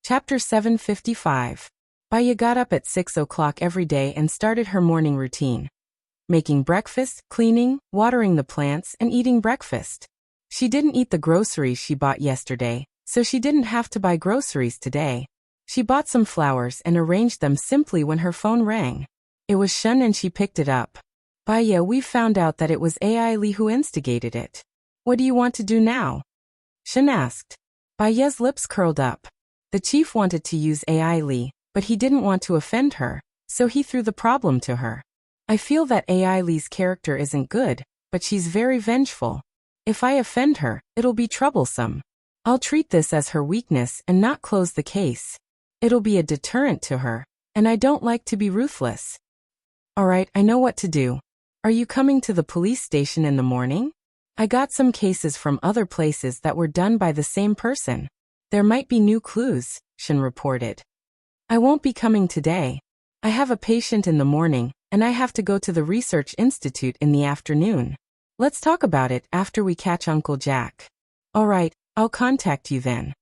Chapter 755. Baya got up at 6 o'clock every day and started her morning routine. Making breakfast, cleaning, watering the plants, and eating breakfast. She didn't eat the groceries she bought yesterday, so she didn't have to buy groceries today. She bought some flowers and arranged them simply when her phone rang. It was Shun and she picked it up. Baya, we found out that it was AI Li who instigated it. What do you want to do now? Shun asked. Baya's lips curled up. The chief wanted to use AI Li, but he didn't want to offend her, so he threw the problem to her. I feel that AI Li's character isn't good, but she's very vengeful. If I offend her, it'll be troublesome. I'll treat this as her weakness and not close the case. It'll be a deterrent to her, and I don't like to be ruthless. Alright, I know what to do. Are you coming to the police station in the morning? I got some cases from other places that were done by the same person. There might be new clues, Shin reported. I won't be coming today. I have a patient in the morning, and I have to go to the research institute in the afternoon. Let's talk about it after we catch Uncle Jack. Alright, I'll contact you then.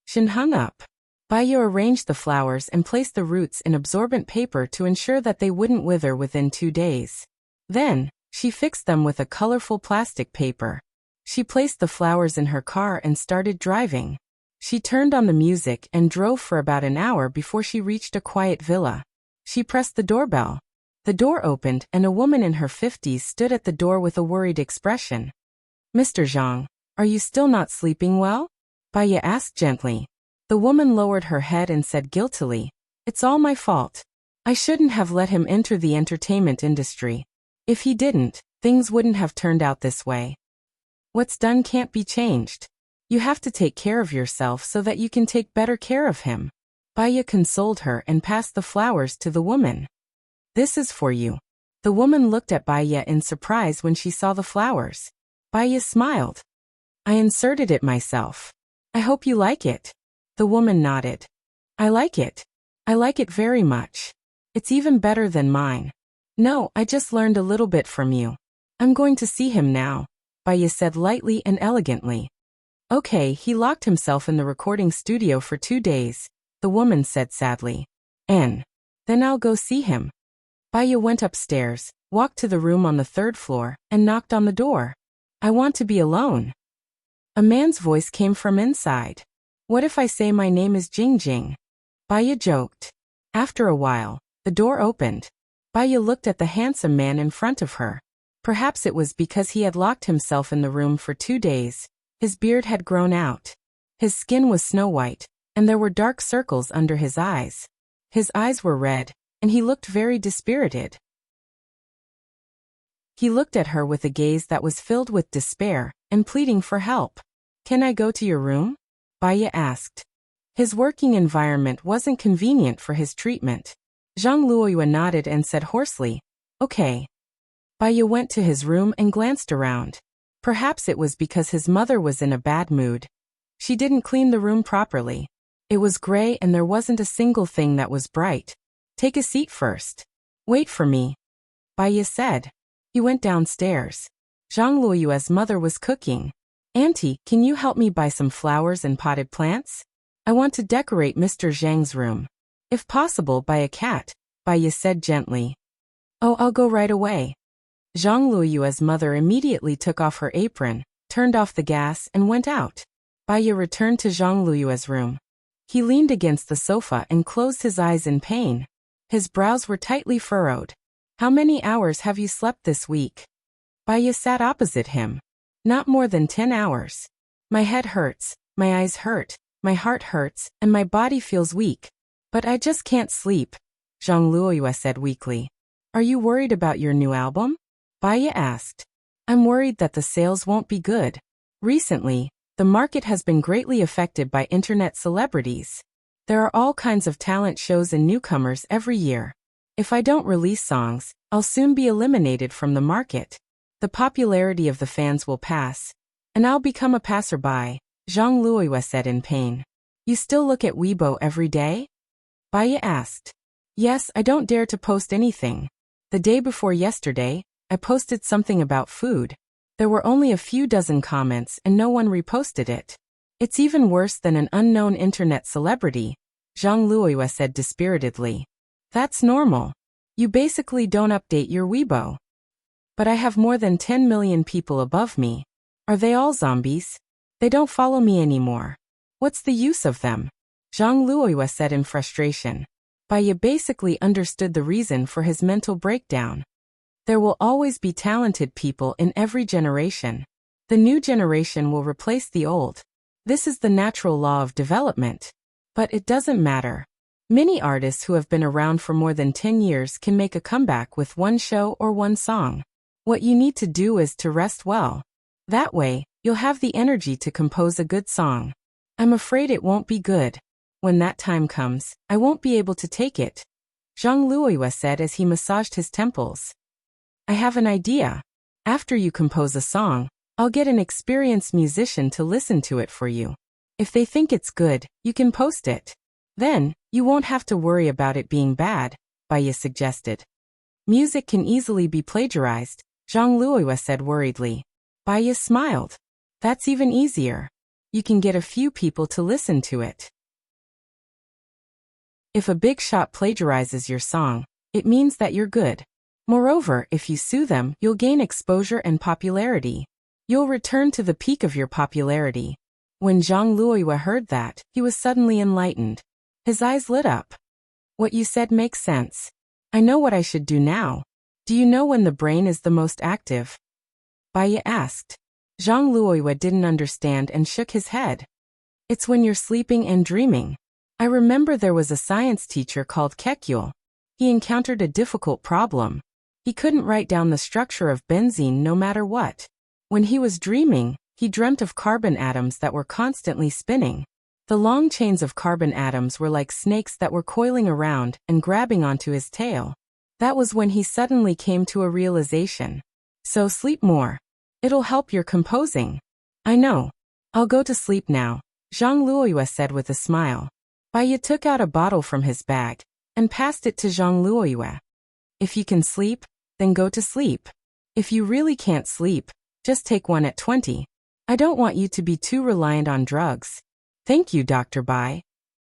Shin hung up. Baya arranged the flowers and placed the roots in absorbent paper to ensure that they wouldn't wither within 2 days. Then, she fixed them with a colorful plastic paper. She placed the flowers in her car and started driving. She turned on the music and drove for about an hour before she reached a quiet villa. She pressed the doorbell. The door opened and a woman in her 50s stood at the door with a worried expression. Mr. Zhang, are you still not sleeping well? Baya asked gently. The woman lowered her head and said guiltily, It's all my fault. I shouldn't have let him enter the entertainment industry. If he didn't, things wouldn't have turned out this way. What's done can't be changed. You have to take care of yourself so that you can take better care of him. Baya consoled her and passed the flowers to the woman. This is for you. The woman looked at Baya in surprise when she saw the flowers. Baya smiled. I inserted it myself. I hope you like it. The woman nodded. I like it. I like it very much. It's even better than mine. No, I just learned a little bit from you. I'm going to see him now, Baya said lightly and elegantly. Okay, he locked himself in the recording studio for 2 days, the woman said sadly. Then I'll go see him. Baya went upstairs, walked to the room on the 3rd floor, and knocked on the door. I want to be alone. A man's voice came from inside. What if I say my name is Jing Jing? Baya joked. After a while, the door opened. Baya looked at the handsome man in front of her. Perhaps it was because he had locked himself in the room for 2 days. His beard had grown out. His skin was snow-white, and there were dark circles under his eyes. His eyes were red, and he looked very dispirited. He looked at her with a gaze that was filled with despair and pleading for help. Can I go to your room? Baya asked. His working environment wasn't convenient for his treatment. Zhang Luoyue nodded and said hoarsely, Okay. Baya went to his room and glanced around. Perhaps it was because his mother was in a bad mood. She didn't clean the room properly. It was gray and there wasn't a single thing that was bright. Take a seat first. Wait for me, Baya said. He went downstairs. Zhang Luoyue's mother was cooking. Auntie, can you help me buy some flowers and potted plants? I want to decorate Mr. Zhang's room. If possible, buy a cat, Baya said gently. Oh, I'll go right away. Zhang Luoyue's mother immediately took off her apron, turned off the gas, and went out. Baya returned to Zhang Luoyue's room. He leaned against the sofa and closed his eyes in pain. His brows were tightly furrowed. How many hours have you slept this week? Baya sat opposite him. Not more than 10 hours. My head hurts, my eyes hurt, my heart hurts, and my body feels weak. But I just can't sleep, Zhang Luoyue said weakly. Are you worried about your new album? Baya asked. I'm worried that the sales won't be good. Recently, the market has been greatly affected by internet celebrities. There are all kinds of talent shows and newcomers every year. If I don't release songs, I'll soon be eliminated from the market. The popularity of the fans will pass, and I'll become a passerby, Zhang Luoyue said in pain. You still look at Weibo every day? Baya asked. Yes, I don't dare to post anything. The day before yesterday, I posted something about food. There were only a few dozen comments and no one reposted it. It's even worse than an unknown internet celebrity, Zhang Luoyue said dispiritedly. That's normal. You basically don't update your Weibo. But I have more than 10 million people above me. Are they all zombies? They don't follow me anymore. What's the use of them? Zhang Luoyue said in frustration. Baiye basically understood the reason for his mental breakdown. There will always be talented people in every generation. The new generation will replace the old. This is the natural law of development. But it doesn't matter. Many artists who have been around for more than 10 years can make a comeback with one show or one song. What you need to do is to rest well. That way, you'll have the energy to compose a good song. I'm afraid it won't be good. When that time comes, I won't be able to take it, Zhang Luoyue said as he massaged his temples. I have an idea. After you compose a song, I'll get an experienced musician to listen to it for you. If they think it's good, you can post it. Then, you won't have to worry about it being bad, Baiye suggested. Music can easily be plagiarized, Zhang Luoyue said worriedly. Baiye smiled. That's even easier. You can get a few people to listen to it. If a big shot plagiarizes your song, it means that you're good. Moreover, if you sue them, you'll gain exposure and popularity. You'll return to the peak of your popularity. When Zhang Luoyue heard that, he was suddenly enlightened. His eyes lit up. What you said makes sense. I know what I should do now. Do you know when the brain is the most active? Baiye asked. Zhang Luoyue didn't understand and shook his head. It's when you're sleeping and dreaming. I remember there was a science teacher called Kekyul. He encountered a difficult problem. He couldn't write down the structure of benzene no matter what. When he was dreaming, he dreamt of carbon atoms that were constantly spinning. The long chains of carbon atoms were like snakes that were coiling around and grabbing onto his tail. That was when he suddenly came to a realization. So sleep more. It'll help your composing. I know. I'll go to sleep now, Zhang Luoyue said with a smile. Baiye took out a bottle from his bag and passed it to Zhang Luoyue. If you can sleep, then go to sleep. If you really can't sleep, just take one at 20. I don't want you to be too reliant on drugs. Thank you, Dr. Bai.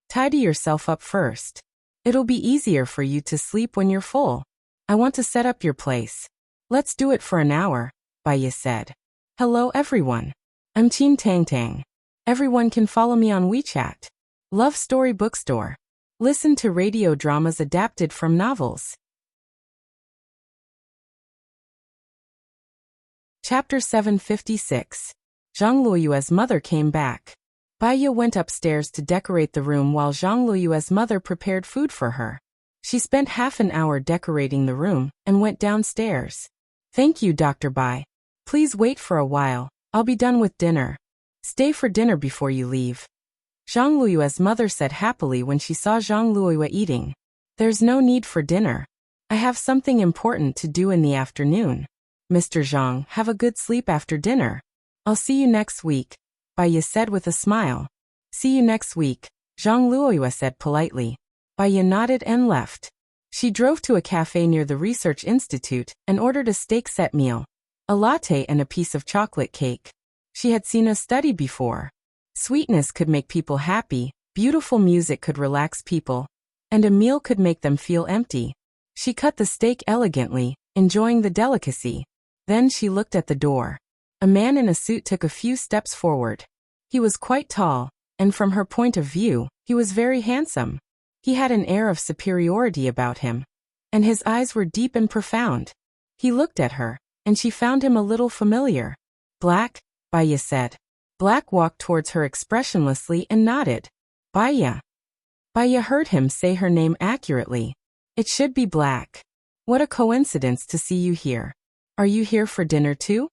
Tidy yourself up first. It'll be easier for you to sleep when you're full. I want to set up your place. Let's do it for an hour, Baiye said. Hello everyone. I'm Qin Tang Tang. Everyone can follow me on WeChat. Love Story Bookstore. Listen to radio dramas adapted from novels. Chapter 756. Zhang Luoyue's mother came back. Baiye went upstairs to decorate the room while Zhang Luoyue's mother prepared food for her. She spent half an hour decorating the room and went downstairs. Thank you, Dr. Bai. Please wait for a while. I'll be done with dinner. Stay for dinner before you leave, Zhang Luoyue's mother said happily when she saw Zhang Luoyue eating. There's no need for dinner. I have something important to do in the afternoon. Mr. Zhang, have a good sleep after dinner. I'll see you next week, Baiye said with a smile. See you next week, Zhang Luoyue said politely. Baiye nodded and left. She drove to a cafe near the Research Institute and ordered a steak set meal, a latte and a piece of chocolate cake. She had seen a study before. Sweetness could make people happy, beautiful music could relax people, and a meal could make them feel empty. She cut the steak elegantly, enjoying the delicacy. Then she looked at the door. A man in a suit took a few steps forward. He was quite tall, and from her point of view, he was very handsome. He had an air of superiority about him, and his eyes were deep and profound. He looked at her, and she found him a little familiar. Black, Baiye said. Black walked towards her expressionlessly and nodded. Baiye. Baiye heard him say her name accurately. It should be Black. What a coincidence to see you here. Are you here for dinner too?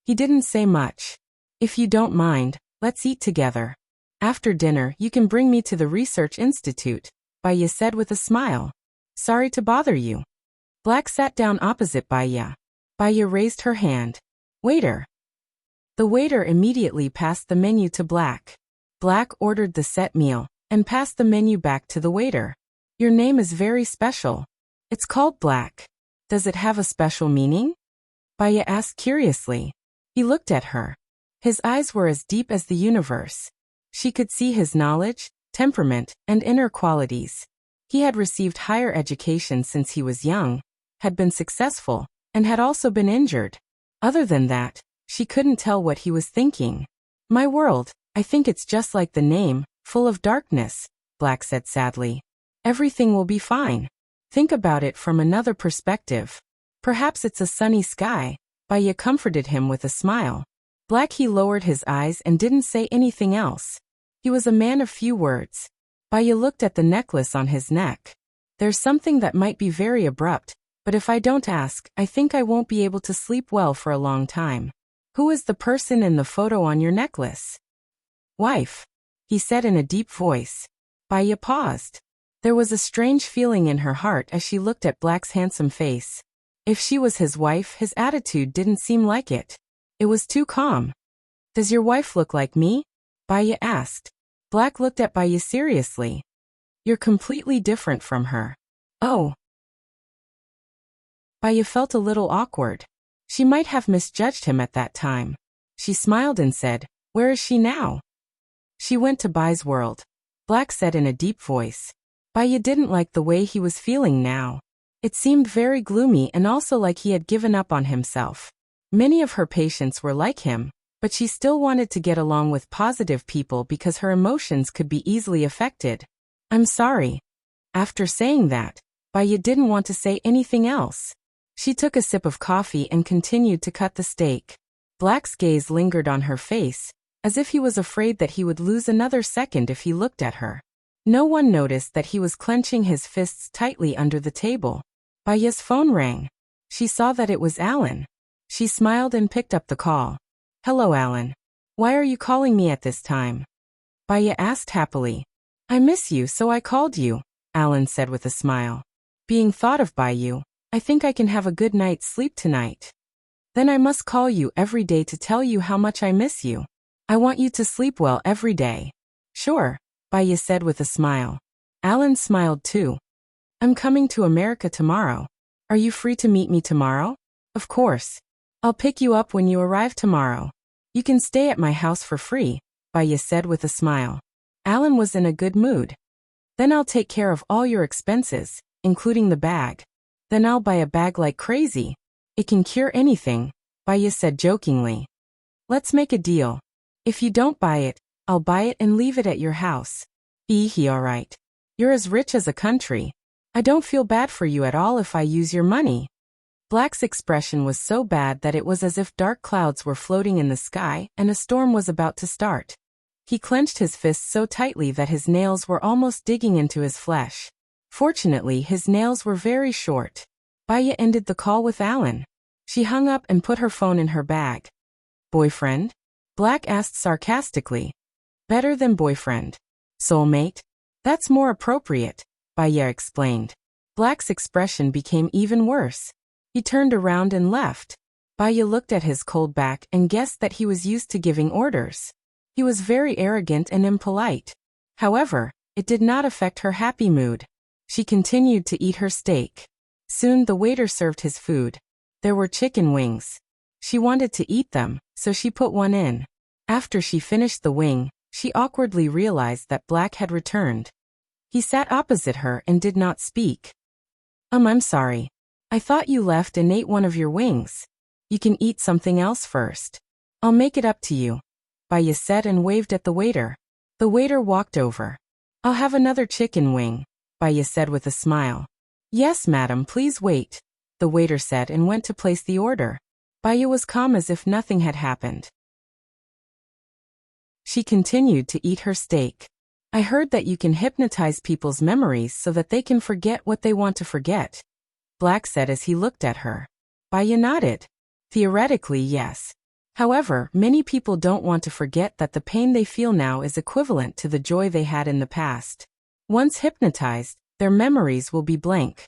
He didn't say much. If you don't mind, let's eat together. After dinner, you can bring me to the Research Institute, Baiye said with a smile. Sorry to bother you. Black sat down opposite Baiye. Baiye raised her hand. Waiter. The waiter immediately passed the menu to Black. Black ordered the set meal and passed the menu back to the waiter. Your name is very special. It's called Black. Does it have a special meaning? Baiye asked curiously. He looked at her. His eyes were as deep as the universe. She could see his knowledge, temperament, and inner qualities. He had received higher education since he was young, had been successful, and had also been injured. Other than that, she couldn't tell what he was thinking. My world, I think it's just like the name, full of darkness, Black said sadly. Everything will be fine. Think about it from another perspective. Perhaps it's a sunny sky. Baya comforted him with a smile. Black he lowered his eyes and didn't say anything else. He was a man of few words. Baya looked at the necklace on his neck. There's something that might be very abrupt, but if I don't ask, I think I won't be able to sleep well for a long time. Who is the person in the photo on your necklace? Wife, he said in a deep voice. Baya paused. There was a strange feeling in her heart as she looked at Black's handsome face. If she was his wife, his attitude didn't seem like it. It was too calm. Does your wife look like me? Baya asked. Black looked at Baya seriously. You're completely different from her. Oh. Baya felt a little awkward. She might have misjudged him at that time. She smiled and said, Where is she now? She went to Bai's world. Black said in a deep voice. Baya didn't like the way he was feeling now. It seemed very gloomy and also like he had given up on himself. Many of her patients were like him, but she still wanted to get along with positive people because her emotions could be easily affected. I'm sorry. After saying that, Baya didn't want to say anything else. She took a sip of coffee and continued to cut the steak. Black's gaze lingered on her face, as if he was afraid that he would lose another second if he looked at her. No one noticed that he was clenching his fists tightly under the table. Baya's phone rang. She saw that it was Alan. She smiled and picked up the call. Hello, Alan. Why are you calling me at this time? Baya asked happily. I miss you, so I called you, Alan said with a smile. Being thought of by you, I think I can have a good night's sleep tonight. Then I must call you every day to tell you how much I miss you. I want you to sleep well every day. Sure, Baya said with a smile. Alan smiled too. I'm coming to America tomorrow. Are you free to meet me tomorrow? Of course. I'll pick you up when you arrive tomorrow. You can stay at my house for free, Baya said with a smile. Alan was in a good mood. Then I'll take care of all your expenses, including the bag. Then I'll buy a bag like crazy. It can cure anything, Baya said jokingly. Let's make a deal. If you don't buy it, I'll buy it and leave it at your house. He alright. You're as rich as a country. I don't feel bad for you at all if I use your money. Black's expression was so bad that it was as if dark clouds were floating in the sky and a storm was about to start. He clenched his fists so tightly that his nails were almost digging into his flesh. Fortunately, his nails were very short. Baya ended the call with Alan. She hung up and put her phone in her bag. Boyfriend? Black asked sarcastically. Better than boyfriend. Soulmate? That's more appropriate, Baya explained. Black's expression became even worse. He turned around and left. Baya looked at his cold back and guessed that he was used to giving orders. He was very arrogant and impolite. However, it did not affect her happy mood. She continued to eat her steak. Soon the waiter served his food. There were chicken wings. She wanted to eat them, so she put one in. After she finished the wing, she awkwardly realized that Black had returned. He sat opposite her and did not speak. I'm sorry. I thought you left and ate one of your wings. You can eat something else first. I'll make it up to you, Baya said and waved at the waiter. The waiter walked over. I'll have another chicken wing, Baya said with a smile. Yes, madam, please wait, the waiter said and went to place the order. Baya was calm as if nothing had happened. She continued to eat her steak. I heard that you can hypnotize people's memories so that they can forget what they want to forget, Black said as he looked at her. Baya nodded. Theoretically, yes. However, many people don't want to forget that the pain they feel now is equivalent to the joy they had in the past. Once hypnotized, their memories will be blank.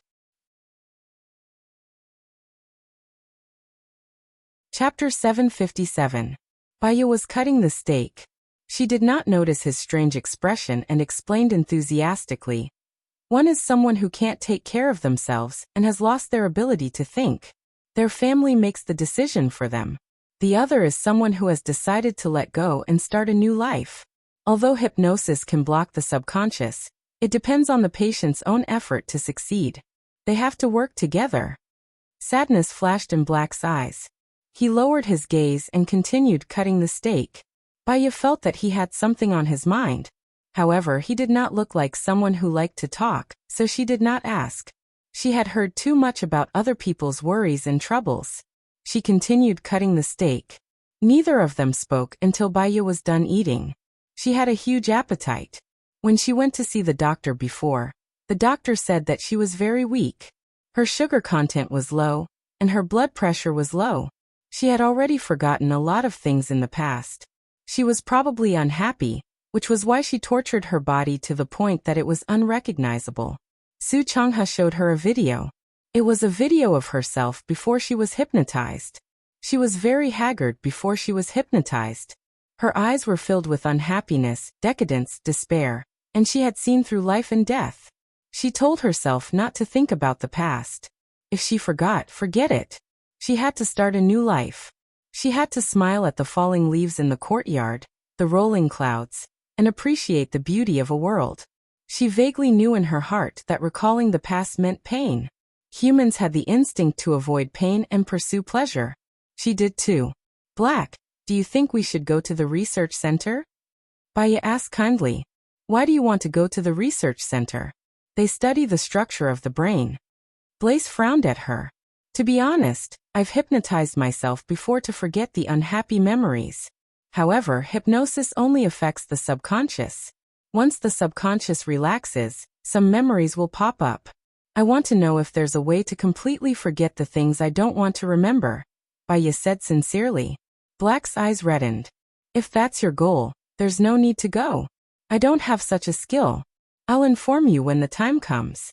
Chapter 757. Baya was cutting the steak. She did not notice his strange expression and explained enthusiastically. One is someone who can't take care of themselves and has lost their ability to think. Their family makes the decision for them. The other is someone who has decided to let go and start a new life. Although hypnosis can block the subconscious, it depends on the patient's own effort to succeed. They have to work together. Sadness flashed in Black's eyes. He lowered his gaze and continued cutting the steak. Baya felt that he had something on his mind. However, he did not look like someone who liked to talk, so she did not ask. She had heard too much about other people's worries and troubles. She continued cutting the steak. Neither of them spoke until Baya was done eating. She had a huge appetite. When she went to see the doctor before, the doctor said that she was very weak. Her sugar content was low, and her blood pressure was low. She had already forgotten a lot of things in the past. She was probably unhappy, which was why she tortured her body to the point that it was unrecognizable. Su Changhe showed her a video. It was a video of herself before she was hypnotized. She was very haggard before she was hypnotized. Her eyes were filled with unhappiness, decadence, despair, and she had seen through life and death. She told herself not to think about the past. If she forgot, forget it. She had to start a new life. She had to smile at the falling leaves in the courtyard, the rolling clouds, and appreciate the beauty of a world. She vaguely knew in her heart that recalling the past meant pain. Humans had the instinct to avoid pain and pursue pleasure. She did too. Black, do you think we should go to the research center? Baya asked kindly. Why do you want to go to the research center? They study the structure of the brain. Blaze frowned at her. To be honest, I've hypnotized myself before to forget the unhappy memories. However, hypnosis only affects the subconscious. Once the subconscious relaxes, some memories will pop up. I want to know if there's a way to completely forget the things I don't want to remember, Baya said sincerely. Black's eyes reddened. If that's your goal, there's no need to go. I don't have such a skill. I'll inform you when the time comes.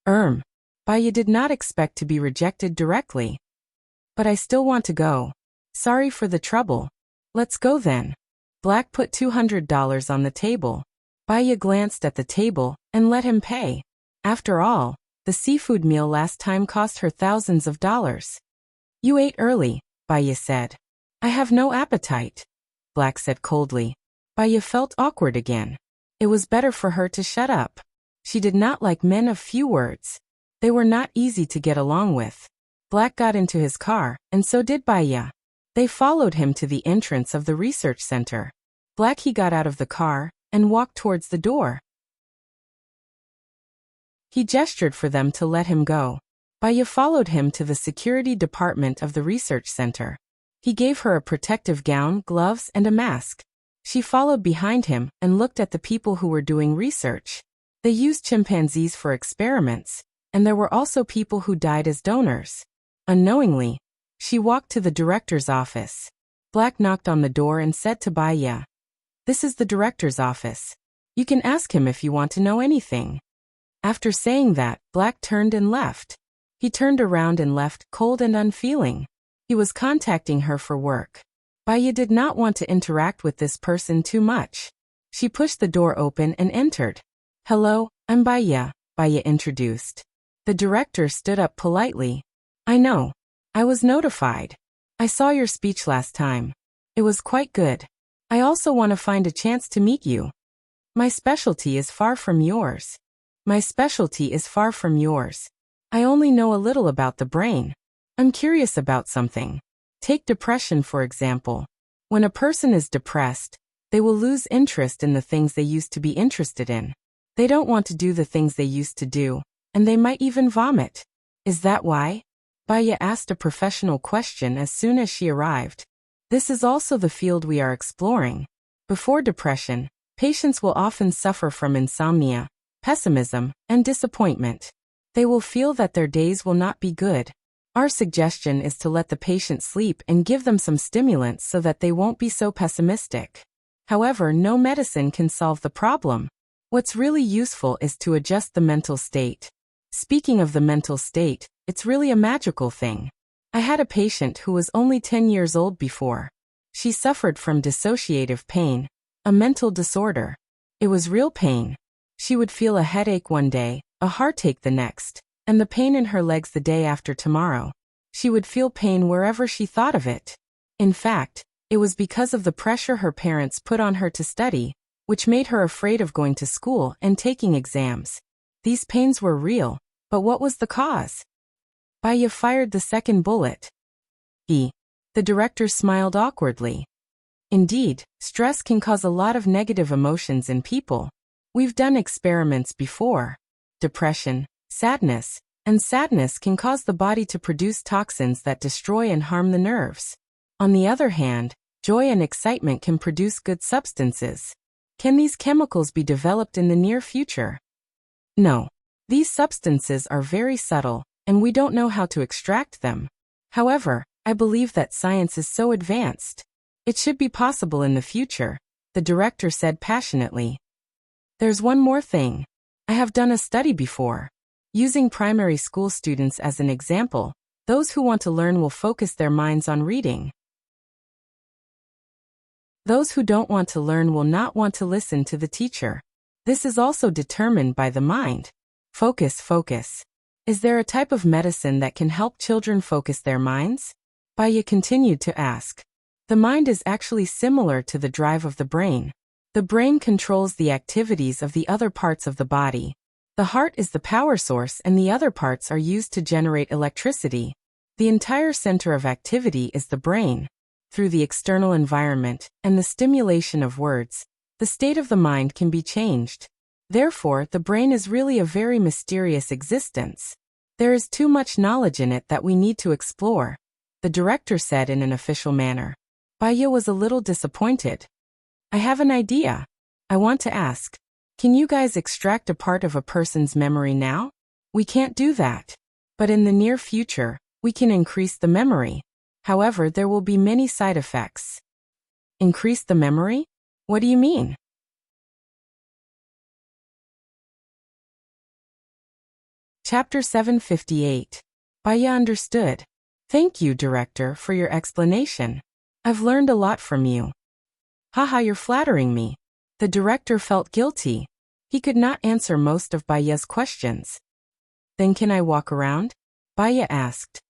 Baya did not expect to be rejected directly. But I still want to go. Sorry for the trouble. Let's go then. Black put $200 on the table. Baya glanced at the table and let him pay. After all, the seafood meal last time cost her thousands of dollars. You ate early, Baya said. I have no appetite, Black said coldly. Baya felt awkward again. It was better for her to shut up. She did not like men of few words. They were not easy to get along with. Black got into his car, and so did Baya. They followed him to the entrance of the research center. Black he got out of the car and walked towards the door. He gestured for them to let him go. Baya followed him to the security department of the research center. He gave her a protective gown, gloves, and a mask. She followed behind him and looked at the people who were doing research. They used chimpanzees for experiments, and there were also people who died as donors. Unknowingly, she walked to the director's office. Black knocked on the door and said to Baya, "This is the director's office. You can ask him if you want to know anything." After saying that, Black turned and left. He turned around and left, cold and unfeeling. He was contacting her for work. Baya did not want to interact with this person too much. She pushed the door open and entered. "Hello, I'm Baya," Baya introduced. The director stood up politely. "I know. I was notified. I saw your speech last time. It was quite good. I also want to find a chance to meet you. My specialty is far from yours. My specialty is far from yours. I only know a little about the brain. I'm curious about something. Take depression for example. When a person is depressed, they will lose interest in the things they used to be interested in. They don't want to do the things they used to do, and they might even vomit. Is that why?" Baya asked a professional question as soon as she arrived. This is also the field we are exploring. Before depression, patients will often suffer from insomnia, pessimism, and disappointment. They will feel that their days will not be good. Our suggestion is to let the patient sleep and give them some stimulants so that they won't be so pessimistic. However, no medicine can solve the problem. What's really useful is to adjust the mental state. Speaking of the mental state, it's really a magical thing. I had a patient who was only 10 years old before. She suffered from dissociative pain, a mental disorder. It was real pain. She would feel a headache one day, a heartache the next, and the pain in her legs the day after tomorrow. She would feel pain wherever she thought of it. In fact, it was because of the pressure her parents put on her to study, which made her afraid of going to school and taking exams. These pains were real, but what was the cause? Baya fired the second bullet. The director smiled awkwardly. Indeed, stress can cause a lot of negative emotions in people. We've done experiments before. Depression, sadness, and sadness can cause the body to produce toxins that destroy and harm the nerves. On the other hand, joy and excitement can produce good substances. Can these chemicals be developed in the near future? No. These substances are very subtle, and we don't know how to extract them. However, I believe that science is so advanced. It should be possible in the future, the director said passionately. There's one more thing. I have done a study before. Using primary school students as an example, those who want to learn will focus their minds on reading. Those who don't want to learn will not want to listen to the teacher. This is also determined by the mind. Focus. Is there a type of medicine that can help children focus their minds? Baya continued to ask. The mind is actually similar to the drive of the brain. The brain controls the activities of the other parts of the body. The heart is the power source and the other parts are used to generate electricity. The entire center of activity is the brain. Through the external environment and the stimulation of words, the state of the mind can be changed. Therefore, the brain is really a very mysterious existence. There is too much knowledge in it that we need to explore, the director said in an official manner. Baya was a little disappointed. I have an idea. I want to ask, can you guys extract a part of a person's memory now? We can't do that. But in the near future, we can increase the memory. However, there will be many side effects. Increase the memory? What do you mean? Chapter 758. Baya understood. Thank you, director, for your explanation. I've learned a lot from you. Haha, you're flattering me. The director felt guilty. He could not answer most of Baya's questions. Then can I walk around? Baya asked.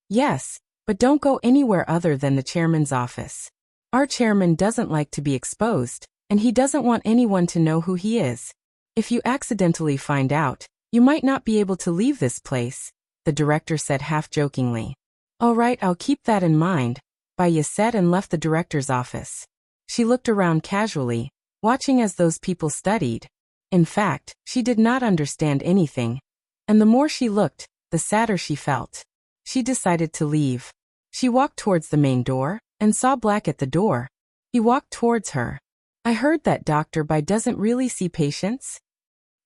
Yes, but don't go anywhere other than the chairman's office. Our chairman doesn't like to be exposed, and he doesn't want anyone to know who he is. If you accidentally find out, you might not be able to leave this place, the director said half-jokingly. All right, I'll keep that in mind, Baya said and left the director's office. She looked around casually, watching as those people studied. In fact, she did not understand anything, and the more she looked, the sadder she felt. She decided to leave. She walked towards the main door, and saw Black at the door. He walked towards her. I heard that Dr. Bai doesn't really see patients.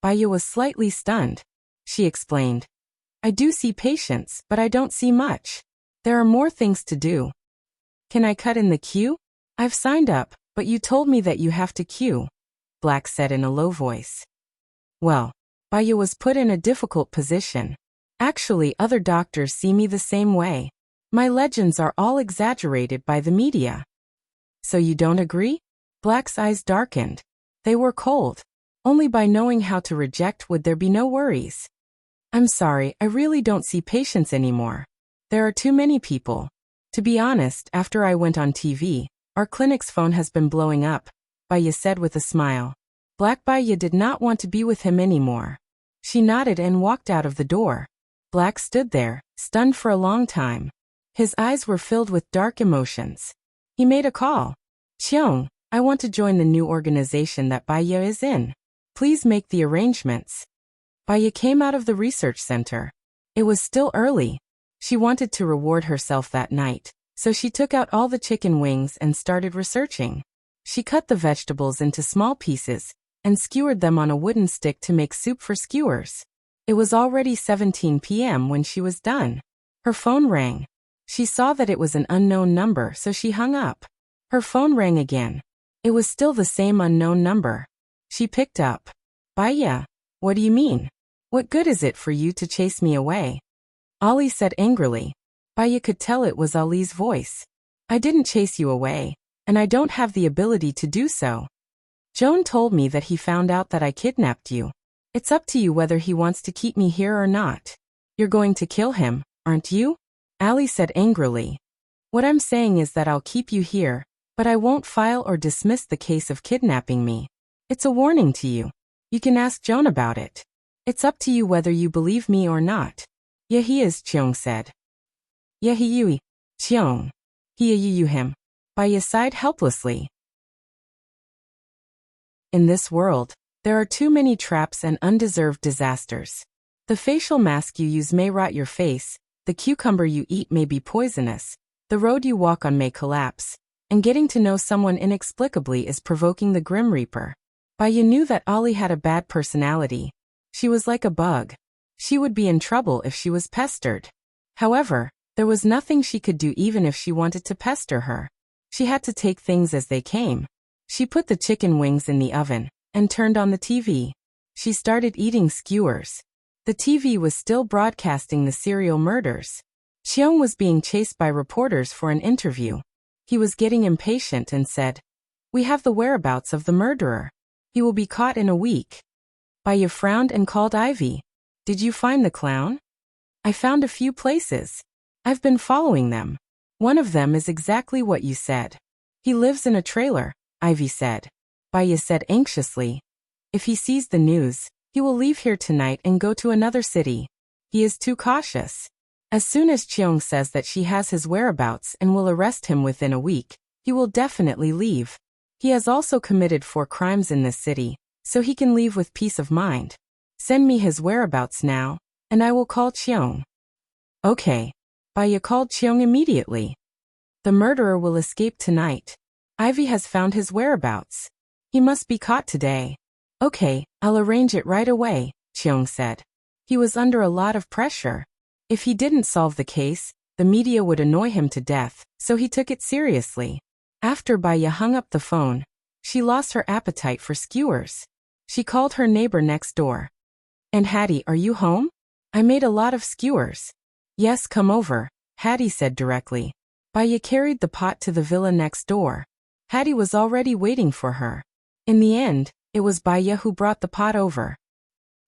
Baya was slightly stunned. She explained. I do see patients, but I don't see much. There are more things to do. Can I cut in the queue? I've signed up, but you told me that you have to queue, Black said in a low voice. Well, Baya was put in a difficult position. Actually, other doctors see me the same way. My legends are all exaggerated by the media. So you don't agree? Black's eyes darkened. They were cold. Only by knowing how to reject would there be no worries. I'm sorry, I really don't see patients anymore. There are too many people. To be honest, after I went on TV, our clinic's phone has been blowing up, Baya said with a smile. Black Baya did not want to be with him anymore. She nodded and walked out of the door. Black stood there, stunned for a long time. His eyes were filled with dark emotions. He made a call. Cheong, I want to join the new organization that Baya is in. Please make the arrangements. Baya came out of the research center. It was still early. She wanted to reward herself that night, so she took out all the chicken wings and started researching. She cut the vegetables into small pieces and skewered them on a wooden stick to make soup for skewers. It was already 17 p.m. when she was done. Her phone rang. She saw that it was an unknown number, so she hung up. Her phone rang again. It was still the same unknown number. She picked up. Baya, what do you mean? What good is it for you to chase me away? Ali said angrily. Baya could tell it was Ali's voice. I didn't chase you away, and I don't have the ability to do so. Joan told me that he found out that I kidnapped you. It's up to you whether he wants to keep me here or not. You're going to kill him, aren't you? Ali said angrily. What I'm saying is that I'll keep you here, but I won't file or dismiss the case of kidnapping me. It's a warning to you. You can ask Joan about it. It's up to you whether you believe me or not. Yeah, he is, Cheong said. Yeah, he you, Cheong. He you him. Baya sighed helplessly. In this world, there are too many traps and undeserved disasters. The facial mask you use may rot your face, the cucumber you eat may be poisonous, the road you walk on may collapse, and getting to know someone inexplicably is provoking the Grim Reaper. Baya knew that Ollie had a bad personality. She was like a bug. She would be in trouble if she was pestered. However, there was nothing she could do even if she wanted to pester her. She had to take things as they came. She put the chicken wings in the oven and turned on the TV. She started eating skewers. The TV was still broadcasting the serial murders. Cheong was being chased by reporters for an interview. He was getting impatient and said, "We have the whereabouts of the murderer. He will be caught in a week." Baya frowned and called Ivy. "Did you find the clown?" "I found a few places. I've been following them. One of them is exactly what you said. He lives in a trailer," Ivy said. Baya said anxiously, "If he sees the news, he will leave here tonight and go to another city. He is too cautious. As soon as Cheong says that she has his whereabouts and will arrest him within a week, he will definitely leave. He has also committed 4 crimes in this city, so he can leave with peace of mind. Send me his whereabouts now, and I will call Cheong." "Okay." Baya called Cheong immediately. "The murderer will escape tonight. Ivy has found his whereabouts. He must be caught today." "Okay, I'll arrange it right away," Cheong said. He was under a lot of pressure. If he didn't solve the case, the media would annoy him to death, so he took it seriously. After Baya hung up the phone, she lost her appetite for skewers. She called her neighbor next door. "And Hattie, are you home? I made a lot of skewers." "Yes, come over," Hattie said directly. Baya carried the pot to the villa next door. Hattie was already waiting for her. In the end, it was Baya who brought the pot over.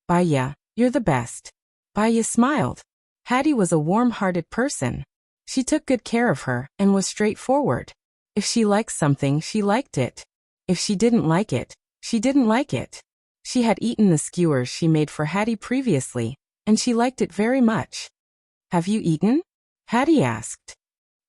"Baya, you're the best." Baya smiled. Hattie was a warm-hearted person. She took good care of her and was straightforward. If she liked something, she liked it. If she didn't like it, she didn't like it. She had eaten the skewers she made for Hattie previously, and she liked it very much. "Have you eaten?" Hattie asked.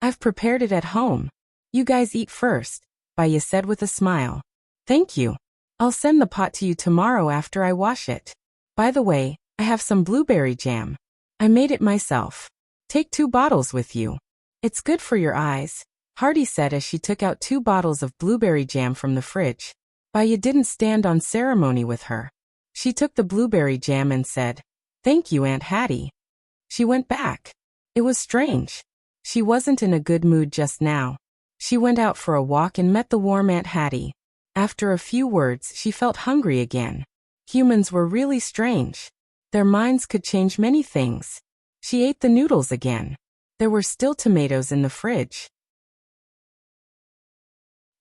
"I've prepared it at home. You guys eat first," Baya said with a smile. "Thank you. I'll send the pot to you tomorrow after I wash it. By the way, I have some blueberry jam. I made it myself. Take 2 bottles with you. It's good for your eyes," Hardy said as she took out 2 bottles of blueberry jam from the fridge. Baya didn't stand on ceremony with her. She took the blueberry jam and said, "Thank you, Aunt Hattie." She went back. It was strange. She wasn't in a good mood just now. She went out for a walk and met the warm Aunt Hattie. After a few words, she felt hungry again. Humans were really strange. Their minds could change many things. She ate the noodles again. There were still tomatoes in the fridge.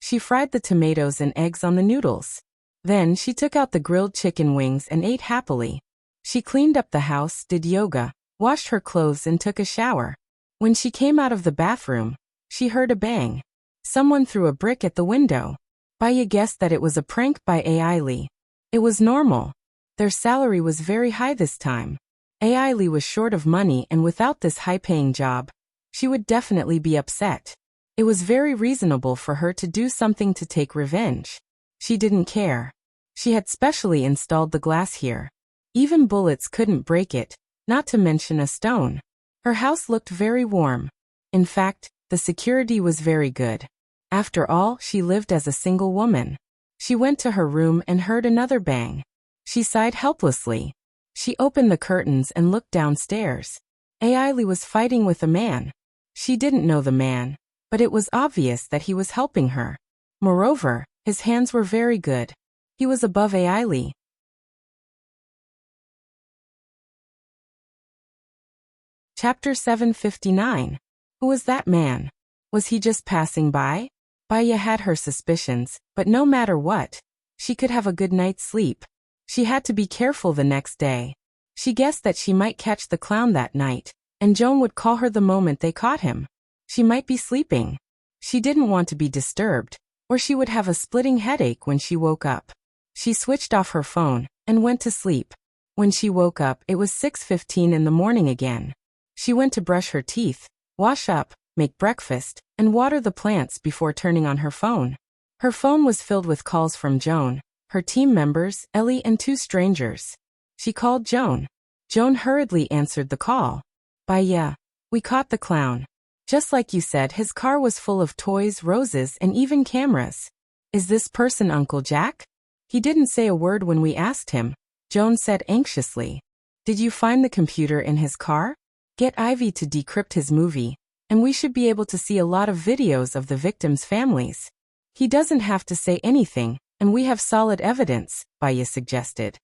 She fried the tomatoes and eggs on the noodles. Then she took out the grilled chicken wings and ate happily. She cleaned up the house, did yoga, washed her clothes and took a shower. When she came out of the bathroom, she heard a bang. Someone threw a brick at the window. Baya guessed that it was a prank by AI Lee. It was normal. Their salary was very high this time. AI Lee was short of money, and without this high-paying job, she would definitely be upset. It was very reasonable for her to do something to take revenge. She didn't care. She had specially installed the glass here. Even bullets couldn't break it, not to mention a stone. Her house looked very warm. In fact, the security was very good. After all, she lived as a single woman. She went to her room and heard another bang. She sighed helplessly. She opened the curtains and looked downstairs. AI Lee was fighting with a man. She didn't know the man, but it was obvious that he was helping her. Moreover, his hands were very good. He was above AI Lee. Chapter 759. Who was that man? Was he just passing by? Baya had her suspicions, but no matter what, she could have a good night's sleep. She had to be careful the next day. She guessed that she might catch the clown that night, and Joan would call her the moment they caught him. She might be sleeping. She didn't want to be disturbed, or she would have a splitting headache when she woke up. She switched off her phone and went to sleep. When she woke up, it was 6:15 in the morning again. She went to brush her teeth, wash up, make breakfast, and water the plants before turning on her phone. Her phone was filled with calls from Joan, her team members, Ellie, and 2 strangers. She called Joan. Joan hurriedly answered the call. Yeah, we caught the clown. Just like you said, his car was full of toys, roses, and even cameras. Is this person Uncle Jack? He didn't say a word when we asked him, Joan said anxiously. Did you find the computer in his car? Get Ivy to decrypt his movie, and we should be able to see a lot of videos of the victims' families. He doesn't have to say anything, and we have solid evidence, Baya suggested.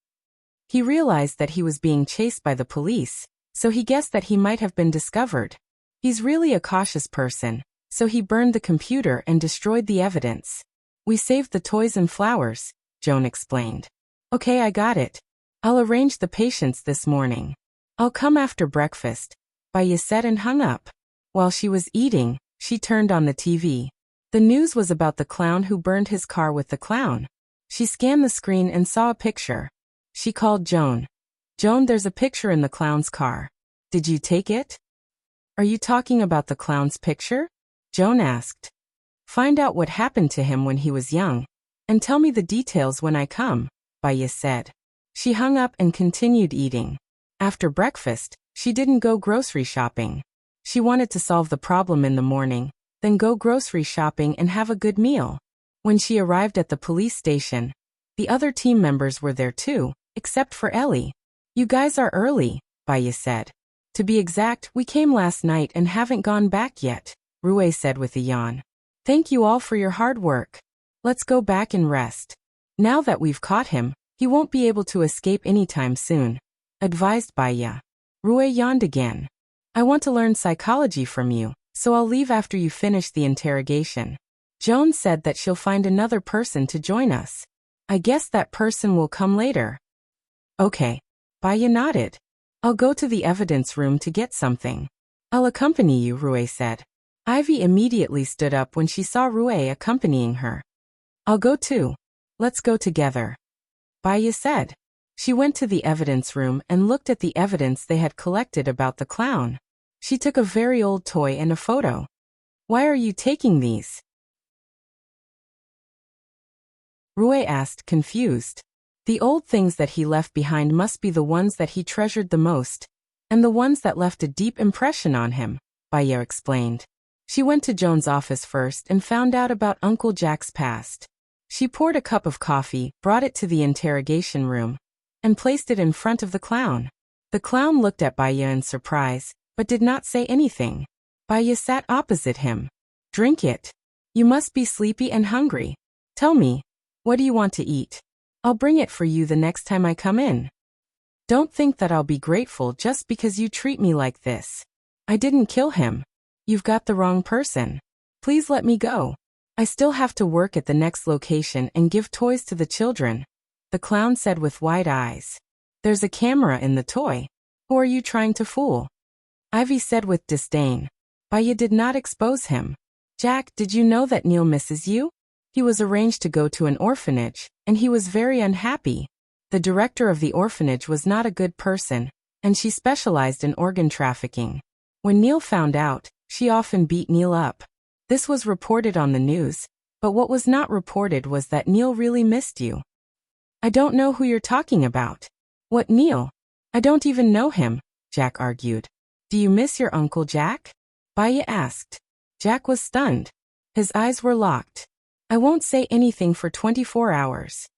He realized that he was being chased by the police, so he guessed that he might have been discovered. He's really a cautious person, so he burned the computer and destroyed the evidence. We saved the toys and flowers, Joan explained. Okay, I got it. I'll arrange the patients this morning. I'll come after breakfast, Baya said and hung up. While she was eating, she turned on the TV. The news was about the clown who burned his car with the clown. She scanned the screen and saw a picture. She called Joan. Joan, there's a picture in the clown's car. Did you take it? Are you talking about the clown's picture? Joan asked. Find out what happened to him when he was young, and tell me the details when I come, Baya said. She hung up and continued eating. After breakfast, she didn't go grocery shopping. She wanted to solve the problem in the morning, then go grocery shopping and have a good meal. When she arrived at the police station, the other team members were there too, except for Ellie. You guys are early, Baya said. To be exact, we came last night and haven't gone back yet, Rue said with a yawn. Thank you all for your hard work. Let's go back and rest. Now that we've caught him, he won't be able to escape anytime soon, advised Baya. Rue yawned again. I want to learn psychology from you, so I'll leave after you finish the interrogation. Joan said that she'll find another person to join us. I guess that person will come later. Okay. Baya nodded. I'll go to the evidence room to get something. I'll accompany you, Rue said. Ivy immediately stood up when she saw Rue accompanying her. I'll go too. Let's go together, Baya said. She went to the evidence room and looked at the evidence they had collected about the clown. She took a very old toy and a photo. Why are you taking these? Rue asked, confused. The old things that he left behind must be the ones that he treasured the most, and the ones that left a deep impression on him, Baya explained. She went to Joan's office first and found out about Uncle Jack's past. She poured a cup of coffee, brought it to the interrogation room, and placed it in front of the clown. The clown looked at Baya in surprise, but did not say anything. Baya sat opposite him. Drink it. You must be sleepy and hungry. Tell me, what do you want to eat? I'll bring it for you the next time I come in. Don't think that I'll be grateful just because you treat me like this. I didn't kill him. You've got the wrong person. Please let me go. I still have to work at the next location and give toys to the children, the clown said with wide eyes. There's a camera in the toy. Who are you trying to fool? Ivy said with disdain. Baya did not expose him. Jack, did you know that Neil misses you? He was arranged to go to an orphanage, and he was very unhappy. The director of the orphanage was not a good person, and she specialized in organ trafficking. When Neil found out, she often beat Neil up. This was reported on the news, but what was not reported was that Neil really missed you. I don't know who you're talking about. What Neil? I don't even know him, Jack argued. Do you miss your Uncle Jack? Baya asked. Jack was stunned. His eyes were locked. I won't say anything for 24 hours.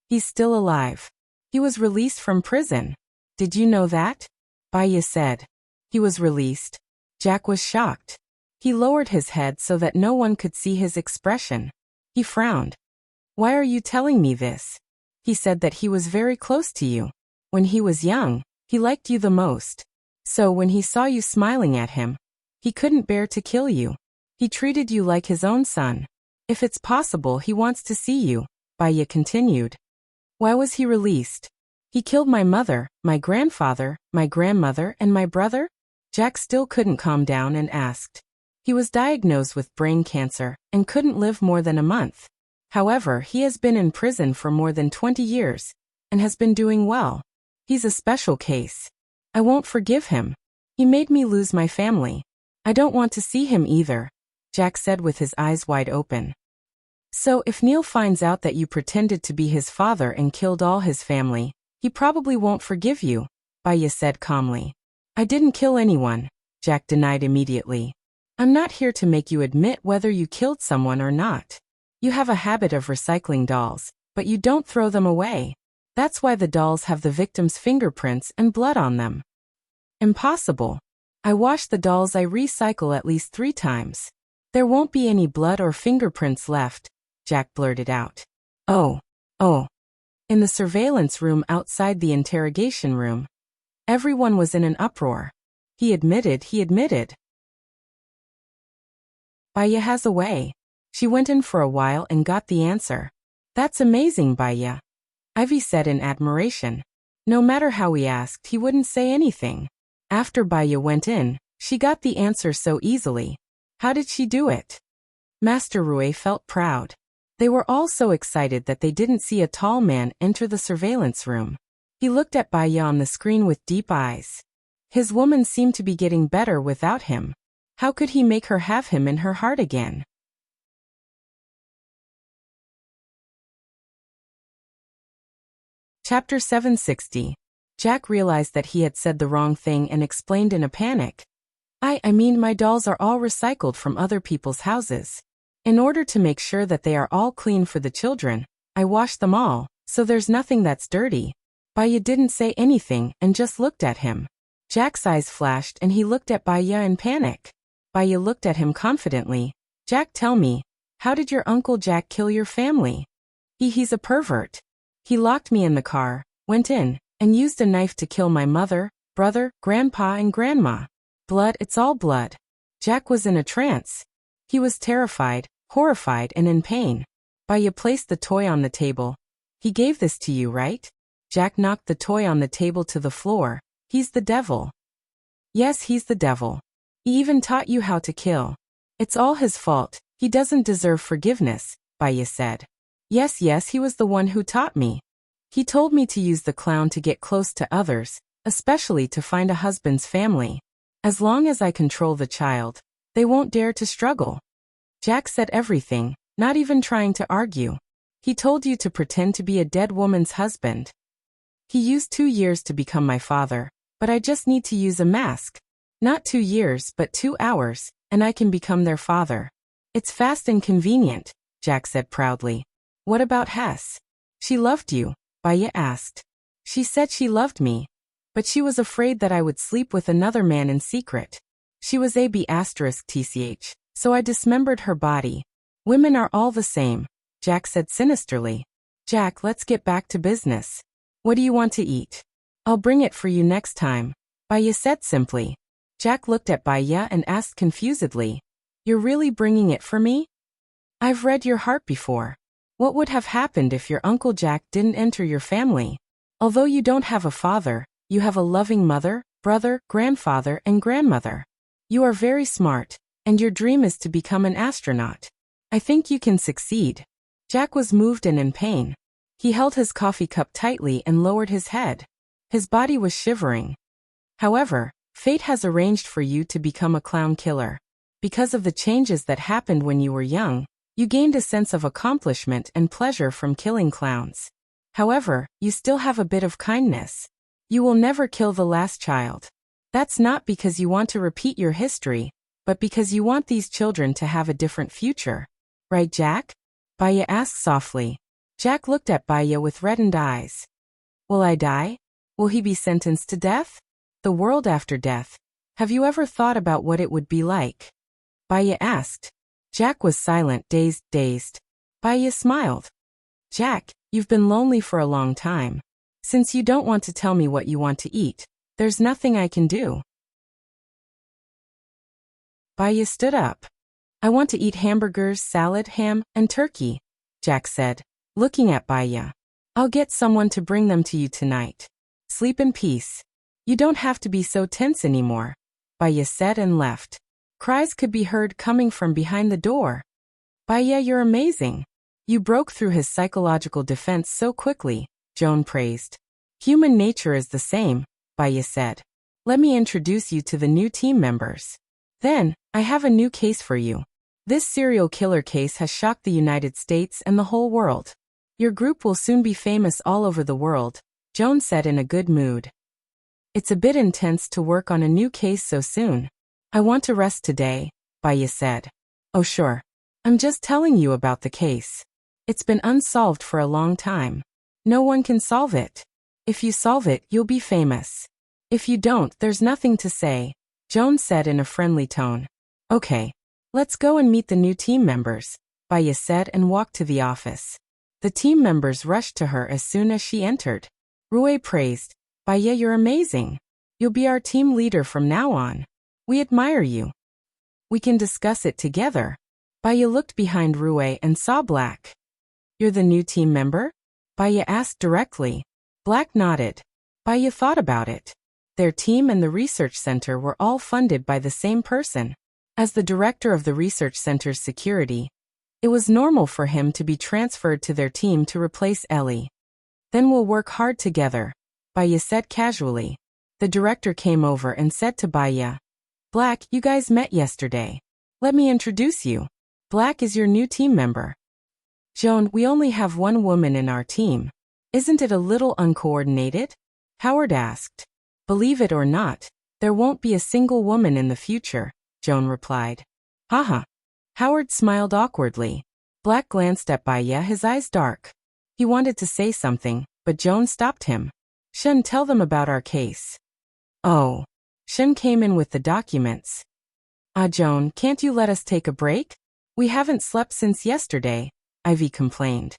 He's still alive. He was released from prison. Did you know that? Baya said. He was released. Jack was shocked. He lowered his head so that no one could see his expression. He frowned. Why are you telling me this? He said that he was very close to you. When he was young, he liked you the most. So when he saw you smiling at him, he couldn't bear to kill you. He treated you like his own son. If it's possible, he wants to see you, Baya continued. Why was he released? He killed my mother, my grandfather, my grandmother, and my brother? Jack still couldn't calm down and asked. He was diagnosed with brain cancer and couldn't live more than a month. However, he has been in prison for more than 20 years and has been doing well. He's a special case. I won't forgive him. He made me lose my family. I don't want to see him either, Jack said with his eyes wide open. So if Neil finds out that you pretended to be his father and killed all his family, he probably won't forgive you, Baya said calmly. I didn't kill anyone, Jack denied immediately. I'm not here to make you admit whether you killed someone or not. You have a habit of recycling dolls, but you don't throw them away. That's why the dolls have the victim's fingerprints and blood on them. Impossible. I wash the dolls I recycle at least 3 times. There won't be any blood or fingerprints left, Jack blurted out. Oh. In the surveillance room outside the interrogation room, everyone was in an uproar. He admitted. Baya has a way. She went in for a while and got the answer. That's amazing, Baya, Ivy said in admiration. No matter how we asked, he wouldn't say anything. After Baya went in, she got the answer so easily. How did she do it? Master Rui felt proud. They were all so excited that they didn't see a tall man enter the surveillance room. He looked at Baya on the screen with deep eyes. His woman seemed to be getting better without him. How could he make her have him in her heart again? Chapter 760. Jack realized that he had said the wrong thing and explained in a panic. I mean my dolls are all recycled from other people's houses. In order to make sure that they are all clean for the children, I wash them all, so there's nothing that's dirty. Baya didn't say anything and just looked at him. Jack's eyes flashed and he looked at Baya in panic. Baya looked at him confidently. Jack, tell me, how did your Uncle Jack kill your family? He's a pervert. He locked me in the car, went in, and used a knife to kill my mother, brother, grandpa and grandma. Blood, it's all blood. Jack was in a trance. He was terrified, horrified and in pain. Baya placed the toy on the table. He gave this to you, right? Jack knocked the toy on the table to the floor. He's the devil. Yes, he's the devil. He even taught you how to kill. It's all his fault. He doesn't deserve forgiveness, Baya said. Yes, he was the one who taught me. He told me to use the clown to get close to others, especially to find a husband's family. As long as I control the child, they won't dare to struggle. Jack said everything, not even trying to argue. He told you to pretend to be a dead woman's husband. He used 2 years to become my father, but I just need to use a mask. Not 2 years, but 2 hours, and I can become their father. It's fast and convenient, Jack said proudly. What about Hess? She loved you, Baya asked. She said she loved me, but she was afraid that I would sleep with another man in secret. She was AB*TCH, so I dismembered her body. Women are all the same, Jack said sinisterly. Jack, let's get back to business. What do you want to eat? I'll bring it for you next time, Baya said simply. Jack looked at Baya and asked confusedly, You're really bringing it for me? I've read your heart before. What would have happened if your Uncle Jack didn't enter your family? Although you don't have a father, you have a loving mother, brother, grandfather, and grandmother. You are very smart, and your dream is to become an astronaut. I think you can succeed. Jack was moved and in pain. He held his coffee cup tightly and lowered his head. His body was shivering. However, fate has arranged for you to become a clown killer. Because of the changes that happened when you were young, you gained a sense of accomplishment and pleasure from killing clowns. However, you still have a bit of kindness. You will never kill the last child. That's not because you want to repeat your history, but because you want these children to have a different future. Right, Jack? Baya asked softly. Jack looked at Baya with reddened eyes. Will I die? Will he be sentenced to death? The world after death. Have you ever thought about what it would be like? Baya asked. Jack was silent, dazed. Baya smiled. Jack, you've been lonely for a long time. Since you don't want to tell me what you want to eat, there's nothing I can do. Baya stood up. I want to eat hamburgers, salad, ham, and turkey, Jack said, looking at Baya. I'll get someone to bring them to you tonight. Sleep in peace. You don't have to be so tense anymore, Baya said and left. Cries could be heard coming from behind the door. Baya, you're amazing. You broke through his psychological defense so quickly, Joan praised. Human nature is the same, Baya said. Let me introduce you to the new team members. Then, I have a new case for you. This serial killer case has shocked the United States and the whole world. Your group will soon be famous all over the world, Joan said in a good mood. It's a bit intense to work on a new case so soon. I want to rest today, Baya said. Oh sure. I'm just telling you about the case. It's been unsolved for a long time. No one can solve it. If you solve it, you'll be famous. If you don't, there's nothing to say, Joan said in a friendly tone. Okay. Let's go and meet the new team members, Baya said and walked to the office. The team members rushed to her as soon as she entered. Rui praised, Baya, you're amazing. You'll be our team leader from now on. We admire you. We can discuss it together. Baya looked behind Rui and saw Black. You're the new team member? Baya asked directly. Black nodded. Baya thought about it. Their team and the research center were all funded by the same person. As the director of the research center's security, it was normal for him to be transferred to their team to replace Ellie. Then we'll work hard together, Baya said casually. The director came over and said to Baya, Black, you guys met yesterday. Let me introduce you. Black is your new team member. Joan, we only have one woman in our team. Isn't it a little uncoordinated? Howard asked. Believe it or not, there won't be a single woman in the future, Joan replied. Haha. Howard smiled awkwardly. Black glanced at Baya, his eyes dark. He wanted to say something, but Joan stopped him. Shen, tell them about our case. Oh. Shen came in with the documents. Joan, can't you let us take a break? We haven't slept since yesterday, Ivy complained.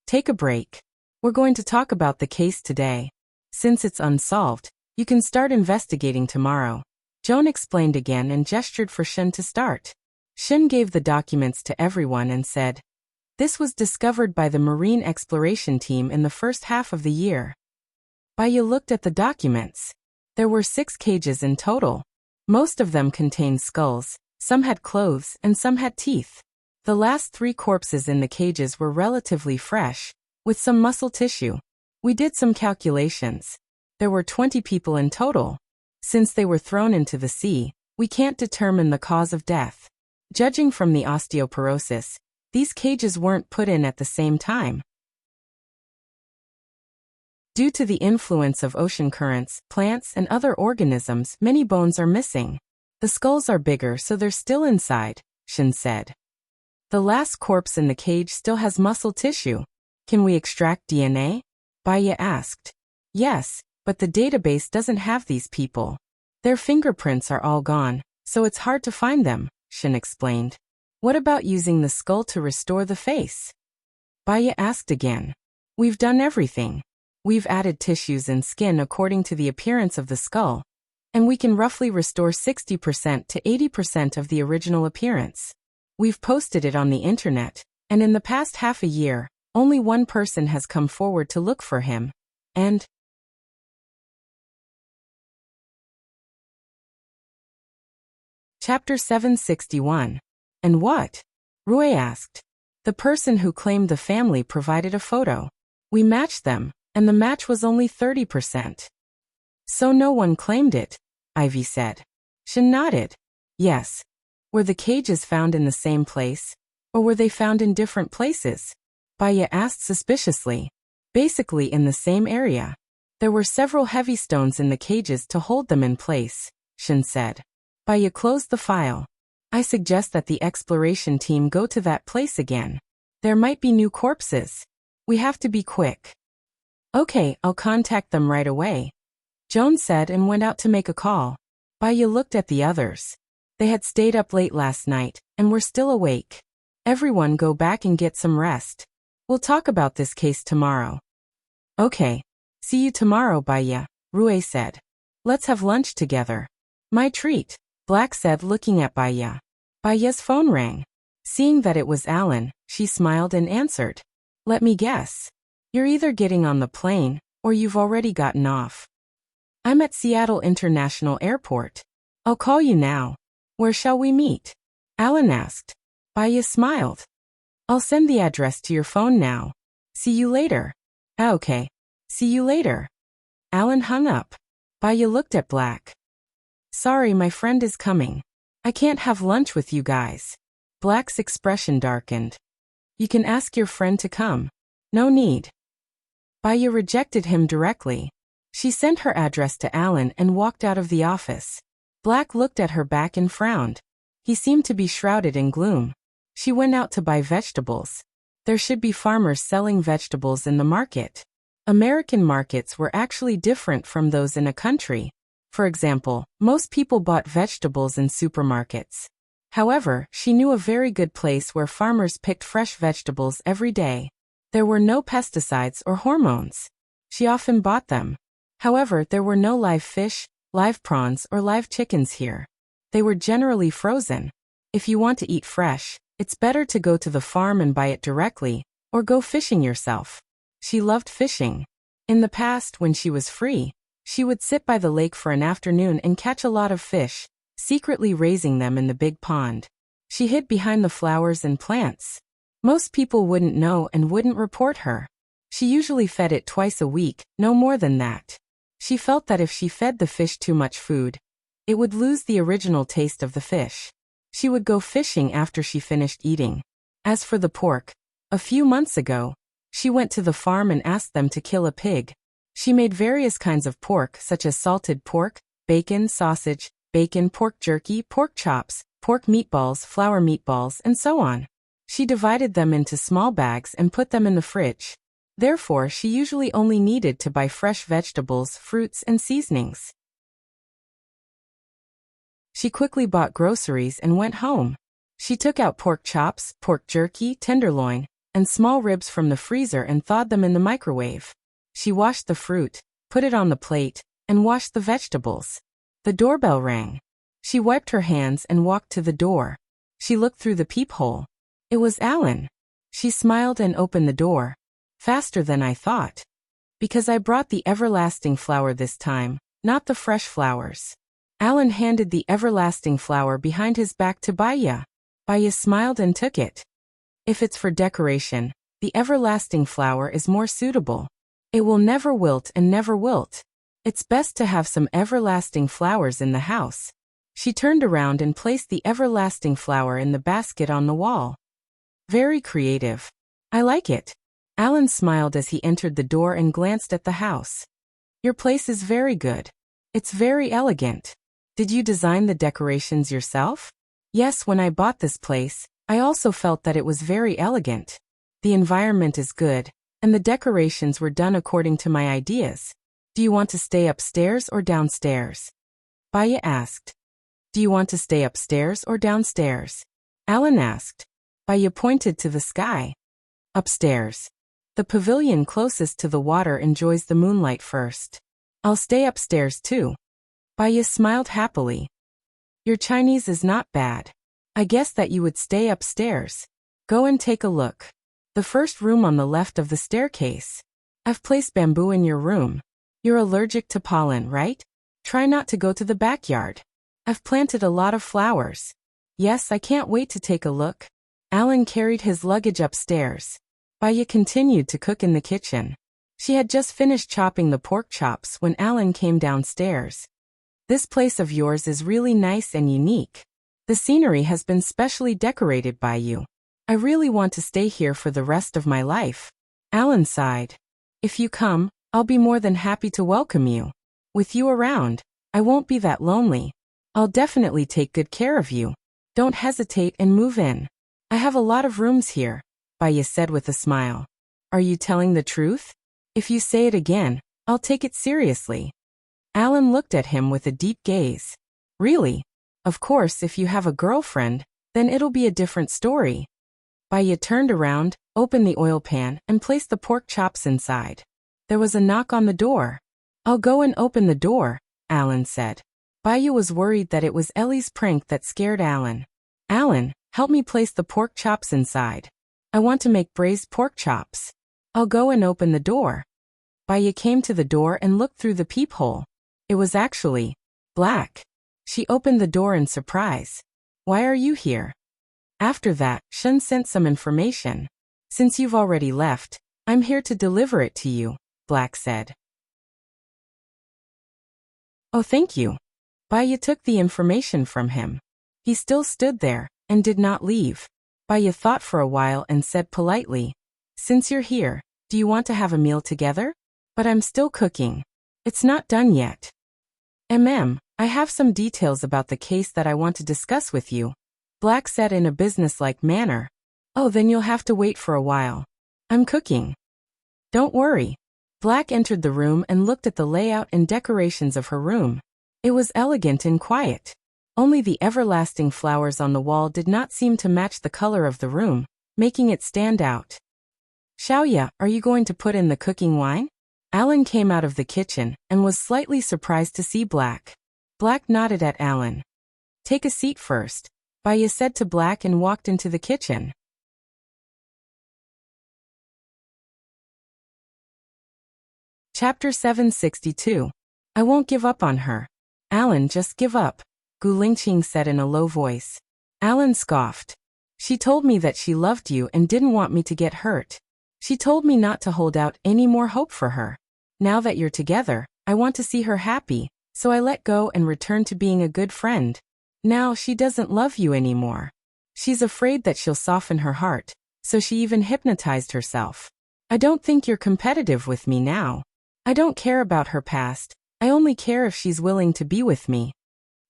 Take a break. We're going to talk about the case today. Since it's unsolved, you can start investigating tomorrow. Joan explained again and gestured for Shen to start. Shen gave the documents to everyone and said, This was discovered by the Marine Exploration Team in the first half of the year. Baya looked at the documents. There were 6 cages in total. Most of them contained skulls, some had clothes and some had teeth. The last 3 corpses in the cages were relatively fresh, with some muscle tissue. We did some calculations. There were 20 people in total. Since they were thrown into the sea, we can't determine the cause of death. Judging from the osteoporosis, these cages weren't put in at the same time. Due to the influence of ocean currents, plants, and other organisms, many bones are missing. The skulls are bigger, so they're still inside, Shen said. The last corpse in the cage still has muscle tissue. Can we extract DNA? Baya asked. Yes, but the database doesn't have these people. Their fingerprints are all gone, so it's hard to find them, Shen explained. What about using the skull to restore the face? Baya asked again. We've done everything. We've added tissues and skin according to the appearance of the skull, and we can roughly restore 60% to 80% of the original appearance. We've posted it on the internet, and in the past half a year, only one person has come forward to look for him. And Chapter 761. And what? Rui asked. The person who claimed the family provided a photo. We matched them, and the match was only 30%. So no one claimed it, Ivy said. Shen nodded. Yes. Were the cages found in the same place, or were they found in different places? Baya asked suspiciously. Basically in the same area. There were several heavy stones in the cages to hold them in place, Shen said. Baya closed the file. I suggest that the exploration team go to that place again. There might be new corpses. We have to be quick. Okay, I'll contact them right away, Joan said and went out to make a call. Baya looked at the others. They had stayed up late last night, and were still awake. Everyone go back and get some rest. We'll talk about this case tomorrow. Okay. See you tomorrow, Baya, Rui said. Let's have lunch together. My treat, Black said looking at Baya. Baya's phone rang. Seeing that it was Alan, she smiled and answered. Let me guess. You're either getting on the plane, or you've already gotten off. I'm at Seattle International Airport. I'll call you now. Where shall we meet? Alan asked. Baya smiled. I'll send the address to your phone now. See you later. Okay. See you later. Alan hung up. Baya looked at Black. Sorry, my friend is coming. I can't have lunch with you guys. Black's expression darkened. You can ask your friend to come. No need. Baya rejected him directly. She sent her address to Alan and walked out of the office. Black looked at her back and frowned. He seemed to be shrouded in gloom. She went out to buy vegetables. There should be farmers selling vegetables in the market. American markets were actually different from those in a country. For example, most people bought vegetables in supermarkets. However, she knew a very good place where farmers picked fresh vegetables every day. There were no pesticides or hormones. She often bought them. However, there were no live fish, live prawns, or live chickens here. They were generally frozen. If you want to eat fresh, it's better to go to the farm and buy it directly, or go fishing yourself. She loved fishing. In the past, when she was free, she would sit by the lake for an afternoon and catch a lot of fish, secretly raising them in the big pond. She hid behind the flowers and plants. Most people wouldn't know and wouldn't report her. She usually fed it twice a week, no more than that. She felt that if she fed the fish too much food, it would lose the original taste of the fish. She would go fishing after she finished eating. As for the pork, a few months ago, she went to the farm and asked them to kill a pig. She made various kinds of pork, such as salted pork, bacon, sausage, bacon, pork jerky, pork chops, pork meatballs, flour meatballs, and so on. She divided them into small bags and put them in the fridge. Therefore, she usually only needed to buy fresh vegetables, fruits, and seasonings. She quickly bought groceries and went home. She took out pork chops, pork jerky, tenderloin, and small ribs from the freezer and thawed them in the microwave. She washed the fruit, put it on the plate, and washed the vegetables. The doorbell rang. She wiped her hands and walked to the door. She looked through the peephole. It was Alan. She smiled and opened the door. Faster than I thought. Because I brought the everlasting flower this time, not the fresh flowers. Alan handed the everlasting flower behind his back to Baya. Baya smiled and took it. If it's for decoration, the everlasting flower is more suitable. It will never wilt and never wilt. It's best to have some everlasting flowers in the house. She turned around and placed the everlasting flower in the basket on the wall. Very creative. I like it. Alan smiled as he entered the door and glanced at the house. Your place is very good. It's very elegant. Did you design the decorations yourself? Yes, when I bought this place, I also felt that it was very elegant. The environment is good, and the decorations were done according to my ideas. Do you want to stay upstairs or downstairs? Baya asked. Do you want to stay upstairs or downstairs? Alan asked. Baya pointed to the sky. Upstairs. The pavilion closest to the water enjoys the moonlight first. I'll stay upstairs too. Baya smiled happily. Your Chinese is not bad. I guess that you would stay upstairs. Go and take a look. The first room on the left of the staircase. I've placed bamboo in your room. You're allergic to pollen, right? Try not to go to the backyard. I've planted a lot of flowers. Yes, I can't wait to take a look. Alan carried his luggage upstairs. Baya continued to cook in the kitchen. She had just finished chopping the pork chops when Alan came downstairs. This place of yours is really nice and unique. The scenery has been specially decorated by you. I really want to stay here for the rest of my life. Alan sighed. If you come, I'll be more than happy to welcome you. With you around, I won't be that lonely. I'll definitely take good care of you. Don't hesitate and move in. I have a lot of rooms here, Baya said with a smile. Are you telling the truth? If you say it again, I'll take it seriously. Alan looked at him with a deep gaze. Really? Of course, if you have a girlfriend, then it'll be a different story. Baya turned around, opened the oil pan, and placed the pork chops inside. There was a knock on the door. I'll go and open the door, Alan said. Baya was worried that it was Ellie's prank that scared Alan. Alan, help me place the pork chops inside. I want to make braised pork chops. I'll go and open the door. Baya came to the door and looked through the peephole. It was actually Black. She opened the door in surprise. Why are you here? After that, Shun sent some information. Since you've already left, I'm here to deliver it to you, Black said. Oh, thank you. Baya took the information from him. He still stood there, and did not leave. Baya thought for a while and said politely, since you're here, do you want to have a meal together? But I'm still cooking. It's not done yet. I have some details about the case that I want to discuss with you, Black said in a businesslike manner. Oh, then you'll have to wait for a while. I'm cooking. Don't worry. Black entered the room and looked at the layout and decorations of her room. It was elegant and quiet. Only the everlasting flowers on the wall did not seem to match the color of the room, making it stand out. Xiaoya, are you going to put in the cooking wine? Alan came out of the kitchen and was slightly surprised to see Black. Black nodded at Alan. Take a seat first, Baya said to Black and walked into the kitchen. Chapter 762. I won't give up on her. Alan, just give up, Gu Lingqing said in a low voice. Alan scoffed. She told me that she loved you and didn't want me to get hurt. She told me not to hold out any more hope for her. Now that you're together, I want to see her happy, so I let go and returned to being a good friend. Now she doesn't love you anymore. She's afraid that she'll soften her heart, so she even hypnotized herself. I don't think you're competitive with me now. I don't care about her past, I only care if she's willing to be with me.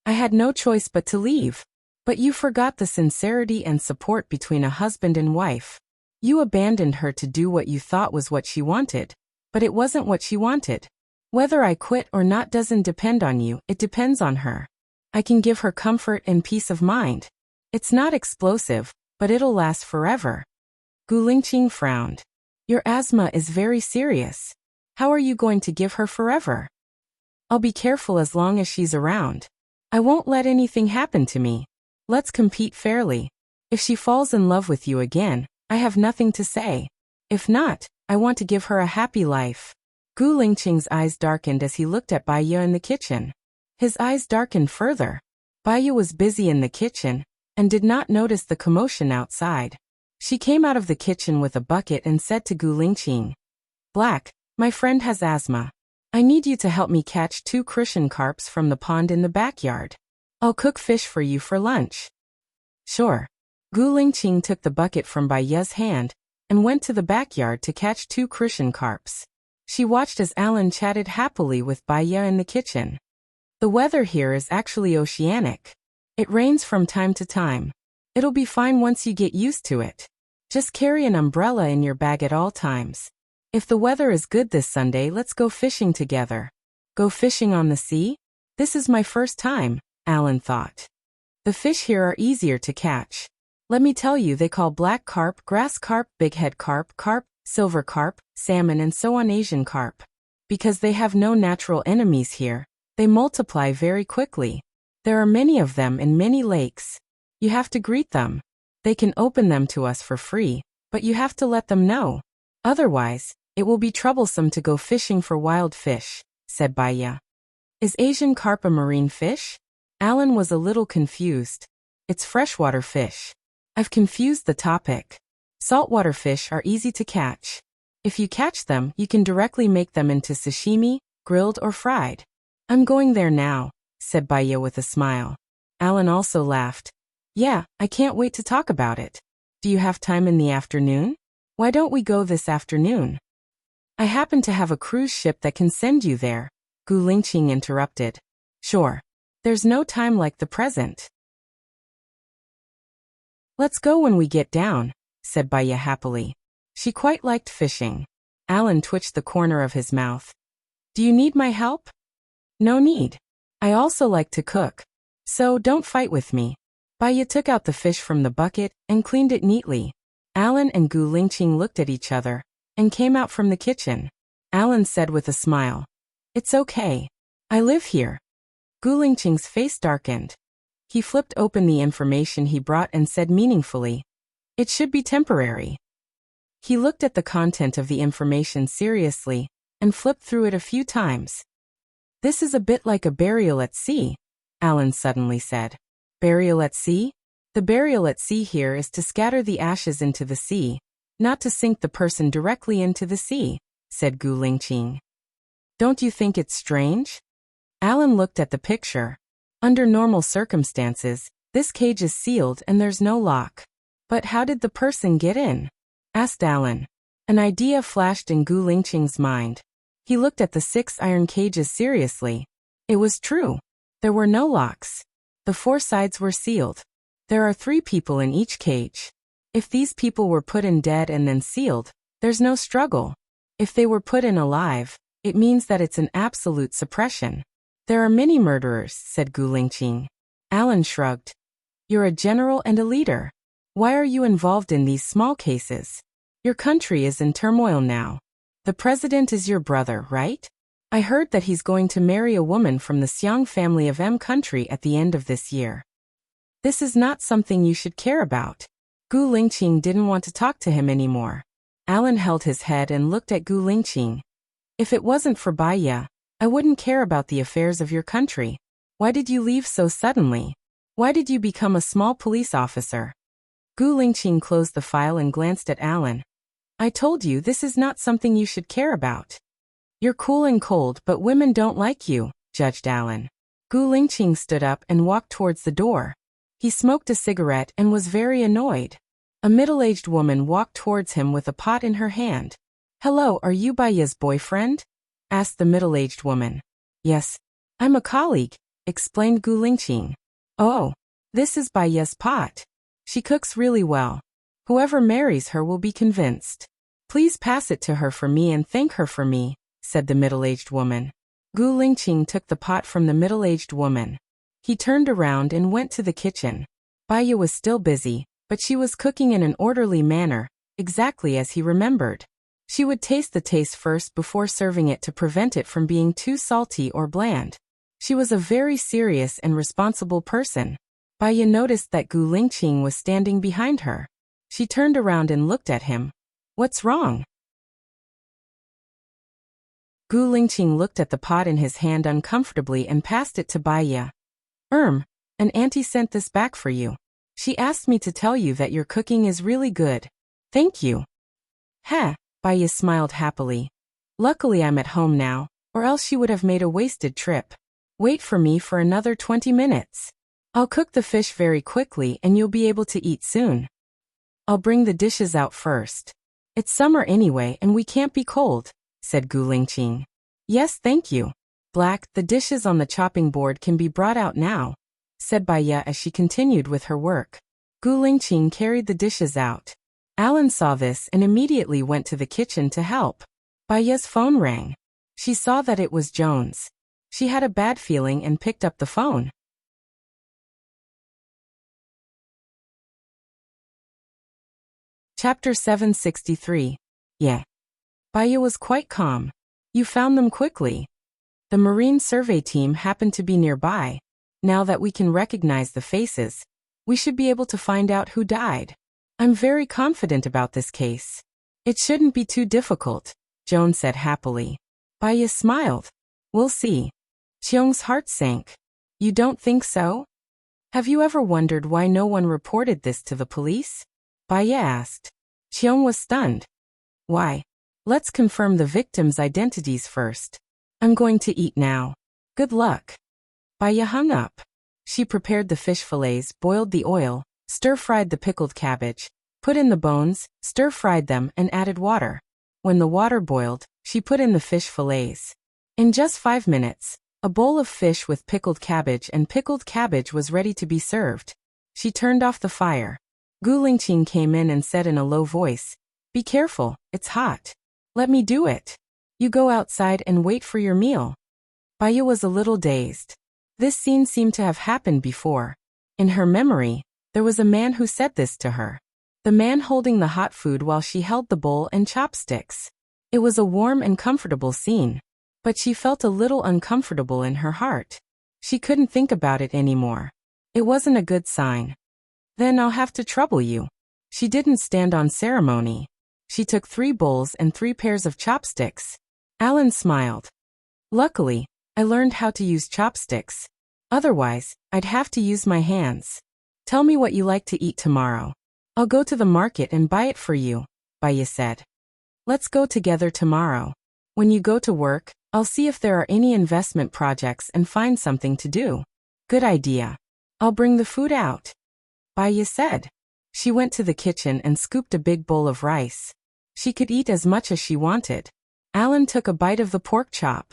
I had no choice but to leave. But you forgot the sincerity and support between a husband and wife. You abandoned her to do what you thought was what she wanted. But it wasn't what she wanted. Whether I quit or not doesn't depend on you, it depends on her. I can give her comfort and peace of mind. It's not explosive, but it'll last forever. Gu Lingqing frowned. Your asthma is very serious. How are you going to give her forever? I'll be careful as long as she's around. I won't let anything happen to me. Let's compete fairly. If she falls in love with you again, I have nothing to say. If not, I want to give her a happy life. Gu Lingqing's eyes darkened as he looked at Baya in the kitchen. His eyes darkened further. Baya was busy in the kitchen, and did not notice the commotion outside. She came out of the kitchen with a bucket and said to Gu Lingqing, Black, my friend has asthma. I need you to help me catch 2 crucian carps from the pond in the backyard. I'll cook fish for you for lunch. Sure. Gu Lingqing took the bucket from Baya's hand and went to the backyard to catch 2 crucian carps. She watched as Alan chatted happily with Baya in the kitchen. The weather here is actually oceanic. It rains from time to time. It'll be fine once you get used to it. Just carry an umbrella in your bag at all times. If the weather is good this Sunday, let's go fishing together. Go fishing on the sea? This is my first time, Alan thought. The fish here are easier to catch. Let me tell you, they call black carp, grass carp, bighead carp, silver carp, salmon and so on Asian carp. Because they have no natural enemies here, they multiply very quickly. There are many of them in many lakes. You have to greet them. They can open them to us for free, but you have to let them know. Otherwise, it will be troublesome to go fishing for wild fish, said Baya. Is Asian carp a marine fish? Alan was a little confused. It's freshwater fish. I've confused the topic. Saltwater fish are easy to catch. If you catch them, you can directly make them into sashimi, grilled or fried. I'm going there now, said Baya with a smile. Alan also laughed. Yeah, I can't wait to talk about it. Do you have time in the afternoon? Why don't we go this afternoon? I happen to have a cruise ship that can send you there, Gu Lingqing interrupted. Sure. There's no time like the present. Let's go when we get down, said Baya happily. She quite liked fishing. Alan twitched the corner of his mouth. Do you need my help? No need. I also like to cook. So don't fight with me. Baya took out the fish from the bucket and cleaned it neatly. Alan and Gu Lingqing looked at each other and came out from the kitchen. Alan said with a smile, It's okay. I live here. Gu Lingqing's face darkened. He flipped open the information he brought and said meaningfully, It should be temporary. He looked at the content of the information seriously and flipped through it a few times. This is a bit like a burial at sea, Alan suddenly said. Burial at sea? The burial at sea here is to scatter the ashes into the sea, not to sink the person directly into the sea, said Gu Lingqing. Don't you think it's strange? Alan looked at the picture. Under normal circumstances, this cage is sealed and there's no lock. But how did the person get in? Asked Alan. An idea flashed in Gu Lingqing's mind. He looked at the 6 iron cages seriously. It was true. There were no locks. The 4 sides were sealed. There are 3 people in each cage. If these people were put in dead and then sealed, there's no struggle. If they were put in alive, it means that it's an absolute suppression. There are many murderers, said Gu Lingqing. Alan shrugged. You're a general and a leader. Why are you involved in these small cases? Your country is in turmoil now. The president is your brother, right? I heard that he's going to marry a woman from the Xiang family of M country at the end of this year. This is not something you should care about. Gu Lingqing didn't want to talk to him anymore. Alan held his head and looked at Gu Lingqing. If it wasn't for Baiya, I wouldn't care about the affairs of your country. Why did you leave so suddenly? Why did you become a small police officer? Gu Lingqing closed the file and glanced at Alan. I told you this is not something you should care about. You're cool and cold, but women don't like you, judged Alan. Gu Lingqing stood up and walked towards the door. He smoked a cigarette and was very annoyed. A middle-aged woman walked towards him with a pot in her hand. Hello, are you Baiya's boyfriend? Asked the middle-aged woman. Yes. I'm a colleague, explained Gu Lingqing. Oh, this is Baiya's pot. She cooks really well. Whoever marries her will be convinced. Please pass it to her for me and thank her for me, said the middle-aged woman. Gu Lingqing took the pot from the middle-aged woman. He turned around and went to the kitchen. Baiya was still busy, but she was cooking in an orderly manner, exactly as he remembered. She would taste the taste first before serving it to prevent it from being too salty or bland. She was a very serious and responsible person. Baiya noticed that Gu Lingqing was standing behind her. She turned around and looked at him. What's wrong? Gu Lingqing looked at the pot in his hand uncomfortably and passed it to Baiya. An auntie sent this back for you. She asked me to tell you that your cooking is really good. Thank you. Heh, Baiya smiled happily. Luckily I'm at home now, or else she would have made a wasted trip. Wait for me for another 20 minutes. I'll cook the fish very quickly and you'll be able to eat soon. I'll bring the dishes out first. It's summer anyway and we can't be cold, said Gu Lingqing. Yes, thank you. Black, the dishes on the chopping board can be brought out now, said Baiya as she continued with her work. Gu Lingqing carried the dishes out. Alan saw this and immediately went to the kitchen to help. Baiya's phone rang. She saw that it was Jones. She had a bad feeling and picked up the phone. Chapter 763. Yeah. Baiya was quite calm. You found them quickly. The Marine survey team happened to be nearby. Now that we can recognize the faces, we should be able to find out who died. I'm very confident about this case. It shouldn't be too difficult, Joan said happily. Baiya smiled. We'll see. Cheong's heart sank. You don't think so? Have you ever wondered why no one reported this to the police? Baiya asked. Cheong was stunned. Why? Let's confirm the victims' identities first. I'm going to eat now. Good luck. Baiya hung up. She prepared the fish fillets, boiled the oil, stir-fried the pickled cabbage, put in the bones, stir-fried them and added water. When the water boiled, she put in the fish fillets. In just 5 minutes, a bowl of fish with pickled cabbage was ready to be served. She turned off the fire. Gu Lingqing came in and said in a low voice, Be careful, it's hot. Let me do it. You go outside and wait for your meal. Baiya was a little dazed. This scene seemed to have happened before. In her memory, there was a man who said this to her. The man holding the hot food while she held the bowl and chopsticks. It was a warm and comfortable scene. But she felt a little uncomfortable in her heart. She couldn't think about it anymore. It wasn't a good sign. Then I'll have to trouble you. She didn't stand on ceremony. She took 3 bowls and 3 pairs of chopsticks. Alan smiled. Luckily, I learned how to use chopsticks. Otherwise, I'd have to use my hands. Tell me what you like to eat tomorrow. I'll go to the market and buy it for you, Baya said. Let's go together tomorrow. When you go to work, I'll see if there are any investment projects and find something to do. Good idea. I'll bring the food out, Baya said. She went to the kitchen and scooped a big bowl of rice. She could eat as much as she wanted. Alan took a bite of the pork chop.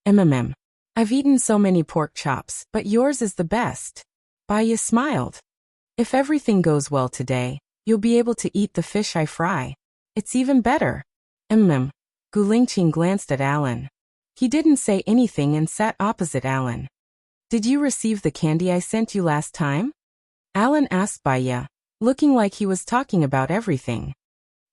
I've eaten so many pork chops, but yours is the best. Baya smiled. If everything goes well today, you'll be able to eat the fish I fry. It's even better. Gu Lingqing glanced at Alan. He didn't say anything and sat opposite Alan. Did you receive the candy I sent you last time? Alan asked Baya, looking like he was talking about everything.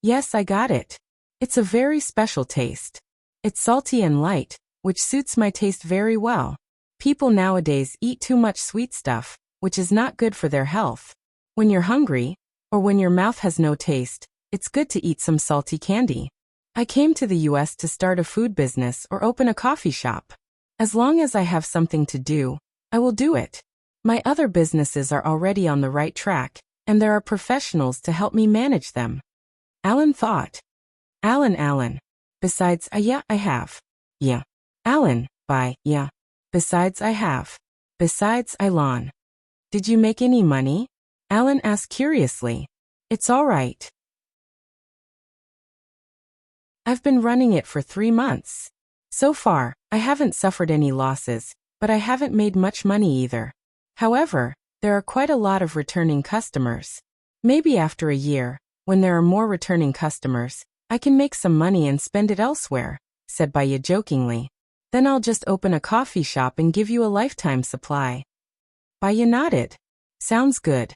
Yes, I got it. It's a very special taste. It's salty and light, which suits my taste very well. People nowadays eat too much sweet stuff, which is not good for their health. When you're hungry, or when your mouth has no taste, it's good to eat some salty candy. I came to the US to start a food business or open a coffee shop. As long as I have something to do, I will do it. My other businesses are already on the right track, and there are professionals to help me manage them. Alan thought. Alan. Besides, I have. Yeah. Alan, yeah. Besides, I have. Besides, Ilan. Did you make any money? Alan asked curiously. It's all right. I've been running it for 3 months. So far, I haven't suffered any losses, but I haven't made much money either. However, there are quite a lot of returning customers. Maybe after a year, when there are more returning customers, I can make some money and spend it elsewhere, said Baya jokingly. Then I'll just open a coffee shop and give you a lifetime supply. Baya nodded. Sounds good.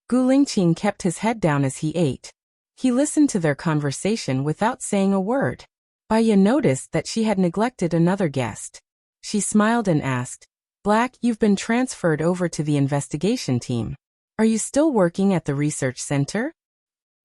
Gu Lingqing kept his head down as he ate. He listened to their conversation without saying a word. Baya noticed that she had neglected another guest. She smiled and asked, Black, you've been transferred over to the investigation team. Are you still working at the research center?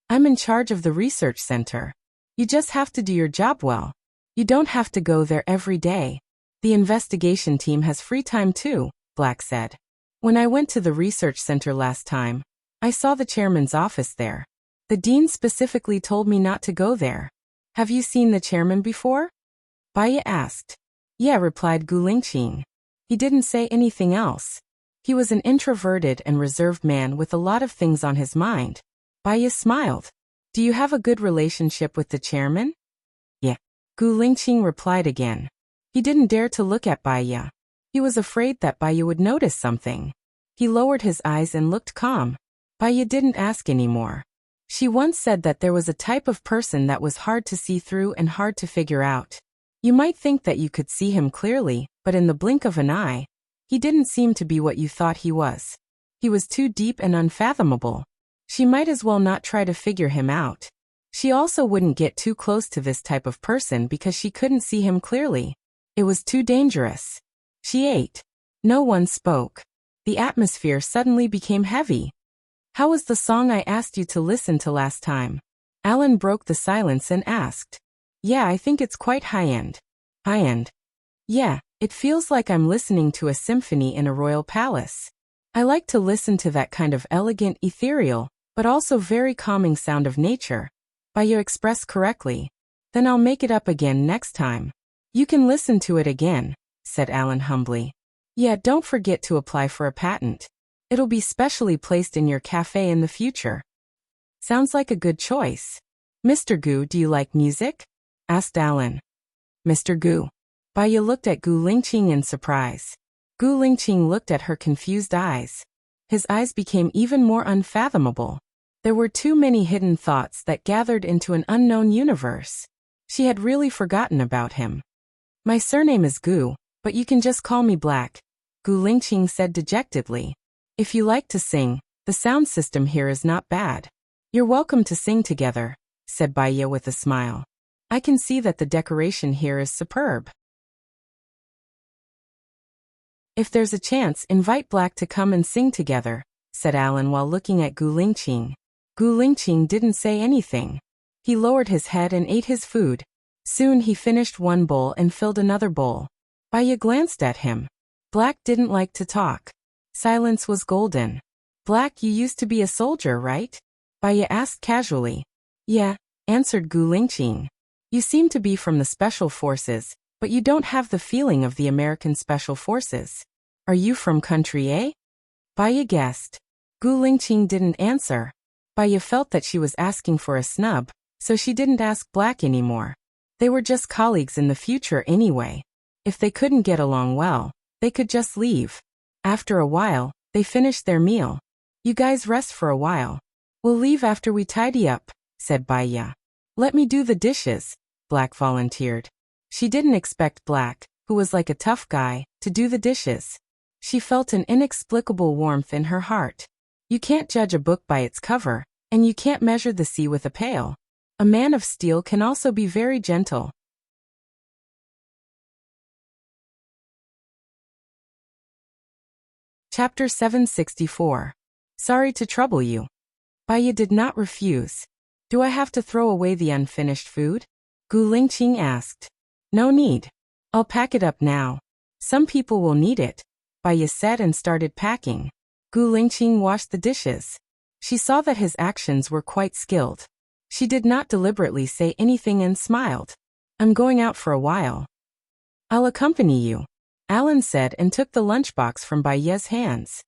I'm in charge of the research center. You just have to do your job well. You don't have to go there every day. The investigation team has free time too, Black said. When I went to the research center last time, I saw the chairman's office there. The dean specifically told me not to go there. Have you seen the chairman before? Baya asked. Yeah, replied Gu Lingqing. He didn't say anything else. He was an introverted and reserved man with a lot of things on his mind. Baya smiled. Do you have a good relationship with the chairman? Yeah. Gu Lingqing replied again. He didn't dare to look at Baya. He was afraid that Baya would notice something. He lowered his eyes and looked calm. Baya didn't ask anymore. She once said that there was a type of person that was hard to see through and hard to figure out. You might think that you could see him clearly, but in the blink of an eye, he didn't seem to be what you thought he was. He was too deep and unfathomable. She might as well not try to figure him out. She also wouldn't get too close to this type of person because she couldn't see him clearly. It was too dangerous. She ate. No one spoke. The atmosphere suddenly became heavy. How was the song I asked you to listen to last time? Alan broke the silence and asked. Yeah, I think it's quite high-end. High-end? Yeah, it feels like I'm listening to a symphony in a royal palace. I like to listen to that kind of elegant, ethereal, but also very calming sound of nature. Baya expressed correctly. Then I'll make it up again next time. You can listen to it again, said Alan humbly. Yeah, don't forget to apply for a patent. It'll be specially placed in your cafe in the future. Sounds like a good choice. Mr. Gu, do you like music? Asked Alan. Mr. Gu. Baya looked at Gu Lingqing in surprise. Gu Lingqing looked at her confused eyes. His eyes became even more unfathomable. There were too many hidden thoughts that gathered into an unknown universe. She had really forgotten about him. My surname is Gu, but you can just call me Black, Gu Lingqing said dejectedly. If you like to sing, the sound system here is not bad. You're welcome to sing together, said Baya with a smile. I can see that the decoration here is superb. If there's a chance, invite Black to come and sing together, said Alan while looking at Gu Lingqing. Gu Lingqing didn't say anything. He lowered his head and ate his food. Soon he finished one bowl and filled another bowl. Baya glanced at him. Black didn't like to talk. Silence was golden. Black, you used to be a soldier, right? Baya asked casually. Yeah, answered Gu Lingqing. You seem to be from the Special Forces, but you don't have the feeling of the American Special Forces. Are you from country A? Baya guessed. Gu Lingqing didn't answer. Baya felt that she was asking for a snub, so she didn't ask Black anymore. They were just colleagues in the future anyway. If they couldn't get along well, they could just leave. After a while, they finished their meal. You guys rest for a while. We'll leave after we tidy up, said Baya. Let me do the dishes, Black volunteered. She didn't expect Black, who was like a tough guy, to do the dishes. She felt an inexplicable warmth in her heart. You can't judge a book by its cover, and you can't measure the sea with a pail. A man of steel can also be very gentle. Chapter 764. Sorry to trouble you. Baya did not refuse. Do I have to throw away the unfinished food? Gu Lingqing asked. No need. I'll pack it up now. Some people will need it, Baya said and started packing. Gu Lingqing washed the dishes. She saw that his actions were quite skilled. She did not deliberately say anything and smiled. I'm going out for a while. I'll accompany you, Alan said and took the lunchbox from Baya's hands.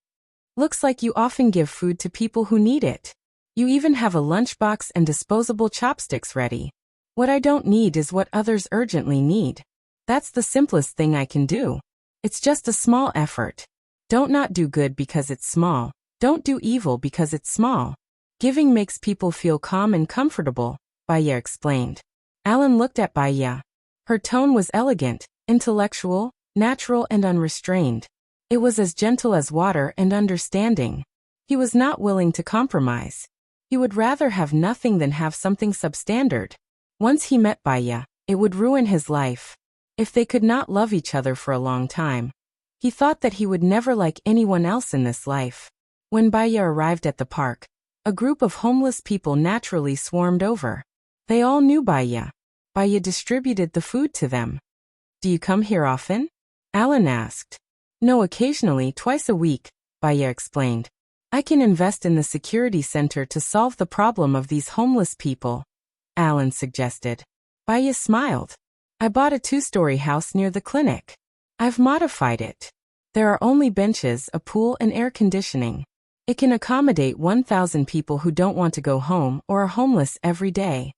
Looks like you often give food to people who need it. You even have a lunchbox and disposable chopsticks ready. What I don't need is what others urgently need. That's the simplest thing I can do. It's just a small effort. Don't not do good because it's small. Don't do evil because it's small. Giving makes people feel calm and comfortable, Baya explained. Alan looked at Baya. Her tone was elegant, intellectual, natural and unrestrained. It was as gentle as water and understanding. He was not willing to compromise. He would rather have nothing than have something substandard. Once he met Baya, it would ruin his life. If they could not love each other for a long time. He thought that he would never like anyone else in this life. When Baya arrived at the park, a group of homeless people naturally swarmed over. They all knew Baya. Baya distributed the food to them. Do you come here often? Alan asked. No, occasionally, twice a week, Baya explained. I can invest in the security center to solve the problem of these homeless people, Alan suggested. Baya smiled. I bought a 2-story house near the clinic. I've modified it. There are only benches, a pool and air conditioning. It can accommodate 1,000 people who don't want to go home or are homeless every day.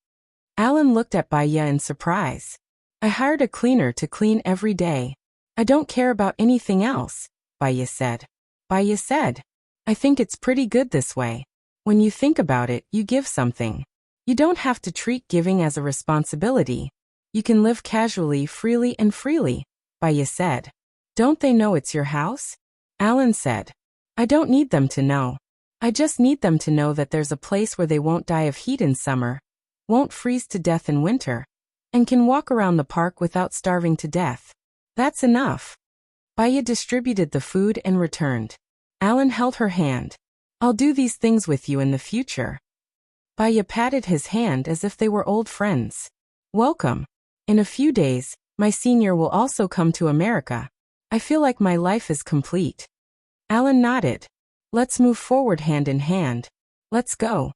Alan looked at Baya in surprise. I hired a cleaner to clean every day. I don't care about anything else, Baya said. Baya said, I think it's pretty good this way. When you think about it, you give something. You don't have to treat giving as a responsibility. You can live casually, freely, Baya said. Don't they know it's your house? Alan said. I don't need them to know. I just need them to know that there's a place where they won't die of heat in summer, won't freeze to death in winter, and can walk around the park without starving to death. That's enough. Baya distributed the food and returned. Alan held her hand. I'll do these things with you in the future. Baya patted his hand as if they were old friends. Welcome. In a few days, my senior will also come to America. I feel like my life is complete. Alan nodded. Let's move forward hand in hand. Let's go.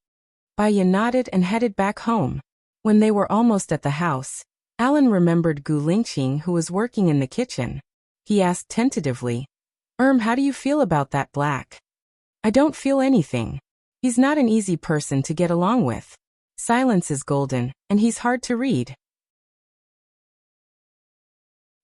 Baya nodded and headed back home. When they were almost at the house, Alan remembered Gu Lingqing who was working in the kitchen. He asked tentatively, how do you feel about that Black? I don't feel anything. He's not an easy person to get along with. Silence is golden, and he's hard to read.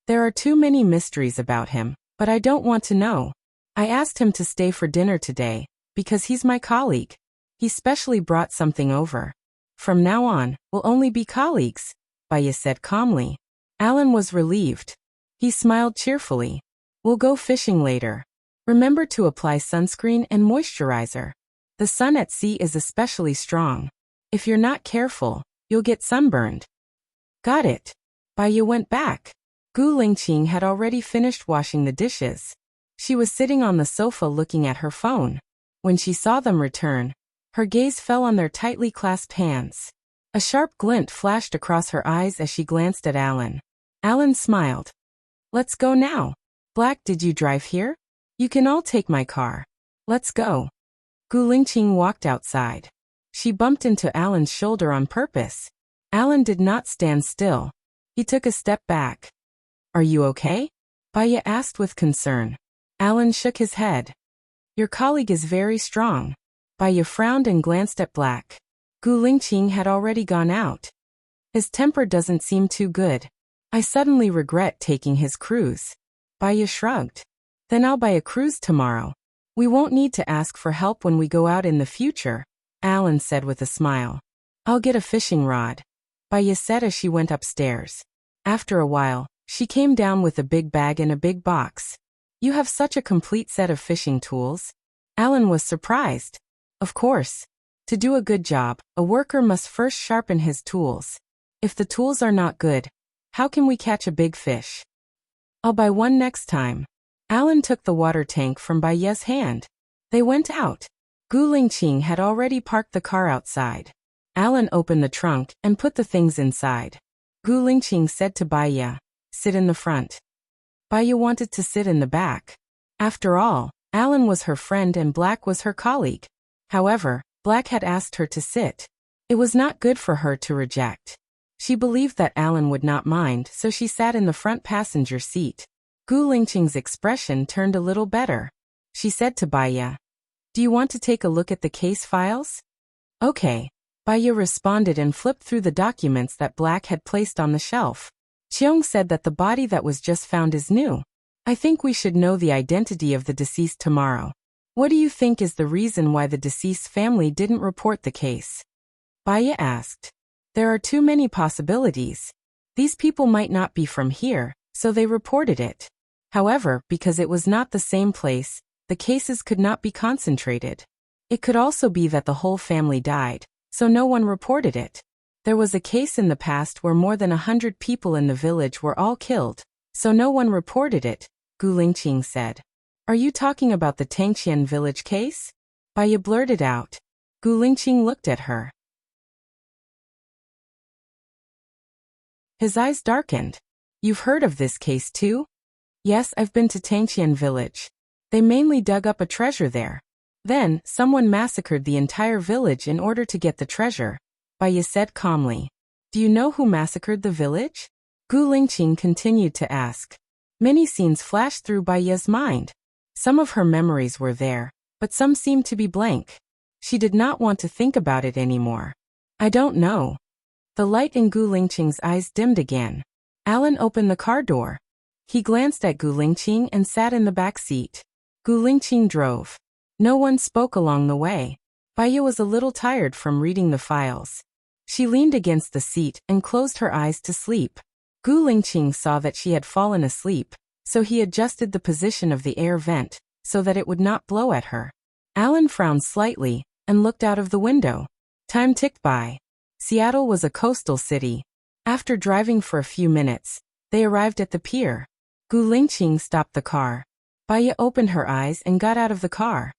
There are too many mysteries about him, but I don't want to know. I asked him to stay for dinner today, because he's my colleague. He specially brought something over. From now on, we'll only be colleagues, Baya said calmly. Alan was relieved. He smiled cheerfully. We'll go fishing later. Remember to apply sunscreen and moisturizer. The sun at sea is especially strong. If you're not careful, you'll get sunburned. Got it. Baya went back. Gu Lingqing had already finished washing the dishes. She was sitting on the sofa looking at her phone. When she saw them return, her gaze fell on their tightly clasped hands. A sharp glint flashed across her eyes as she glanced at Alan. Alan smiled. Let's go now. Black, did you drive here? You can all take my car. Let's go. Gu Lingqing walked outside. She bumped into Alan's shoulder on purpose. Alan did not stand still. He took a step back. Are you okay? Baya asked with concern. Alan shook his head. Your colleague is very strong. Baya frowned and glanced at Black. Gu Lingqing had already gone out. His temper doesn't seem too good. I suddenly regret taking his cruise. Baya shrugged. Then I'll buy a cruise tomorrow. We won't need to ask for help when we go out in the future, Alan said with a smile. I'll get a fishing rod, Baya said as she went upstairs. After a while, she came down with a big bag and a big box. You have such a complete set of fishing tools. Alan was surprised. Of course. To do a good job, a worker must first sharpen his tools. If the tools are not good, how can we catch a big fish? I'll buy one next time. Alan took the water tank from Baya's hand. They went out. Gu Lingqing had already parked the car outside. Alan opened the trunk and put the things inside. Gu Lingqing said to Baya, sit in the front. Baya wanted to sit in the back. After all, Alan was her friend and Black was her colleague. However, Black had asked her to sit. It was not good for her to reject. She believed that Alan would not mind, so she sat in the front passenger seat. Gu Lingqing's expression turned a little better. She said to Baya, do you want to take a look at the case files? Okay. Baya responded and flipped through the documents that Black had placed on the shelf. Cheong said that the body that was just found is new. I think we should know the identity of the deceased tomorrow. What do you think is the reason why the deceased's family didn't report the case? Baya asked. There are too many possibilities. These people might not be from here, so they reported it. However, because it was not the same place, the cases could not be concentrated. It could also be that the whole family died, so no one reported it. There was a case in the past where more than 100 people in the village were all killed, so no one reported it, Gu Lingqing said. Are you talking about the Tangqian village case? Baya blurted out. Gu Lingqing looked at her. His eyes darkened. You've heard of this case too? Yes, I've been to Tangqian village. They mainly dug up a treasure there. Then, someone massacred the entire village in order to get the treasure, Baya said calmly. Do you know who massacred the village? Gu Lingqing continued to ask. Many scenes flashed through Baya's mind. Some of her memories were there, but some seemed to be blank. She did not want to think about it anymore. I don't know. The light in Gu Lingqing's eyes dimmed again. Alan opened the car door. He glanced at Gu Lingqing and sat in the back seat. Gu Lingqing drove. No one spoke along the way. Baya was a little tired from reading the files. She leaned against the seat and closed her eyes to sleep. Gu Lingqing saw that she had fallen asleep, so he adjusted the position of the air vent so that it would not blow at her. Alan frowned slightly and looked out of the window. Time ticked by. Seattle was a coastal city. After driving for a few minutes, they arrived at the pier. Gu Lingqing stopped the car. Baya opened her eyes and got out of the car.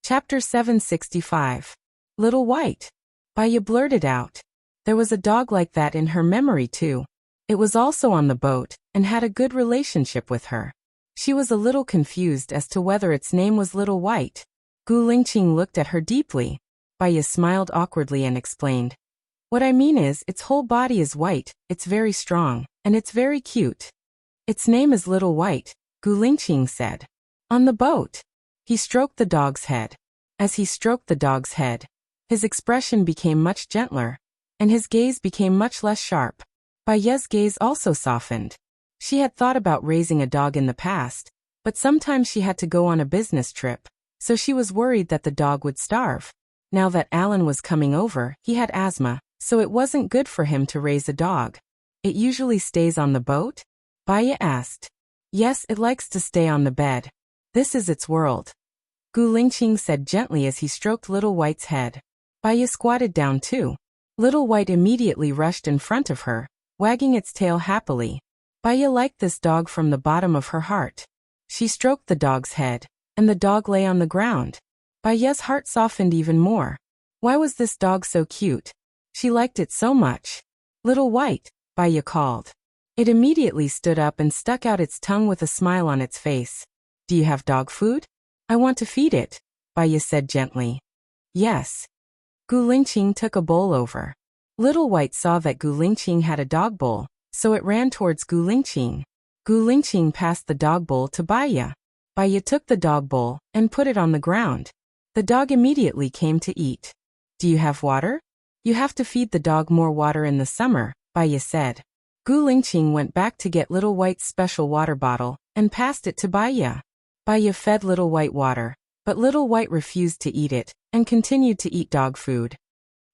Chapter 765. Little White. Baya blurted out. There was a dog like that in her memory too. It was also on the boat and had a good relationship with her. She was a little confused as to whether its name was Little White. Gu Lingqing looked at her deeply. Baya smiled awkwardly and explained. What I mean is, its whole body is white, it's very strong, and it's very cute. Its name is Little White, Gu Lingqing said. On the boat. He stroked the dog's head. As he stroked the dog's head, his expression became much gentler, and his gaze became much less sharp. Baya's gaze also softened. She had thought about raising a dog in the past, but sometimes she had to go on a business trip, so she was worried that the dog would starve. Now that Alan was coming over, he had asthma, so it wasn't good for him to raise a dog. It usually stays on the boat? Baya asked. Yes, it likes to stay on the bed. This is its world. Gu Lingqing said gently as he stroked Little White's head. Baya squatted down too. Little White immediately rushed in front of her, wagging its tail happily. Baya liked this dog from the bottom of her heart. She stroked the dog's head, and the dog lay on the ground. Baya's heart softened even more. Why was this dog so cute? She liked it so much. Little White, Baya called. It immediately stood up and stuck out its tongue with a smile on its face. Do you have dog food? I want to feed it, Baya said gently. Yes. Gu Lingqing took a bowl over. Little White saw that Gu Lingqing had a dog bowl, so it ran towards Gu Lingqing. Gu Lingqing passed the dog bowl to Baya. Baya took the dog bowl and put it on the ground. The dog immediately came to eat. Do you have water? You have to feed the dog more water in the summer, Baya said. Gu Lingqing went back to get Little White's special water bottle and passed it to Baya. Baya fed Little White water, but Little White refused to eat it and continued to eat dog food.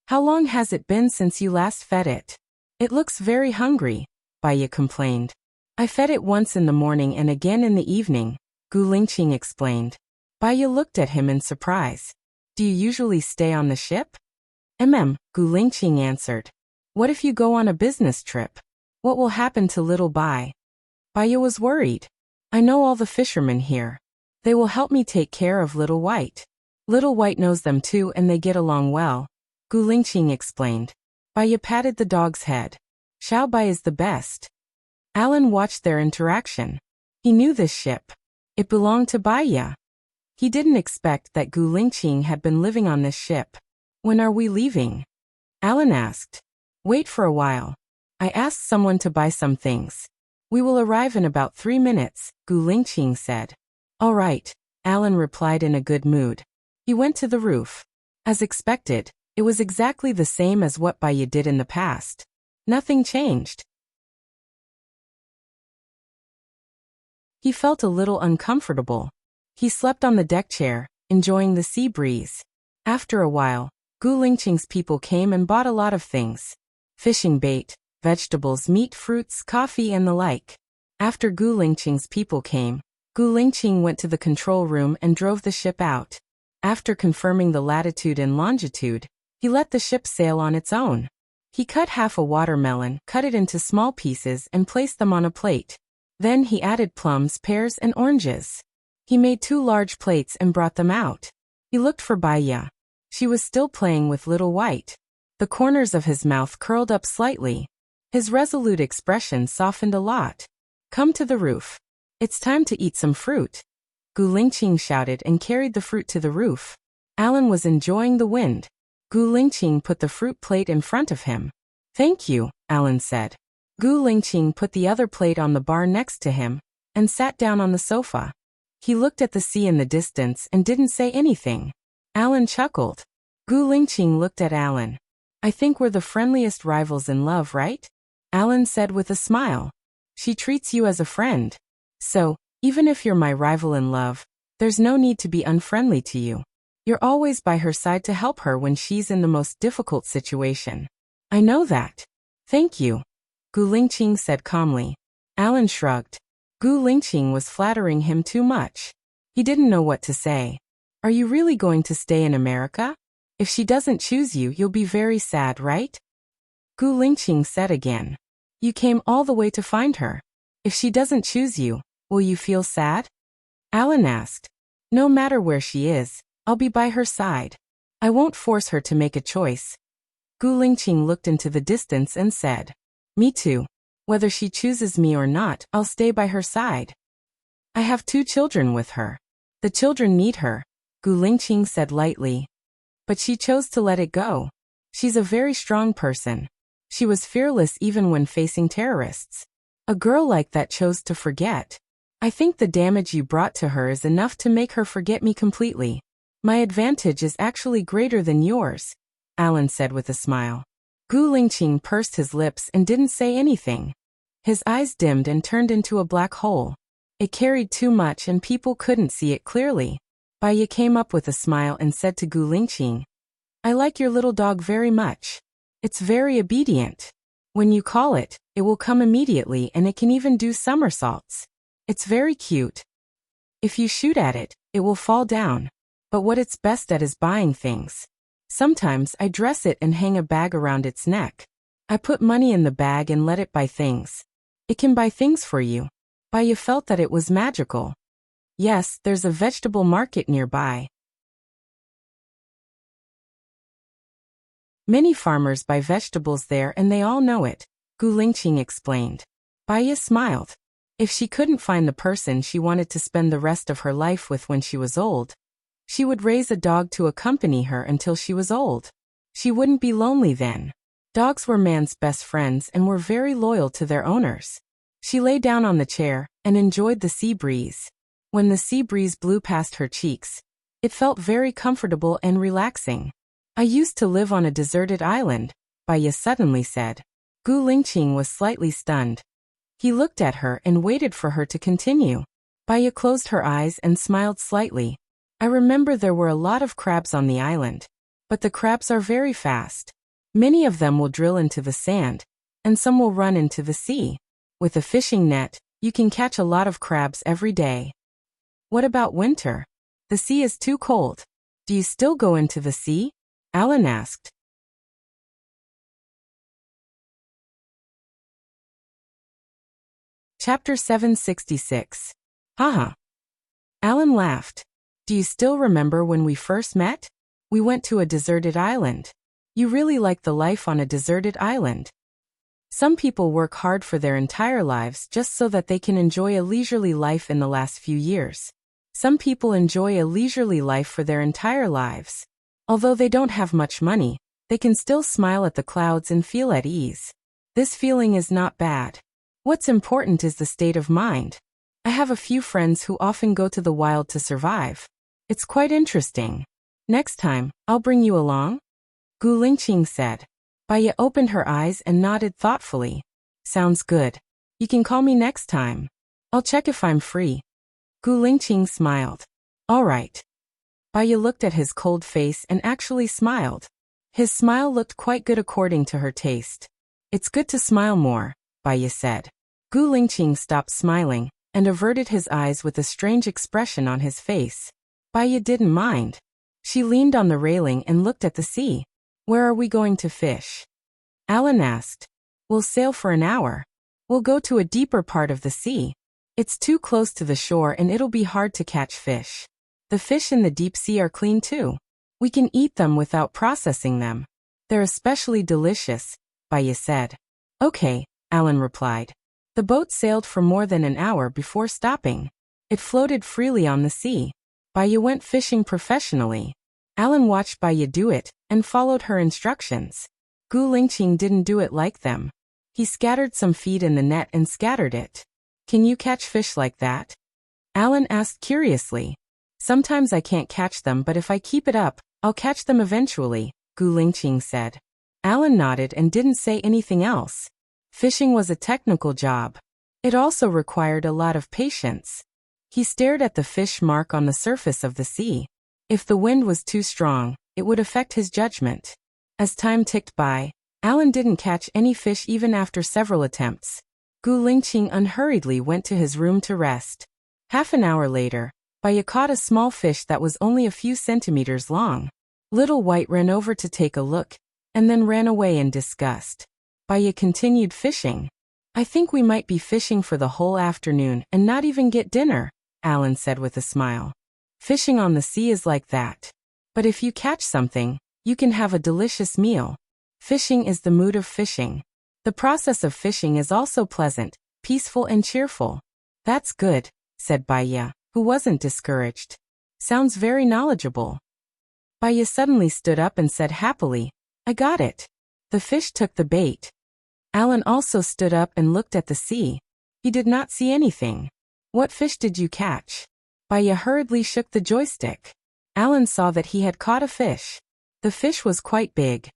How long has it been since you last fed it? It looks very hungry, Baya complained. I fed it once in the morning and again in the evening, Gu Lingqing explained. Baya looked at him in surprise. Do you usually stay on the ship? Gu Lingqing answered. What if you go on a business trip? What will happen to little Bai? Baya was worried. I know all the fishermen here. They will help me take care of Little White. Little White knows them too and they get along well, Gu Lingqing explained. Baya patted the dog's head. Xiao Bai is the best. Alan watched their interaction. He knew this ship. It belonged to Baya. He didn't expect that Gu Lingqing had been living on this ship. When are we leaving? Alan asked. Wait for a while. I asked someone to buy some things. We will arrive in about 3 minutes, Gu Lingqing said. All right, Alan replied in a good mood. He went to the roof. As expected, it was exactly the same as what Baya did in the past. Nothing changed. He felt a little uncomfortable. He slept on the deck chair, enjoying the sea breeze. After a while, Gu Lingqing's people came and bought a lot of things. Fishing bait, vegetables, meat, fruits, coffee, and the like. After Gu Lingqing's people came, Gu Lingqing went to the control room and drove the ship out. After confirming the latitude and longitude, he let the ship sail on its own. He cut half a watermelon, cut it into small pieces and placed them on a plate. Then he added plums, pears, and oranges. He made 2 large plates and brought them out. He looked for Baya. She was still playing with Little White. The corners of his mouth curled up slightly. His resolute expression softened a lot. Come to the roof. It's time to eat some fruit. Gu Lingqing shouted and carried the fruit to the roof. Alan was enjoying the wind. Gu Lingqing put the fruit plate in front of him. Thank you, Alan said. Gu Lingqing put the other plate on the bar next to him and sat down on the sofa. He looked at the sea in the distance and didn't say anything. Alan chuckled. Gu Lingqing looked at Alan. I think we're the friendliest rivals in love, right? Alan said with a smile. She treats you as a friend. So, even if you're my rival in love, there's no need to be unfriendly to you. You're always by her side to help her when she's in the most difficult situation. I know that. Thank you, Gu Lingqing said calmly. Alan shrugged. Gu Lingqing was flattering him too much. He didn't know what to say. Are you really going to stay in America? If she doesn't choose you, you'll be very sad, right? Gu Lingqing said again. You came all the way to find her. If she doesn't choose you, will you feel sad? Alan asked. No matter where she is, I'll be by her side. I won't force her to make a choice. Gu Lingqing looked into the distance and said. Me too. Whether she chooses me or not, I'll stay by her side. I have 2 children with her. The children need her, Gu Lingqing said lightly. But she chose to let it go. She's a very strong person. She was fearless even when facing terrorists. A girl like that chose to forget. I think the damage you brought to her is enough to make her forget me completely. My advantage is actually greater than yours, Alan said with a smile. Gu Lingqing pursed his lips and didn't say anything. His eyes dimmed and turned into a black hole. It carried too much and people couldn't see it clearly. Baya came up with a smile and said to Gu Lingqing, I like your little dog very much. It's very obedient. When you call it, it will come immediately and it can even do somersaults. It's very cute. If you shoot at it, it will fall down. But what it's best at is buying things. Sometimes I dress it and hang a bag around its neck. I put money in the bag and let it buy things. It can buy things for you. Baya felt that it was magical. Yes, there's a vegetable market nearby. Many farmers buy vegetables there and they all know it, Gu Lingqing explained. Baya smiled. If she couldn't find the person she wanted to spend the rest of her life with when she was old, she would raise a dog to accompany her until she was old. She wouldn't be lonely then. Dogs were man's best friends and were very loyal to their owners. She lay down on the chair and enjoyed the sea breeze. When the sea breeze blew past her cheeks, it felt very comfortable and relaxing. I used to live on a deserted island, Baya suddenly said. Gu Lingqing was slightly stunned. He looked at her and waited for her to continue. Baya closed her eyes and smiled slightly. I remember there were a lot of crabs on the island. But the crabs are very fast. Many of them will drill into the sand, and some will run into the sea. With a fishing net, you can catch a lot of crabs every day. What about winter? The sea is too cold. Do you still go into the sea? Alan asked. Chapter 766. Haha. Alan laughed. Do you still remember when we first met? We went to a deserted island. You really like the life on a deserted island. Some people work hard for their entire lives just so that they can enjoy a leisurely life in the last few years. Some people enjoy a leisurely life for their entire lives. Although they don't have much money, they can still smile at the clouds and feel at ease. This feeling is not bad. What's important is the state of mind. I have a few friends who often go to the wild to survive. It's quite interesting. Next time, I'll bring you along? Gu Lingqing said. Baya opened her eyes and nodded thoughtfully. Sounds good. You can call me next time. I'll check if I'm free. Gu Lingqing smiled. All right. Baya looked at his cold face and actually smiled. His smile looked quite good according to her taste. It's good to smile more, Baya said. Gu Lingqing stopped smiling and averted his eyes with a strange expression on his face. Baya didn't mind. She leaned on the railing and looked at the sea. Where are we going to fish? Alan asked. We'll sail for an hour. We'll go to a deeper part of the sea. It's too close to the shore and it'll be hard to catch fish. The fish in the deep sea are clean too. We can eat them without processing them. They're especially delicious, Baya said. Okay, Alan replied. The boat sailed for more than an hour before stopping. It floated freely on the sea. Baya went fishing professionally. Alan watched Baya do it and followed her instructions. Gu Lingqing didn't do it like them. He scattered some feed in the net and scattered it. Can you catch fish like that? Alan asked curiously. Sometimes I can't catch them, but if I keep it up, I'll catch them eventually, Gu Lingqing said. Alan nodded and didn't say anything else. Fishing was a technical job. It also required a lot of patience. He stared at the fish mark on the surface of the sea. If the wind was too strong, it would affect his judgment. As time ticked by, Alan didn't catch any fish even after several attempts. Gu Lingqing unhurriedly went to his room to rest. Half an hour later, Baya caught a small fish that was only a few centimeters long. Little White ran over to take a look, and then ran away in disgust. Baya continued fishing. I think we might be fishing for the whole afternoon and not even get dinner, Alan said with a smile. Fishing on the sea is like that. But if you catch something, you can have a delicious meal. Fishing is the mood of fishing. The process of fishing is also pleasant, peaceful and cheerful. That's good, said Baya, who wasn't discouraged. Sounds very knowledgeable. Baya suddenly stood up and said happily, I got it. The fish took the bait. Alan also stood up and looked at the sea. He did not see anything. What fish did you catch? Baya hurriedly shook the joystick. Alan saw that he had caught a fish. The fish was quite big.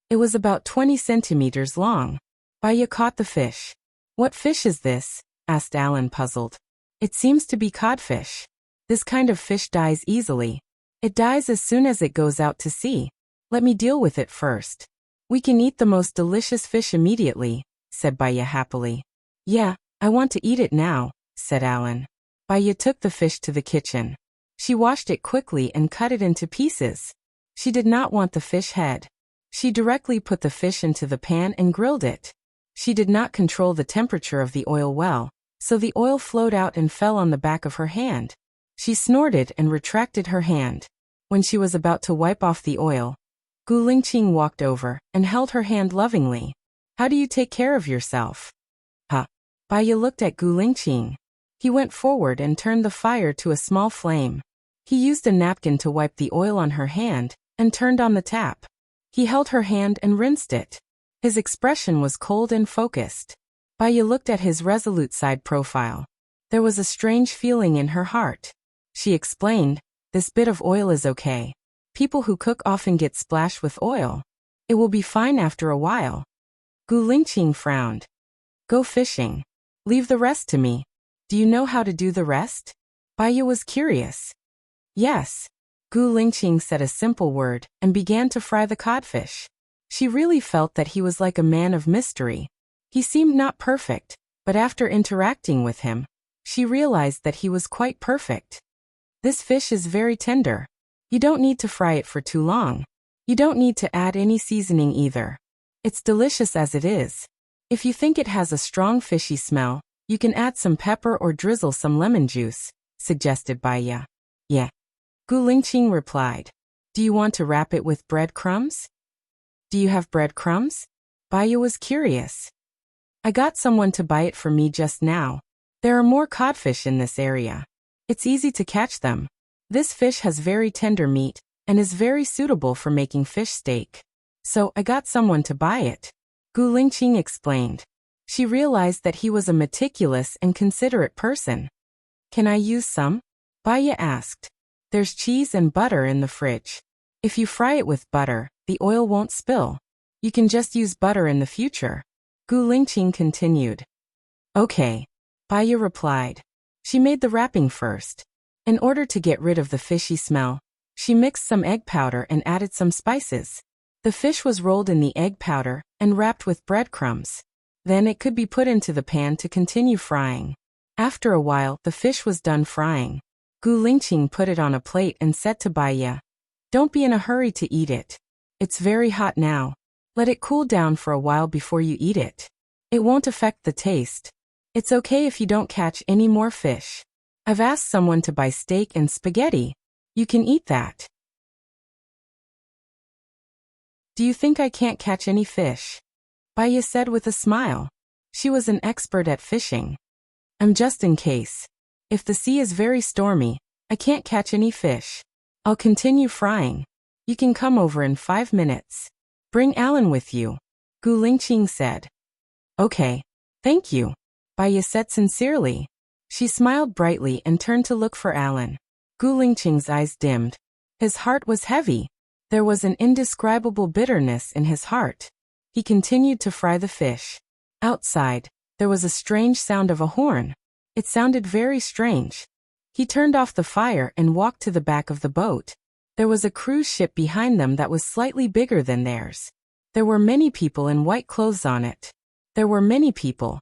It was about 20 centimeters long. Baya caught the fish. What fish is this? Asked Alan, puzzled. It seems to be codfish. This kind of fish dies easily. It dies as soon as it goes out to sea. Let me deal with it first. We can eat the most delicious fish immediately, said Baya happily. Yeah, I want to eat it now, said Alan. Baya took the fish to the kitchen. She washed it quickly and cut it into pieces. She did not want the fish head. She directly put the fish into the pan and grilled it. She did not control the temperature of the oil well, so the oil flowed out and fell on the back of her hand. She snorted and retracted her hand. When she was about to wipe off the oil, Gu Lingqing walked over and held her hand lovingly. How do you take care of yourself? Huh. Baya looked at Gu Lingqing. He went forward and turned the fire to a small flame. He used a napkin to wipe the oil on her hand, and turned on the tap. He held her hand and rinsed it. His expression was cold and focused. Baya looked at his resolute side profile. There was a strange feeling in her heart. She explained, "This bit of oil is okay. People who cook often get splashed with oil. It will be fine after a while." Gu Lingqing frowned. "Go fishing. Leave the rest to me. Do you know how to do the rest?" Baya was curious. "Yes." Gu Lingqing said a simple word and began to fry the codfish. She really felt that he was like a man of mystery. He seemed not perfect, but after interacting with him, she realized that he was quite perfect. "This fish is very tender. You don't need to fry it for too long. You don't need to add any seasoning either. It's delicious as it is. If you think it has a strong fishy smell, you can add some pepper or drizzle some lemon juice," suggested Baya. "Yeah." Gu Lingqing replied. "Do you want to wrap it with breadcrumbs?" "Do you have breadcrumbs?" Baya was curious. "I got someone to buy it for me just now. There are more codfish in this area. It's easy to catch them. This fish has very tender meat and is very suitable for making fish steak. So I got someone to buy it," Gu Lingqing explained. She realized that he was a meticulous and considerate person. "Can I use some?" Baya asked. "There's cheese and butter in the fridge. If you fry it with butter, the oil won't spill. You can just use butter in the future," Gu Lingqing continued. "Okay," Baya replied. She made the wrapping first. In order to get rid of the fishy smell, she mixed some egg powder and added some spices. The fish was rolled in the egg powder and wrapped with breadcrumbs. Then it could be put into the pan to continue frying. After a while, the fish was done frying. Gu Lingqing put it on a plate and said to Baya, "Don't be in a hurry to eat it. It's very hot now. Let it cool down for a while before you eat it. It won't affect the taste. It's okay if you don't catch any more fish. I've asked someone to buy steak and spaghetti. You can eat that." "Do you think I can't catch any fish?" Baya said with a smile. She was an expert at fishing. "I'm just in case. If the sea is very stormy, I can't catch any fish. I'll continue frying. You can come over in 5 minutes. Bring Alan with you," Gu Lingqing said. "Okay. Thank you," Baya said sincerely. She smiled brightly and turned to look for Alan. Gu Lingqing's eyes dimmed. His heart was heavy. There was an indescribable bitterness in his heart. He continued to fry the fish. Outside, there was a strange sound of a horn. It sounded very strange. He turned off the fire and walked to the back of the boat. There was a cruise ship behind them that was slightly bigger than theirs. There were many people in white clothes on it. There were many people,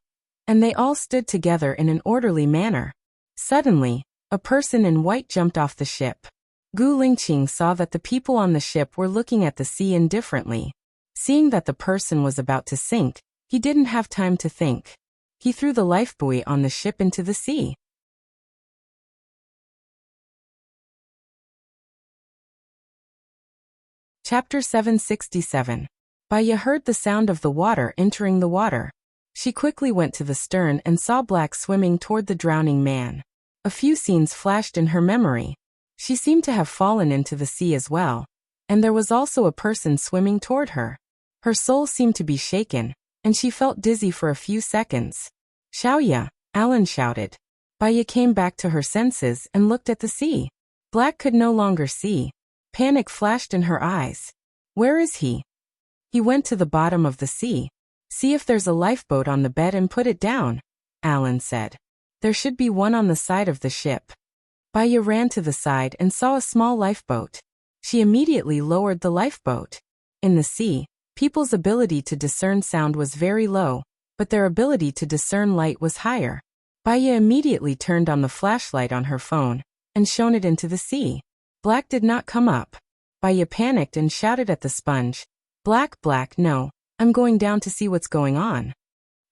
and they all stood together in an orderly manner. Suddenly, a person in white jumped off the ship. Gu Lingqing saw that the people on the ship were looking at the sea indifferently. Seeing that the person was about to sink, he didn't have time to think. He threw the lifebuoy on the ship into the sea. Chapter 767. Baya heard the sound of the water entering the water. She quickly went to the stern and saw Black swimming toward the drowning man. A few scenes flashed in her memory. She seemed to have fallen into the sea as well, and there was also a person swimming toward her. Her soul seemed to be shaken, and she felt dizzy for a few seconds. "Xiaoya," Alan shouted. Baya came back to her senses and looked at the sea. Black could no longer see. Panic flashed in her eyes. "Where is he?" "He went to the bottom of the sea. See if there's a lifeboat on the bed and put it down," Alan said. "There should be one on the side of the ship." Baya ran to the side and saw a small lifeboat. She immediately lowered the lifeboat. In the sea, people's ability to discern sound was very low, but their ability to discern light was higher. Baya immediately turned on the flashlight on her phone and shone it into the sea. Black did not come up. Baya panicked and shouted at the sponge, Black, no, I'm going down to see what's going on."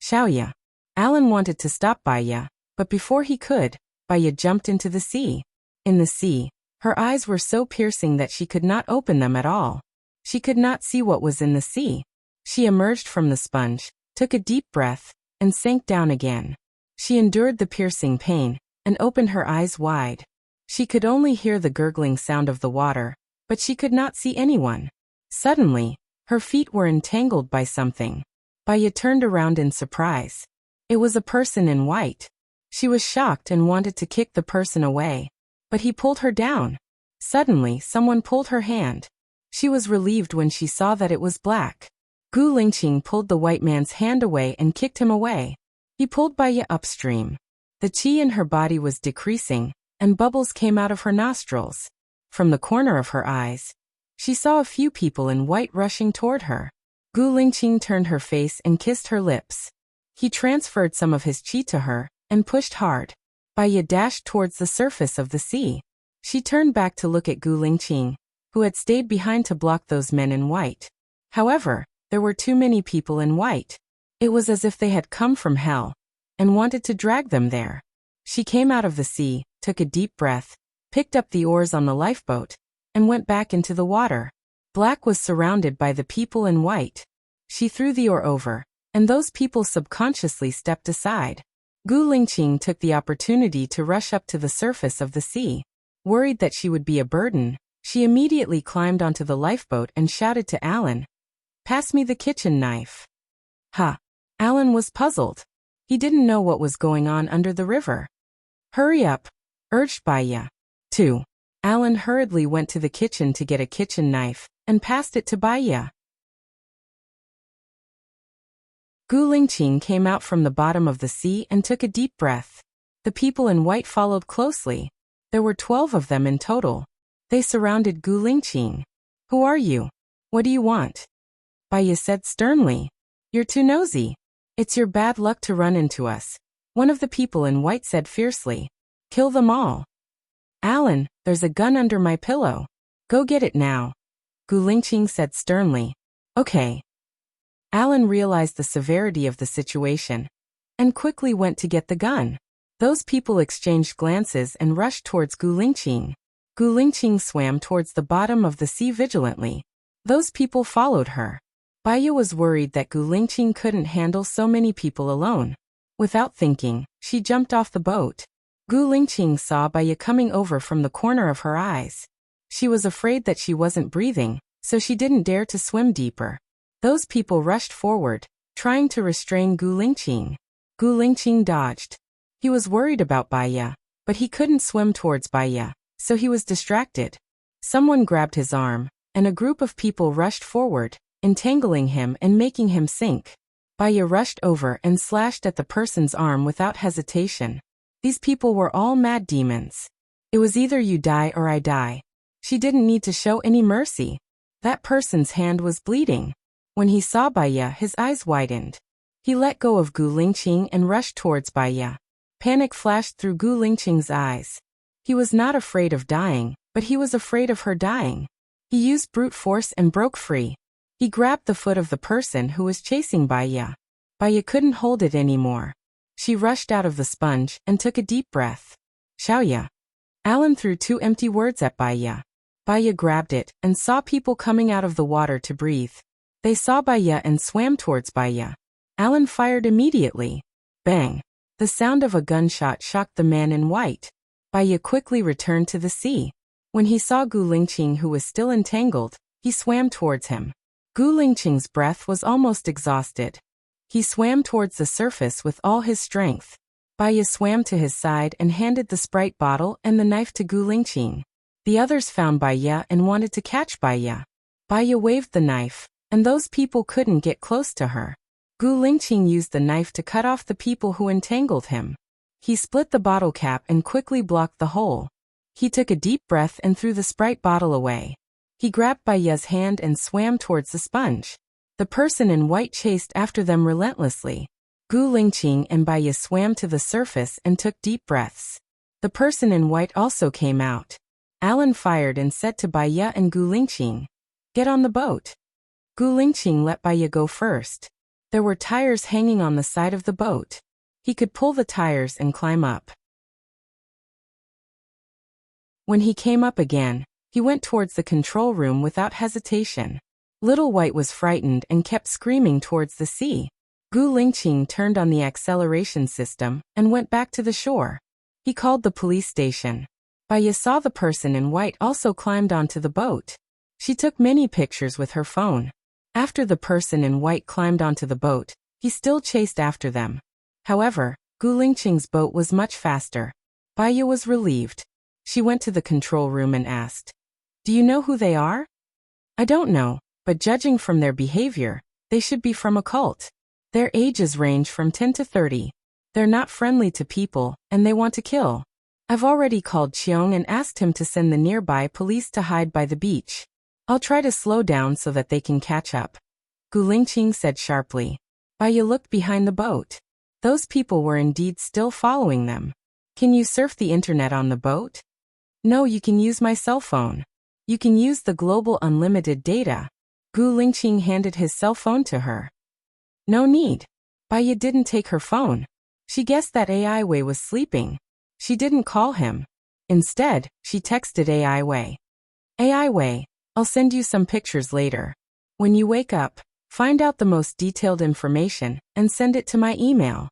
"Xiaoya." Alan wanted to stop Baya, but before he could, Baya jumped into the sea. In the sea, her eyes were so piercing that she could not open them at all. She could not see what was in the sea. She emerged from the sponge, took a deep breath, and sank down again. She endured the piercing pain, and opened her eyes wide. She could only hear the gurgling sound of the water, but she could not see anyone. Suddenly, her feet were entangled by something. Baya turned around in surprise. It was a person in white. She was shocked and wanted to kick the person away, but he pulled her down. Suddenly, someone pulled her hand. She was relieved when she saw that it was black. Gu Lingqing pulled the white man's hand away and kicked him away. He pulled Baya upstream. The qi in her body was decreasing, and bubbles came out of her nostrils. From the corner of her eyes, she saw a few people in white rushing toward her. Gu Lingqing turned her face and kissed her lips. He transferred some of his qi to her, and pushed hard. Baya dashed towards the surface of the sea. She turned back to look at Gu Lingqing, who had stayed behind to block those men in white. However, there were too many people in white. It was as if they had come from hell, and wanted to drag them there. She came out of the sea, took a deep breath, picked up the oars on the lifeboat, and went back into the water. Black was surrounded by the people in white. She threw the oar over, and those people subconsciously stepped aside. Gu Lingqing took the opportunity to rush up to the surface of the sea. Worried that she would be a burden, she immediately climbed onto the lifeboat and shouted to Alan, "Pass me the kitchen knife." Ha! Alan was puzzled. He didn't know what was going on under the river. "Hurry up," urged Baya. 2. Alan hurriedly went to the kitchen to get a kitchen knife, and passed it to Baya. Gu Lingqing came out from the bottom of the sea and took a deep breath. The people in white followed closely. There were 12 of them in total. They surrounded Gu Lingqing. "Who are you? What do you want?" Baya said sternly. "You're too nosy. It's your bad luck to run into us," one of the people in white said fiercely. "Kill them all." "Alan, there's a gun under my pillow. Go get it now," Gu Lingqing said sternly. "Okay." Alan realized the severity of the situation, and quickly went to get the gun. Those people exchanged glances and rushed towards Gu Lingqing. Gu Lingqing swam towards the bottom of the sea vigilantly. Those people followed her. Baya was worried that Gu Lingqing couldn't handle so many people alone. Without thinking, she jumped off the boat. Gu Lingqing saw Baya coming over from the corner of her eyes. She was afraid that she wasn't breathing, so she didn't dare to swim deeper. Those people rushed forward, trying to restrain Gu Lingqing. Gu Lingqing dodged. He was worried about Baya, but he couldn't swim towards Baya, so he was distracted. Someone grabbed his arm, and a group of people rushed forward, entangling him and making him sink. Baya rushed over and slashed at the person's arm without hesitation. These people were all mad demons. It was either you die or I die. She didn't need to show any mercy. That person's hand was bleeding. When he saw Baya, his eyes widened. He let go of Gu Lingqing and rushed towards Baya. Panic flashed through Gu Lingqing's eyes. He was not afraid of dying, but he was afraid of her dying. He used brute force and broke free. He grabbed the foot of the person who was chasing Baya. Baya couldn't hold it anymore. She rushed out of the sponge and took a deep breath. "Xiaoya." Alan threw 2 empty words at Baya. Baya grabbed it and saw people coming out of the water to breathe. They saw Baya and swam towards Baya. Alan fired immediately. Bang! The sound of a gunshot shocked the man in white. Baya quickly returned to the sea. When he saw Gu Lingqing, who was still entangled, he swam towards him. Gu Lingqing's breath was almost exhausted. He swam towards the surface with all his strength. Baya swam to his side and handed the Sprite bottle and the knife to Gu Lingqing. The others found Baya and wanted to catch Baya. Baya waved the knife, and those people couldn't get close to her. Gu Lingqing used the knife to cut off the people who entangled him. He split the bottle cap and quickly blocked the hole. He took a deep breath and threw the Sprite bottle away. He grabbed Baya's hand and swam towards the sponge. The person in white chased after them relentlessly. Gu Lingqing and Baya swam to the surface and took deep breaths. The person in white also came out. Alan fired and said to Baya and Gu Lingqing, "Get on the boat." Gu Lingqing let Baya go first. There were tires hanging on the side of the boat. He could pull the tires and climb up. When he came up again, he went towards the control room without hesitation. Little White was frightened and kept screaming towards the sea. Gu Lingqing turned on the acceleration system and went back to the shore. He called the police station. Baya saw the person in white also climbed onto the boat. She took many pictures with her phone. After the person in white climbed onto the boat, he still chased after them. However, Gu Lingqing's boat was much faster. Baya was relieved. She went to the control room and asked, "Do you know who they are?" "I don't know, but judging from their behavior, they should be from a cult. Their ages range from 10 to 30. They're not friendly to people, and they want to kill. I've already called Qiong and asked him to send the nearby police to hide by the beach. I'll try to slow down so that they can catch up," Gu Lingqing said sharply. Baya looked behind the boat. Those people were indeed still following them. "Can you surf the internet on the boat?" "No, you can use my cell phone. You can use the global unlimited data." Gu Lingqing handed his cell phone to her. "No need." Baya didn't take her phone. She guessed that AI Wei was sleeping. She didn't call him. Instead, she texted AI Wei. "AI Wei, I'll send you some pictures later. When you wake up, find out the most detailed information and send it to my email."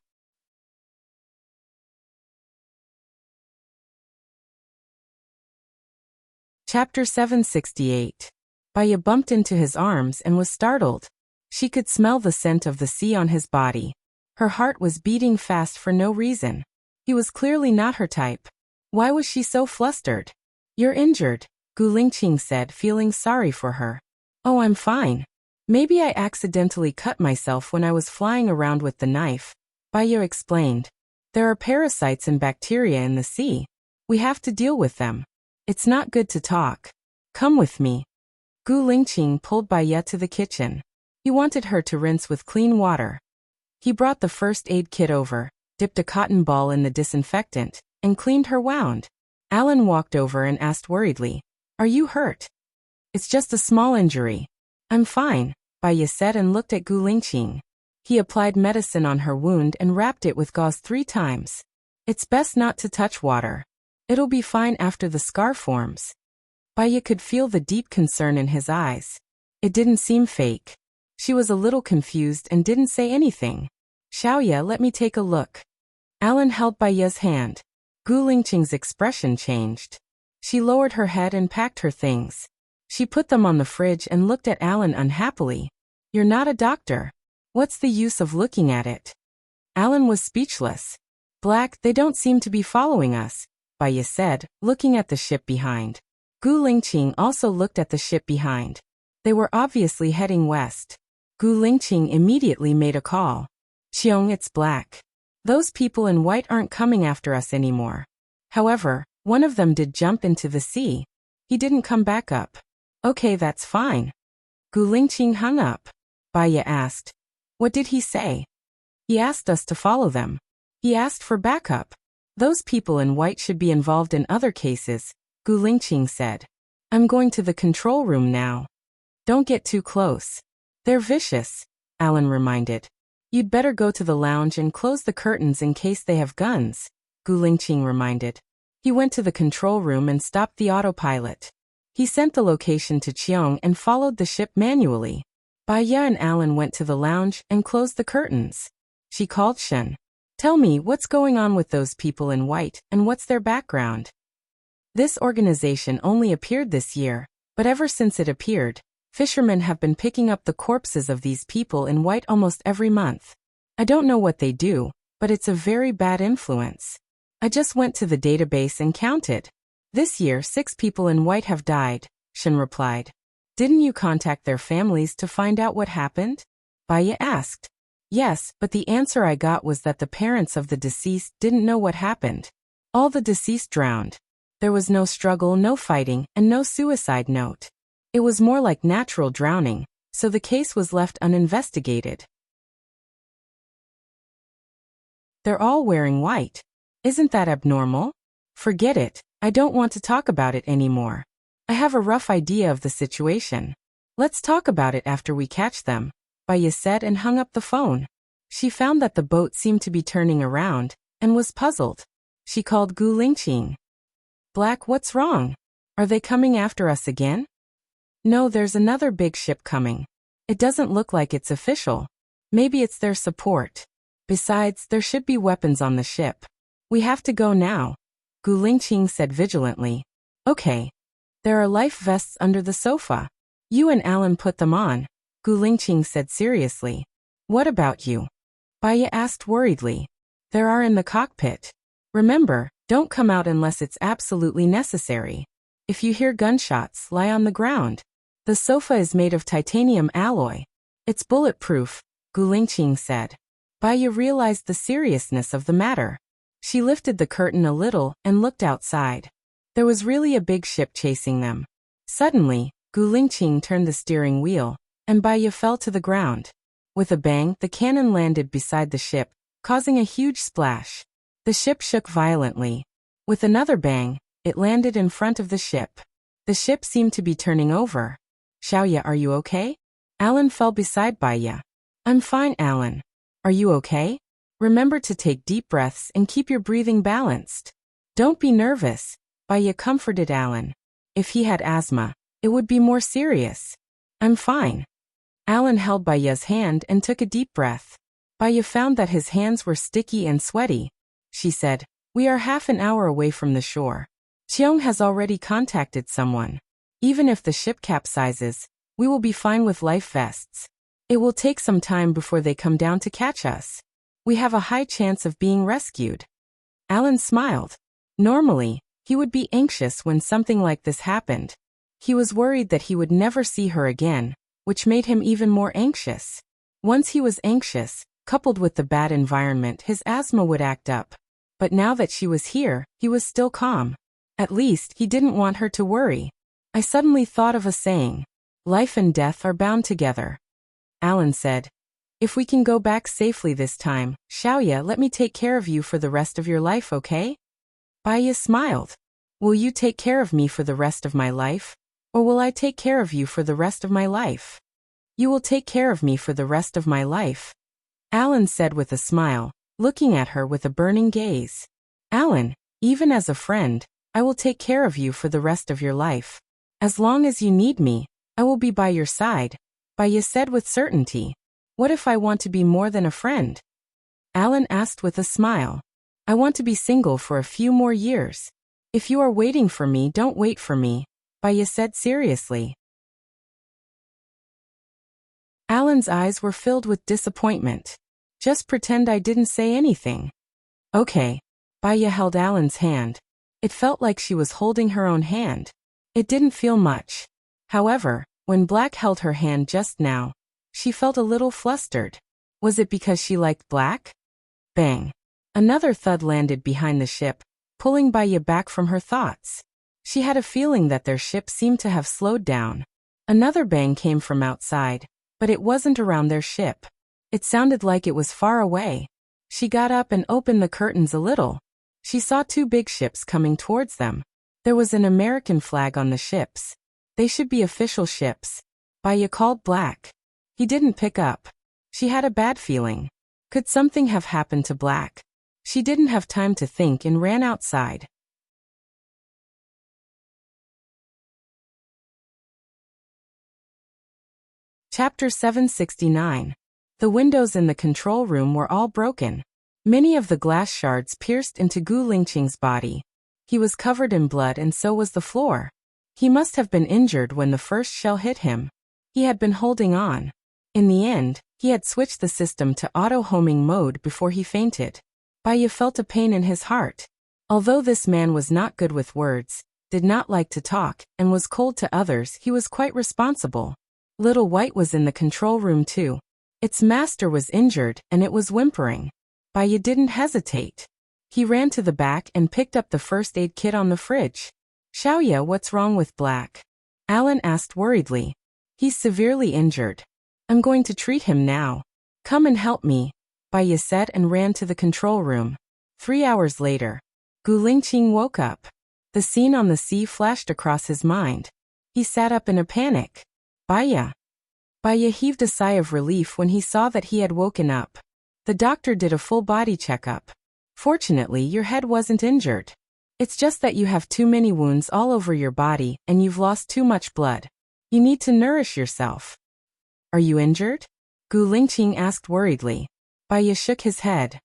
Chapter 768. Baya bumped into his arms and was startled. She could smell the scent of the sea on his body. Her heart was beating fast for no reason. He was clearly not her type. Why was she so flustered? "You're injured," Gu Lingqing said, feeling sorry for her. "Oh, I'm fine. Maybe I accidentally cut myself when I was flying around with the knife," Baya explained. "There are parasites and bacteria in the sea. We have to deal with them. It's not good to talk. Come with me." Gu Lingqing pulled Baya to the kitchen. He wanted her to rinse with clean water. He brought the first aid kit over, dipped a cotton ball in the disinfectant, and cleaned her wound. Alan walked over and asked worriedly, "Are you hurt?" "It's just a small injury. I'm fine," Baya said and looked at Gu Lingqing. He applied medicine on her wound and wrapped it with gauze 3 times. "It's best not to touch water. It'll be fine after the scar forms." Baya could feel the deep concern in his eyes. It didn't seem fake. She was a little confused and didn't say anything. "Xiaoya, let me take a look." Alan held Baya's hand. Gu Lingqing's expression changed. She lowered her head and packed her things. She put them on the fridge and looked at Alan unhappily. "You're not a doctor. What's the use of looking at it?" Alan was speechless. "Black, they don't seem to be following us," Baya said, looking at the ship behind. Gu Lingqing also looked at the ship behind. They were obviously heading west. Gu Lingqing immediately made a call. "Qiong, it's Black. Those people in white aren't coming after us anymore." However, one of them did jump into the sea. He didn't come back up. "Okay, that's fine." Gu Lingqing hung up. Baya asked, "What did he say?" "He asked us to follow them. He asked for backup. Those people in white should be involved in other cases," Gu Lingqing said. "I'm going to the control room now." "Don't get too close. They're vicious," Alan reminded. "You'd better go to the lounge and close the curtains in case they have guns," Gu Lingqing reminded. He went to the control room and stopped the autopilot. He sent the location to Qiong and followed the ship manually. Baya and Alan went to the lounge and closed the curtains. She called Shen. "Tell me, what's going on with those people in white, and what's their background?" This organization only appeared this year, but ever since it appeared, fishermen have been picking up the corpses of these people in white almost every month. I don't know what they do, but it's a very bad influence. I just went to the database and counted. This year 6 people in white have died, Shen replied. "Didn't you contact their families to find out what happened?" Baya asked. "Yes, but the answer I got was that the parents of the deceased didn't know what happened. All the deceased drowned. There was no struggle, no fighting, and no suicide note. It was more like natural drowning, so the case was left uninvestigated." "They're all wearing white. Isn't that abnormal?" "Forget it. I don't want to talk about it anymore. I have a rough idea of the situation. Let's talk about it after we catch them," Baya said and hung up the phone. She found that the boat seemed to be turning around, and was puzzled. She called Gu Lingqing. "Black, what's wrong? Are they coming after us again?" No, there's another big ship coming. It doesn't look like it's official. Maybe it's their support. Besides, there should be weapons on the ship. We have to go now, Gu Lingqing said vigilantly. Okay. There are life vests under the sofa. You and Alan put them on, Gu Lingqing said seriously. What about you? Baya asked worriedly. There are in the cockpit. Remember, don't come out unless it's absolutely necessary. If you hear gunshots, lie on the ground. The sofa is made of titanium alloy. It's bulletproof, Gu Lingqing said. Baya realized the seriousness of the matter. She lifted the curtain a little and looked outside. There was really a big ship chasing them. Suddenly, Gu Lingqing turned the steering wheel, and Baya fell to the ground. With a bang, the cannon landed beside the ship, causing a huge splash. The ship shook violently. With another bang, it landed in front of the ship. The ship seemed to be turning over. Xiaoya, are you okay? Alan fell beside Baya. I'm fine, Alan. Are you okay? Remember to take deep breaths and keep your breathing balanced. Don't be nervous, Baya comforted Alan. If he had asthma, it would be more serious. I'm fine. Alan held Baya's hand and took a deep breath. Baya found that his hands were sticky and sweaty. She said, we are half an hour away from the shore. Cheong has already contacted someone. Even if the ship capsizes, we will be fine with life vests. It will take some time before they come down to catch us. We have a high chance of being rescued. Alan smiled. Normally, he would be anxious when something like this happened. He was worried that he would never see her again, which made him even more anxious. Once he was anxious, coupled with the bad environment, his asthma would act up. But now that she was here, he was still calm. At least, he didn't want her to worry. I suddenly thought of a saying. Life and death are bound together. Alan said. If we can go back safely this time, Xiaoya, let me take care of you for the rest of your life, okay? Baya smiled. Will you take care of me for the rest of my life? Or will I take care of you for the rest of my life? You will take care of me for the rest of my life, Alan said with a smile, looking at her with a burning gaze. Alan, even as a friend, I will take care of you for the rest of your life. As long as you need me, I will be by your side, Baya said with certainty. What if I want to be more than a friend? Alan asked with a smile. I want to be single for a few more years. If you are waiting for me, don't wait for me, Baya said seriously. Alan's eyes were filled with disappointment. Just pretend I didn't say anything. Okay. Baya held Alan's hand. It felt like she was holding her own hand. It didn't feel much. However, when Black held her hand just now, she felt a little flustered. Was it because she liked Black? Bang. Another thud landed behind the ship, pulling Baya back from her thoughts. She had a feeling that their ship seemed to have slowed down. Another bang came from outside, but it wasn't around their ship. It sounded like it was far away. She got up and opened the curtains a little. She saw two big ships coming towards them. There was an American flag on the ships. They should be official ships. Baya called Black. He didn't pick up. She had a bad feeling. Could something have happened to Black? She didn't have time to think and ran outside. Chapter 769. The windows in the control room were all broken. Many of the glass shards pierced into Gu Lingqing's body. He was covered in blood and so was the floor. He must have been injured when the first shell hit him. He had been holding on. In the end, he had switched the system to auto-homing mode before he fainted. Baya felt a pain in his heart. Although this man was not good with words, did not like to talk, and was cold to others, he was quite responsible. Little White was in the control room too. Its master was injured, and it was whimpering. Baya didn't hesitate. He ran to the back and picked up the first aid kit on the fridge. Xiaoya, what's wrong with Black? Alan asked worriedly. He's severely injured. I'm going to treat him now. Come and help me, Baya said and ran to the control room. 3 hours later, Gu Lingqing woke up. The scene on the sea flashed across his mind. He sat up in a panic. Baya. Baya heaved a sigh of relief when he saw that he had woken up. The doctor did a full body checkup. Fortunately, your head wasn't injured. It's just that you have too many wounds all over your body and you've lost too much blood. You need to nourish yourself. Are you injured? Gu Lingqing asked worriedly. Baiya shook his head.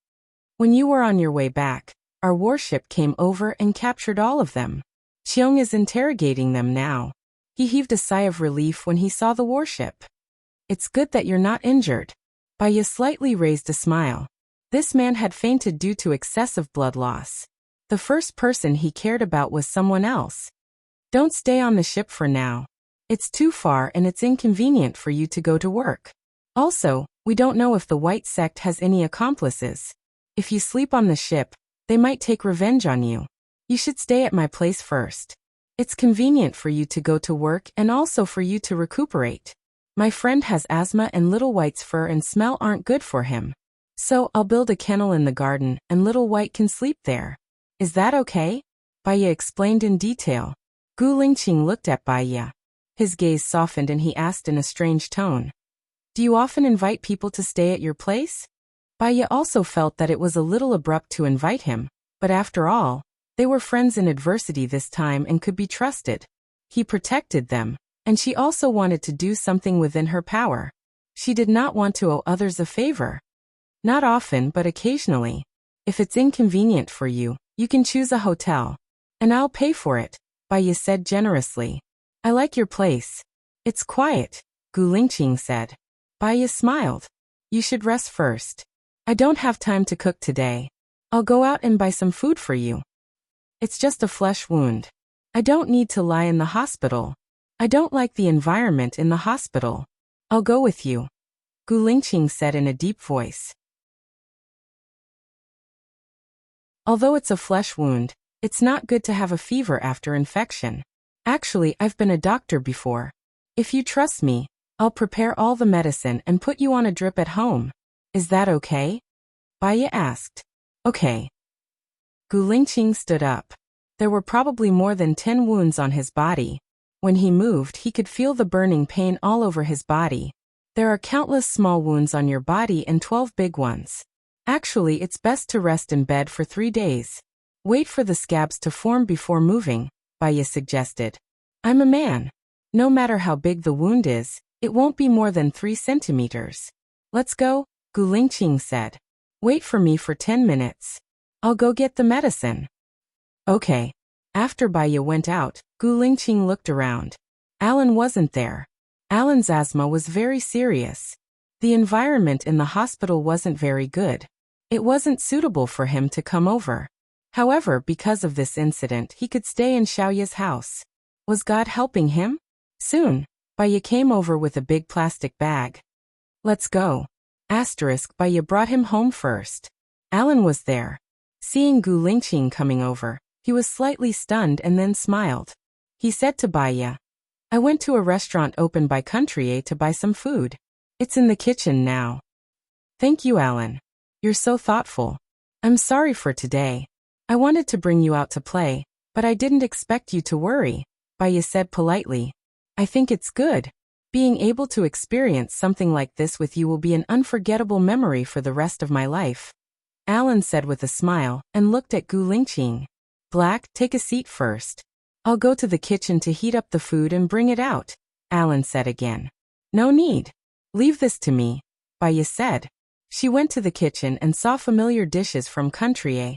When you were on your way back, our warship came over and captured all of them. Qiong is interrogating them now. He heaved a sigh of relief when he saw the warship. It's good that you're not injured. Baiya slightly raised a smile. This man had fainted due to excessive blood loss. The first person he cared about was someone else. Don't stay on the ship for now. It's too far and it's inconvenient for you to go to work. Also, we don't know if the White Sect has any accomplices. If you sleep on the ship, they might take revenge on you. You should stay at my place first. It's convenient for you to go to work and also for you to recuperate. My friend has asthma and Little White's fur and smell aren't good for him. So I'll build a kennel in the garden and Little White can sleep there. Is that okay? Baiya explained in detail. Gu Lingqing looked at Baiya. His gaze softened and he asked in a strange tone. Do you often invite people to stay at your place? Baiya also felt that it was a little abrupt to invite him, but after all, they were friends in adversity this time and could be trusted. He protected them, and she also wanted to do something within her power. She did not want to owe others a favor. Not often, but occasionally. If it's inconvenient for you, you can choose a hotel. And I'll pay for it, Baiya said generously. I like your place. It's quiet, Gu Lingqing said. Baiya smiled. You should rest first. I don't have time to cook today. I'll go out and buy some food for you. It's just a flesh wound. I don't need to lie in the hospital. I don't like the environment in the hospital. I'll go with you, Gu Lingqing said in a deep voice. Although it's a flesh wound, it's not good to have a fever after infection. Actually, I've been a doctor before. If you trust me, I'll prepare all the medicine and put you on a drip at home. Is that okay? Baiya asked. Okay. Gu Lingqing stood up. There were probably more than 10 wounds on his body. When he moved, he could feel the burning pain all over his body. There are countless small wounds on your body and 12 big ones. Actually, it's best to rest in bed for 3 days. Wait for the scabs to form before moving, Baiya suggested. I'm a man. No matter how big the wound is, it won't be more than 3 centimeters. Let's go, Gu Lingqing said. Wait for me for 10 minutes. I'll go get the medicine. Okay. After Baiya went out, Gu Lingqing looked around. Alan wasn't there. Alan's asthma was very serious. The environment in the hospital wasn't very good. It wasn't suitable for him to come over. However, because of this incident, he could stay in Xiaoya's house. Was God helping him? Soon, Baiya came over with a big plastic bag. Let's go. Baiya brought him home first. Alan was there. Seeing Gu Lingqing coming over, he was slightly stunned and then smiled. He said to Baiya, I went to a restaurant opened by Countrier to buy some food. It's in the kitchen now. Thank you, Alan. You're so thoughtful. I'm sorry for today. I wanted to bring you out to play, but I didn't expect you to worry, Baiya said politely. I think it's good. Being able to experience something like this with you will be an unforgettable memory for the rest of my life. Alan said with a smile and looked at Gu Lingqing. Black, take a seat first. I'll go to the kitchen to heat up the food and bring it out, Alan said again. No need. Leave this to me, Baiya said. She went to the kitchen and saw familiar dishes from Countrier.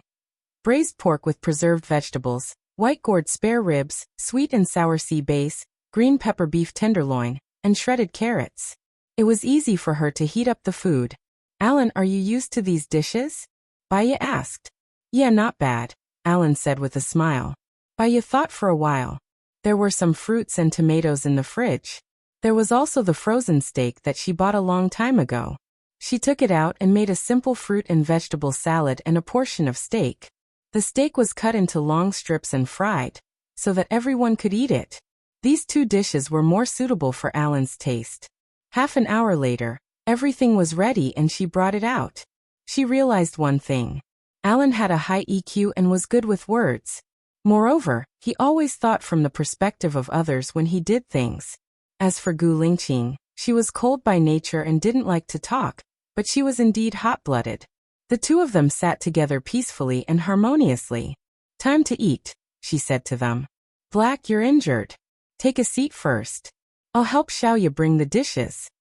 Braised pork with preserved vegetables, white gourd spare ribs, sweet and sour sea bass, green pepper beef tenderloin, and shredded carrots. It was easy for her to heat up the food. Alan, are you used to these dishes? Baiya asked. Yeah, not bad, Alan said with a smile. Baiya thought for a while. There were some fruits and tomatoes in the fridge. There was also the frozen steak that she bought a long time ago. She took it out and made a simple fruit and vegetable salad and a portion of steak. The steak was cut into long strips and fried, so that everyone could eat it. These 2 dishes were more suitable for Alan's taste. Half an hour later, everything was ready and she brought it out. She realized one thing. Alan had a high EQ and was good with words. Moreover, he always thought from the perspective of others when he did things. As for Gu Lingqing, she was cold by nature and didn't like to talk, but she was indeed hot-blooded. The 2 of them sat together peacefully and harmoniously. Time to eat, she said to them. Black, you're injured. Take a seat first. I'll help Xiaoya bring the dishes.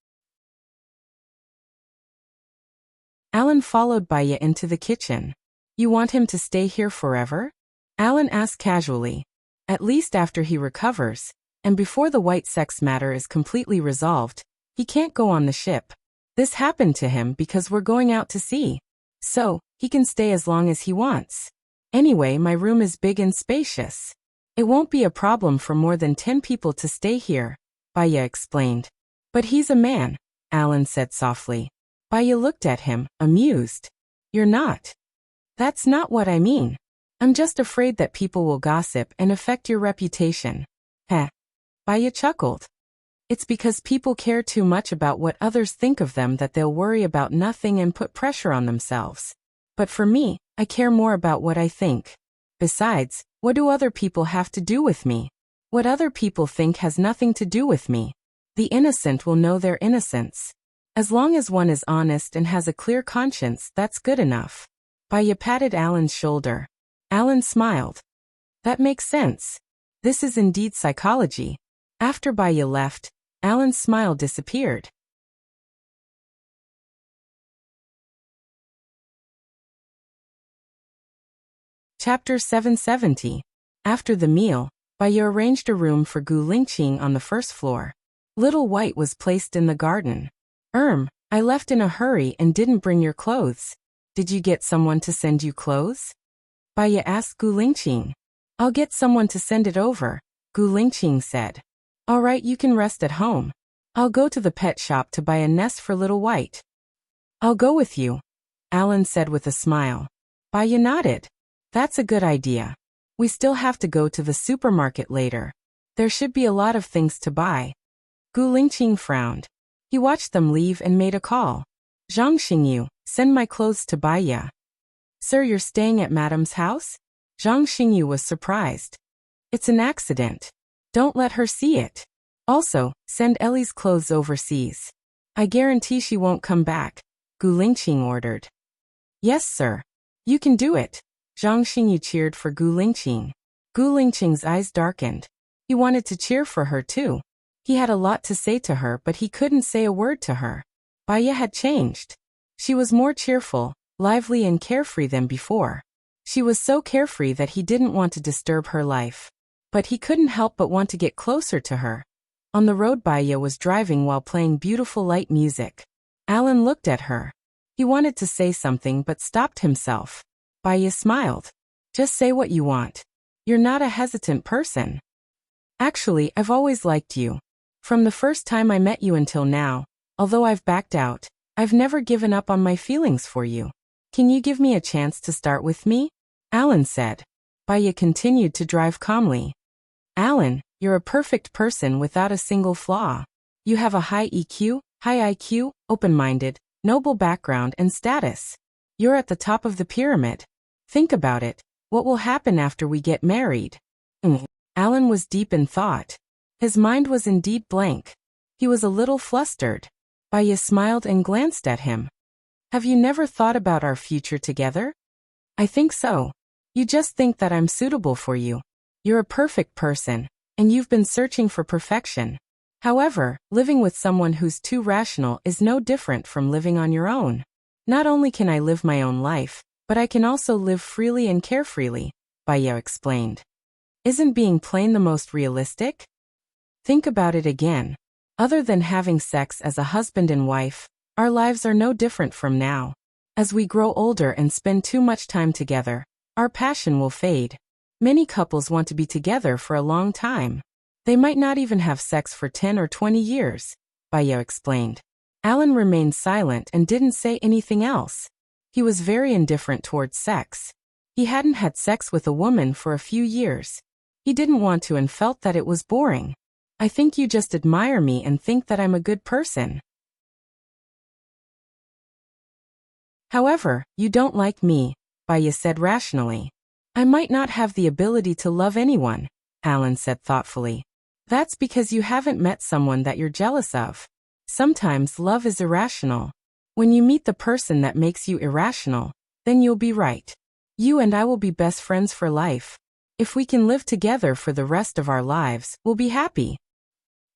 Alan followed Baya into the kitchen. You want him to stay here forever? Alan asked casually. At least after he recovers, and before the white sex matter is completely resolved, he can't go on the ship. This happened to him because we're going out to sea. So, he can stay as long as he wants. Anyway, my room is big and spacious. It won't be a problem for more than 10 people to stay here, Baya explained. But he's a man, Alan said softly. Baya looked at him, amused. You're not. That's not what I mean. I'm just afraid that people will gossip and affect your reputation. Heh. Baya chuckled. It's because people care too much about what others think of them that they'll worry about nothing and put pressure on themselves. But for me, I care more about what I think. Besides, what do other people have to do with me? What other people think has nothing to do with me. The innocent will know their innocence. As long as one is honest and has a clear conscience, that's good enough. Baya patted Alan's shoulder. Alan smiled. That makes sense. This is indeed psychology. After Baya left, Alan's smile disappeared. Chapter 770. After the meal, Baya arranged a room for Gu Lingqing on the first floor. Little White was placed in the garden. I left in a hurry and didn't bring your clothes. Did you get someone to send you clothes? Baya asked Gu Lingqing. I'll get someone to send it over, Gu Lingqing said. All right, you can rest at home. I'll go to the pet shop to buy a nest for Little White. I'll go with you, Alan said with a smile. Baya nodded. That's a good idea. We still have to go to the supermarket later. There should be a lot of things to buy. Gu Lingqing frowned. He watched them leave and made a call. Zhang Xingyu, send my clothes to Baya. Sir, you're staying at Madam's house? Zhang Xingyu was surprised. It's an accident. Don't let her see it. Also, send Ellie's clothes overseas. I guarantee she won't come back, Gu Lingqing ordered. Yes, sir. You can do it. Zhang Xingyu cheered for Gu Lingqing. Gu Lingqing's eyes darkened. He wanted to cheer for her too. He had a lot to say to her, but he couldn't say a word to her. Baya had changed. She was more cheerful, lively and carefree than before. She was so carefree that he didn't want to disturb her life. But he couldn't help but want to get closer to her. On the road, Baya was driving while playing beautiful light music. Alan looked at her. He wanted to say something but stopped himself. Baya smiled. Just say what you want. You're not a hesitant person. Actually, I've always liked you. From the first time I met you until now, although I've backed out, I've never given up on my feelings for you. Can you give me a chance to start with me? Alan said. Baya continued to drive calmly. Alan, you're a perfect person without a single flaw. You have a high EQ, high IQ, open-minded, noble background and status. You're at the top of the pyramid. Think about it. What will happen after we get married? Alan was deep in thought. His mind was indeed blank. He was a little flustered. Baya smiled and glanced at him. Have you never thought about our future together? I think so. You just think that I'm suitable for you. You're a perfect person, and you've been searching for perfection. However, living with someone who's too rational is no different from living on your own. Not only can I live my own life, but I can also live freely and carefreely, Baya explained. Isn't being plain the most realistic? Think about it again. Other than having sex as a husband and wife, our lives are no different from now. As we grow older and spend too much time together, our passion will fade. Many couples want to be together for a long time. They might not even have sex for 10 or 20 years, Baya explained. Alan remained silent and didn't say anything else. He was very indifferent towards sex. He hadn't had sex with a woman for a few years. He didn't want to and felt that it was boring. I think you just admire me and think that I'm a good person. However, you don't like me, Baya said rationally. I might not have the ability to love anyone, Alan said thoughtfully. That's because you haven't met someone that you're jealous of. Sometimes love is irrational. When you meet the person that makes you irrational, then you'll be right. You and I will be best friends for life. If we can live together for the rest of our lives, we'll be happy.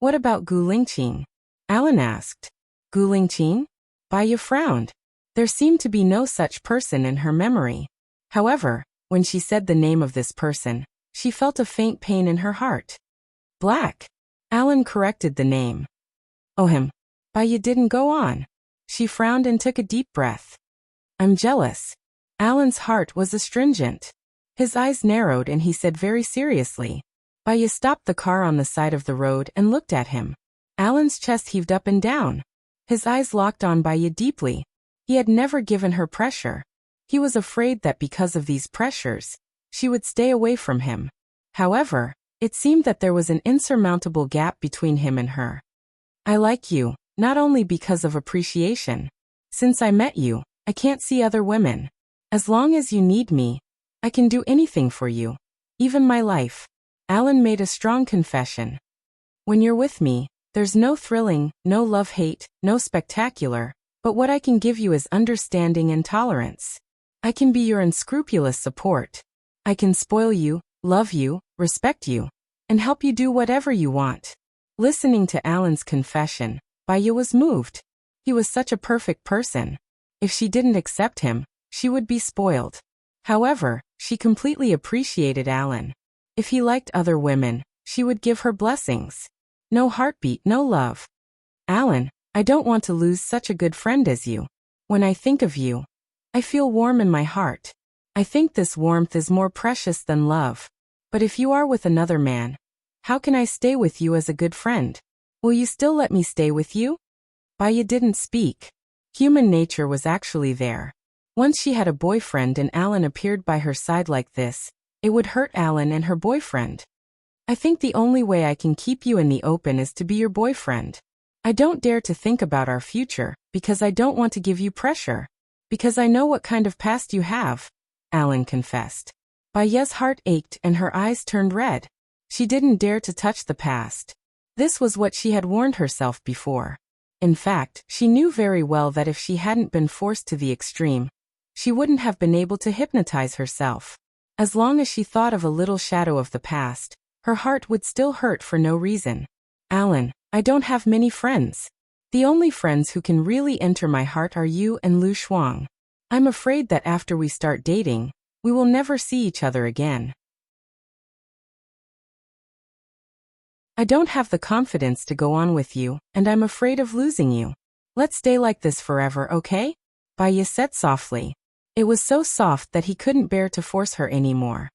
What about Gu Lingqing? Alan asked. Gu Lingqing? Baiya frowned. There seemed to be no such person in her memory. However, when she said the name of this person, she felt a faint pain in her heart. Black. Alan corrected the name. Oh him. Baiya didn't go on. She frowned and took a deep breath. I'm jealous. Alan's heart was astringent. His eyes narrowed and he said very seriously. Baiya stopped the car on the side of the road and looked at him. Alan's chest heaved up and down. His eyes locked on Baiya deeply. He had never given her pressure. He was afraid that because of these pressures, she would stay away from him. However, it seemed that there was an insurmountable gap between him and her. I like you, not only because of appreciation. Since I met you, I can't see other women. As long as you need me, I can do anything for you. Even my life. Alan made a strong confession. When you're with me, there's no thrilling, no love-hate, no spectacular, but what I can give you is understanding and tolerance. I can be your unscrupulous support. I can spoil you, love you, respect you, and help you do whatever you want. Listening to Alan's confession, Baiya was moved. He was such a perfect person. If she didn't accept him, she would be spoiled. However, she completely appreciated Alan. If he liked other women, she would give her blessings. No heartbeat, no love. Alan, I don't want to lose such a good friend as you. When I think of you, I feel warm in my heart. I think this warmth is more precious than love. But if you are with another man, how can I stay with you as a good friend? Will you still let me stay with you? Baiya didn't speak. Human nature was actually there. Once she had a boyfriend and Alan appeared by her side like this, it would hurt Alan and her boyfriend. I think the only way I can keep you in the open is to be your boyfriend. I don't dare to think about our future, because I don't want to give you pressure. Because I know what kind of past you have, Alan confessed. Baiya's heart ached and her eyes turned red. She didn't dare to touch the past. This was what she had warned herself before. In fact, she knew very well that if she hadn't been forced to the extreme, she wouldn't have been able to hypnotize herself. As long as she thought of a little shadow of the past, her heart would still hurt for no reason. Alan, I don't have many friends. The only friends who can really enter my heart are you and Lu Shuang. I'm afraid that after we start dating, we will never see each other again. I don't have the confidence to go on with you, and I'm afraid of losing you. Let's stay like this forever, okay? Baiya said softly. It was so soft that he couldn't bear to force her anymore.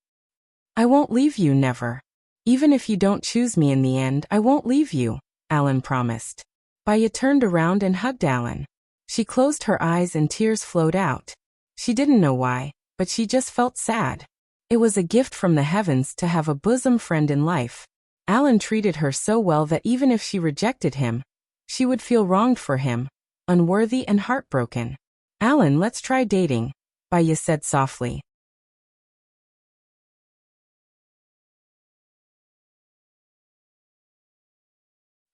I won't leave you, never. Even if you don't choose me in the end, I won't leave you, Alan promised. Baiya turned around and hugged Alan. She closed her eyes and tears flowed out. She didn't know why, but she just felt sad. It was a gift from the heavens to have a bosom friend in life. Alan treated her so well that even if she rejected him, she would feel wronged for him, unworthy and heartbroken. Alan, let's try dating, Baiya said softly.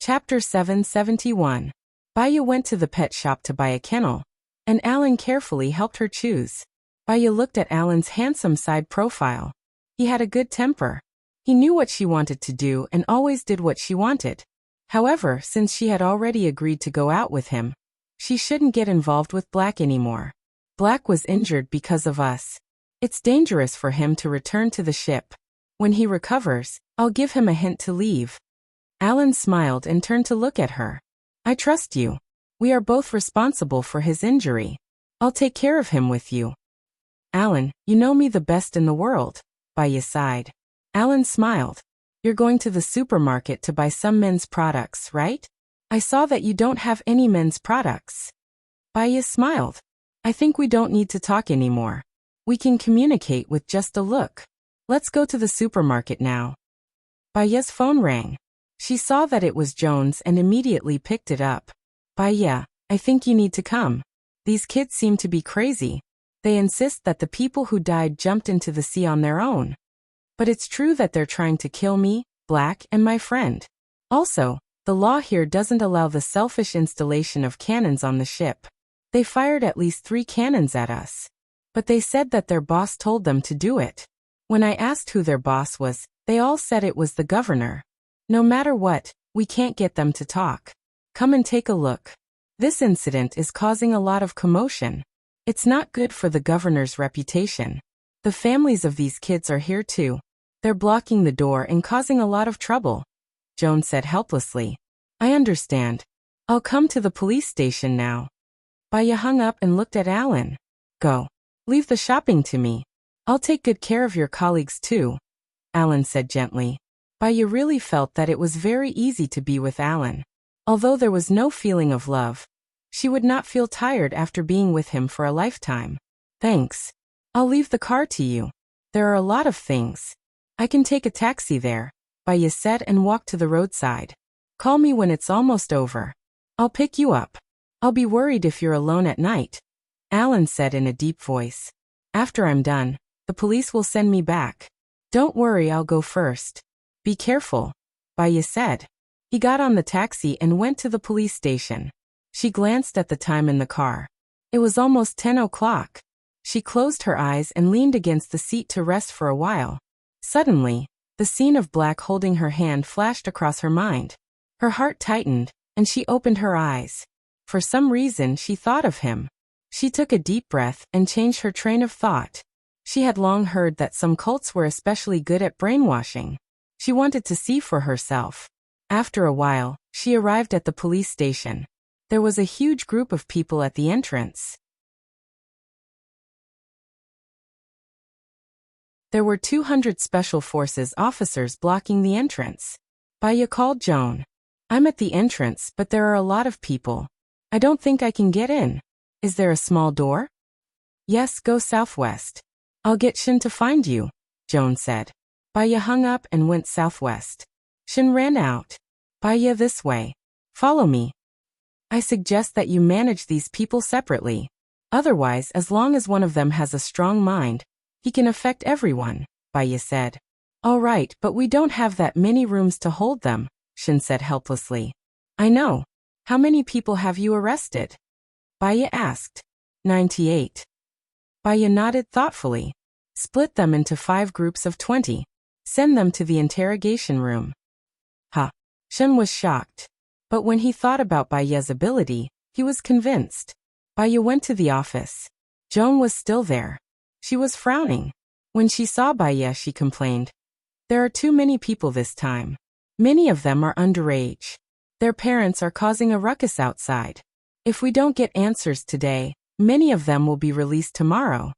Chapter 771. Baiya went to the pet shop to buy a kennel, and Alan carefully helped her choose. Baiya looked at Alan's handsome side profile. He had a good temper. He knew what she wanted to do and always did what she wanted. However, since she had already agreed to go out with him, she shouldn't get involved with Black anymore. Black was injured because of us. It's dangerous for him to return to the ship. When he recovers, I'll give him a hint to leave. Alan smiled and turned to look at her. I trust you. We are both responsible for his injury. I'll take care of him with you. Alan, you know me the best in the world, Baiya sighed. Alan smiled. You're going to the supermarket to buy some men's products, right? I saw that you don't have any men's products. Baiya smiled. I think we don't need to talk anymore. We can communicate with just a look. Let's go to the supermarket now. Baiya's phone rang. She saw that it was Jones and immediately picked it up. Baiya, I think you need to come. These kids seem to be crazy. They insist that the people who died jumped into the sea on their own. But it's true that they're trying to kill me, Black, and my friend. Also, the law here doesn't allow the selfish installation of cannons on the ship. They fired at least 3 cannons at us. But they said that their boss told them to do it. When I asked who their boss was, they all said it was the governor. No matter what, We can't get them to talk. Come and take a look. This incident is causing a lot of commotion. It's not good for the governor's reputation. The families of these kids are here too. They're blocking the door and causing a lot of trouble, Joan said helplessly. I understand. I'll come to the police station now. Baya hung up and looked at Alan. Go. Leave the shopping to me. I'll take good care of your colleagues too, Alan said gently. Baya really felt that it was very easy to be with Alan. Although there was no feeling of love, she would not feel tired after being with him for a lifetime. Thanks. I'll leave the car to you. There are a lot of things. I can take a taxi there, Baya said and walked to the roadside. Call me when it's almost over. I'll pick you up. I'll be worried if you're alone at night, Alan said in a deep voice. After I'm done, the police will send me back. Don't worry, I'll go first. Be careful, Baya said. He got on the taxi and went to the police station. She glanced at the time in the car. It was almost 10 o'clock. She closed her eyes and leaned against the seat to rest for a while. Suddenly, the scene of Black holding her hand flashed across her mind. Her heart tightened, and she opened her eyes. For some reason, she thought of him. She took a deep breath and changed her train of thought. She had long heard that some cults were especially good at brainwashing. She wanted to see for herself. After a while, she arrived at the police station. There was a huge group of people at the entrance. There were 200 Special Forces officers blocking the entrance. Baya called Joan. I'm at the entrance, but there are a lot of people. I don't think I can get in. Is there a small door? Yes, go southwest. I'll get Shin to find you, Joan said. Baya hung up and went southwest. Shin ran out. Baya, this way. Follow me. I suggest that you manage these people separately. Otherwise, as long as one of them has a strong mind, he can affect everyone, Baya said. All right, but we don't have that many rooms to hold them, Shin said helplessly. I know. How many people have you arrested? Baya asked. 98. Baya nodded thoughtfully. Split them into 5 groups of 20. Send them to the interrogation room. Shin was shocked. But when he thought about Baya's ability, he was convinced. Baya went to the office. Joan was still there. She was frowning. When she saw Baya, she complained. There are too many people this time. Many of them are underage. Their parents are causing a ruckus outside. If we don't get answers today, many of them will be released tomorrow.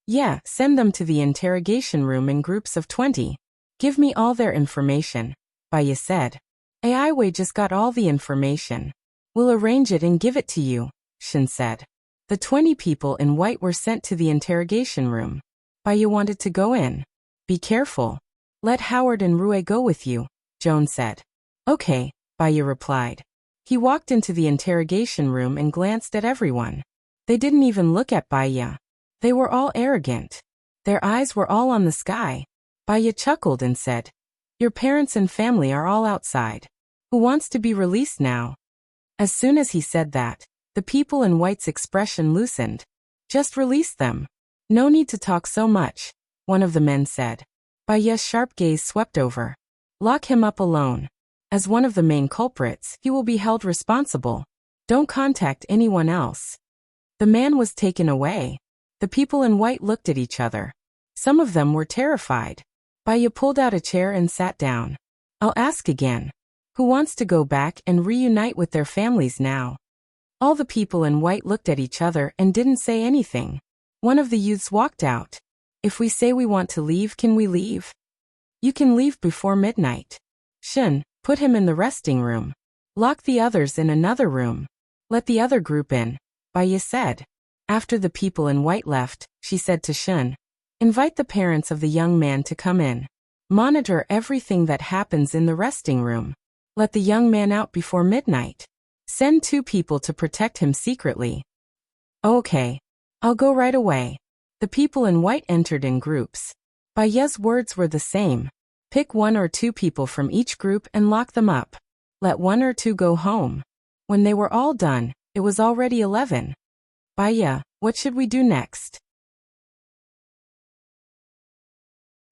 Yeah, send them to the interrogation room in groups of 20. Give me all their information, Baya said. Aiwei just got all the information. We'll arrange it and give it to you, Shin said. The 20 people in white were sent to the interrogation room. Baya wanted to go in. Be careful. Let Howard and Rue go with you, Joan said. Okay, Baya replied. He walked into the interrogation room and glanced at everyone. They didn't even look at Baya. They were all arrogant. Their eyes were all on the sky. Baya chuckled and said, Your parents and family are all outside. Who wants to be released now? As soon as he said that, the people in white's expression loosened. Just release them. No need to talk so much, one of the men said. Baya's sharp gaze swept over. Lock him up alone. As one of the main culprits, he will be held responsible. Don't contact anyone else. The man was taken away. The people in white looked at each other. Some of them were terrified. Baya pulled out a chair and sat down. I'll ask again. Who wants to go back and reunite with their families now? All the people in white looked at each other and didn't say anything. One of the youths walked out. If we say we want to leave, can we leave? You can leave before midnight. Shin, put him in the resting room. Lock the others in another room. Let the other group in, Baya said. After the people in white left, she said to Shin, invite the parents of the young man to come in. Monitor everything that happens in the resting room. Let the young man out before midnight. Send 2 people to protect him secretly. Okay. I'll go right away. The people in white entered in groups. Baya's words were the same. Pick 1 or 2 people from each group and lock them up. Let 1 or 2 go home. When they were all done, it was already 11. Baya, what should we do next?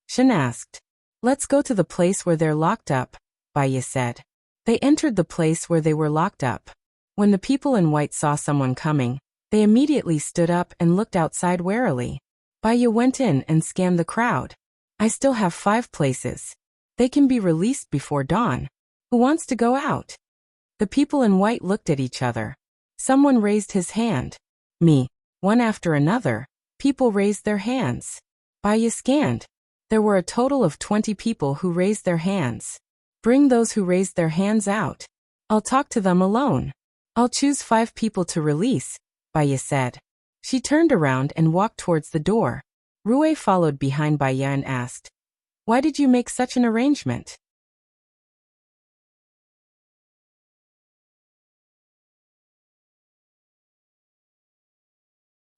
Shin asked. Let's go to the place where they're locked up, Baya said. They entered the place where they were locked up. When the people in white saw someone coming, they immediately stood up and looked outside warily. Baya went in and scanned the crowd. I still have 5 places. They can be released before dawn. Who wants to go out? The people in white looked at each other. Someone raised his hand. Me. One after another, people raised their hands. Baya scanned. There were a total of 20 people who raised their hands. Bring those who raised their hands out. I'll talk to them alone. I'll choose 5 people to release, Baya said. She turned around and walked towards the door. Rue followed behind Baya and asked, "Why did you make such an arrangement?"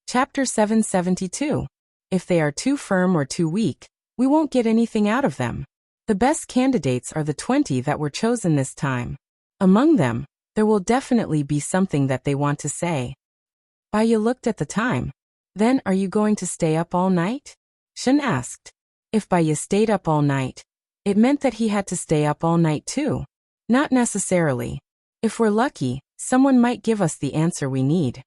Chapter 772. If they are too firm or too weak, we won't get anything out of them. The best candidates are the 20 that were chosen this time. Among them, there will definitely be something that they want to say. Baya looked at the time. Then are you going to stay up all night? Shen asked. If Baya stayed up all night, it meant that he had to stay up all night too. Not necessarily. If we're lucky, someone might give us the answer we need.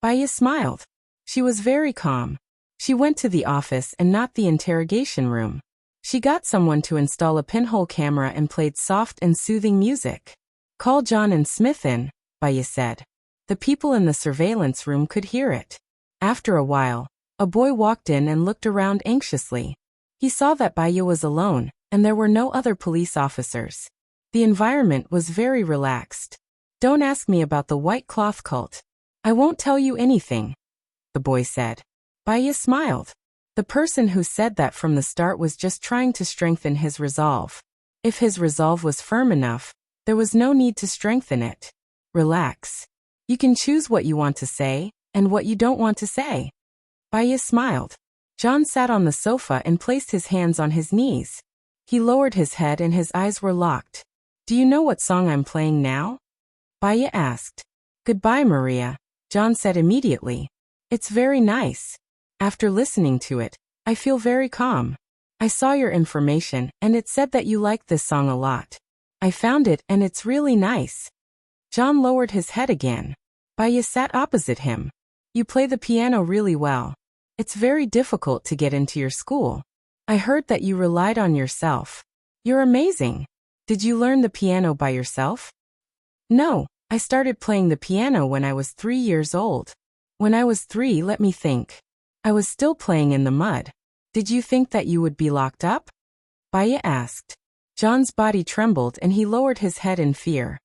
Baya smiled. She was very calm. She went to the office and not the interrogation room. She got someone to install a pinhole camera and played soft and soothing music. Call John and Smith in, Baya said. The people in the surveillance room could hear it. After a while, a boy walked in and looked around anxiously. He saw that Baya was alone, and there were no other police officers. The environment was very relaxed. Don't ask me about the white cloth cult. I won't tell you anything, the boy said. Baya smiled. The person who said that from the start was just trying to strengthen his resolve. If his resolve was firm enough, there was no need to strengthen it. Relax. You can choose what you want to say, and what you don't want to say. Baya smiled. John sat on the sofa and placed his hands on his knees. He lowered his head and his eyes were locked. Do you know what song I'm playing now? Baya asked. Goodbye, Maria, John said immediately. It's very nice. After listening to it, I feel very calm. I saw your information and it said that you liked this song a lot. I found it and it's really nice. John lowered his head again. Baya sat opposite him. You play the piano really well. It's very difficult to get into your school. I heard that you relied on yourself. You're amazing. Did you learn the piano by yourself? No, I started playing the piano when I was 3 years old. When I was 3, let me think. I was still playing in the mud. Did you think that you would be locked up? Baya asked. John's body trembled and he lowered his head in fear.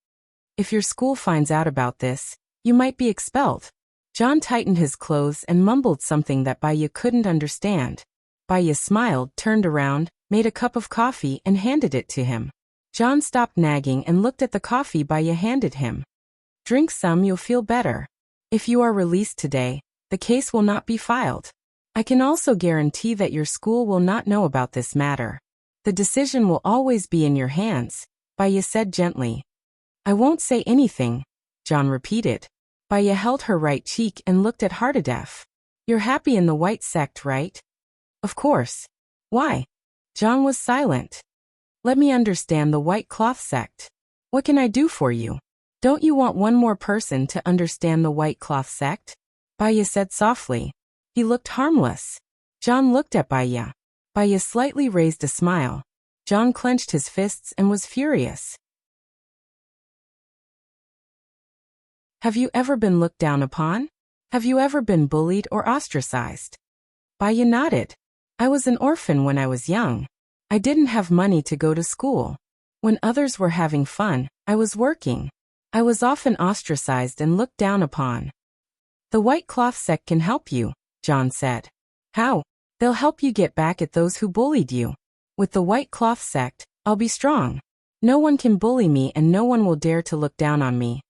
If your school finds out about this, you might be expelled. John tightened his clothes and mumbled something that Baya couldn't understand. Baya smiled, turned around, made a cup of coffee and handed it to him. John stopped nagging and looked at the coffee Baya handed him. Drink some, you'll feel better. If you are released today, the case will not be filed. I can also guarantee that your school will not know about this matter. The decision will always be in your hands, Baya said gently. I won't say anything, John repeated. Baya held her right cheek and looked at Hardadef. You're happy in the white sect, right? Of course. Why? John was silent. Let me understand the white cloth sect. What can I do for you? Don't you want one more person to understand the white cloth sect? Baya said softly. He looked harmless. John looked at Baya. Baya slightly raised a smile. John clenched his fists and was furious. Have you ever been looked down upon? Have you ever been bullied or ostracized? Baya nodded. I was an orphan when I was young. I didn't have money to go to school. When others were having fun, I was working. I was often ostracized and looked down upon. The white cloth sect can help you, John said. How? They'll help you get back at those who bullied you. With the white cloth sect, I'll be strong. No one can bully me and no one will dare to look down on me.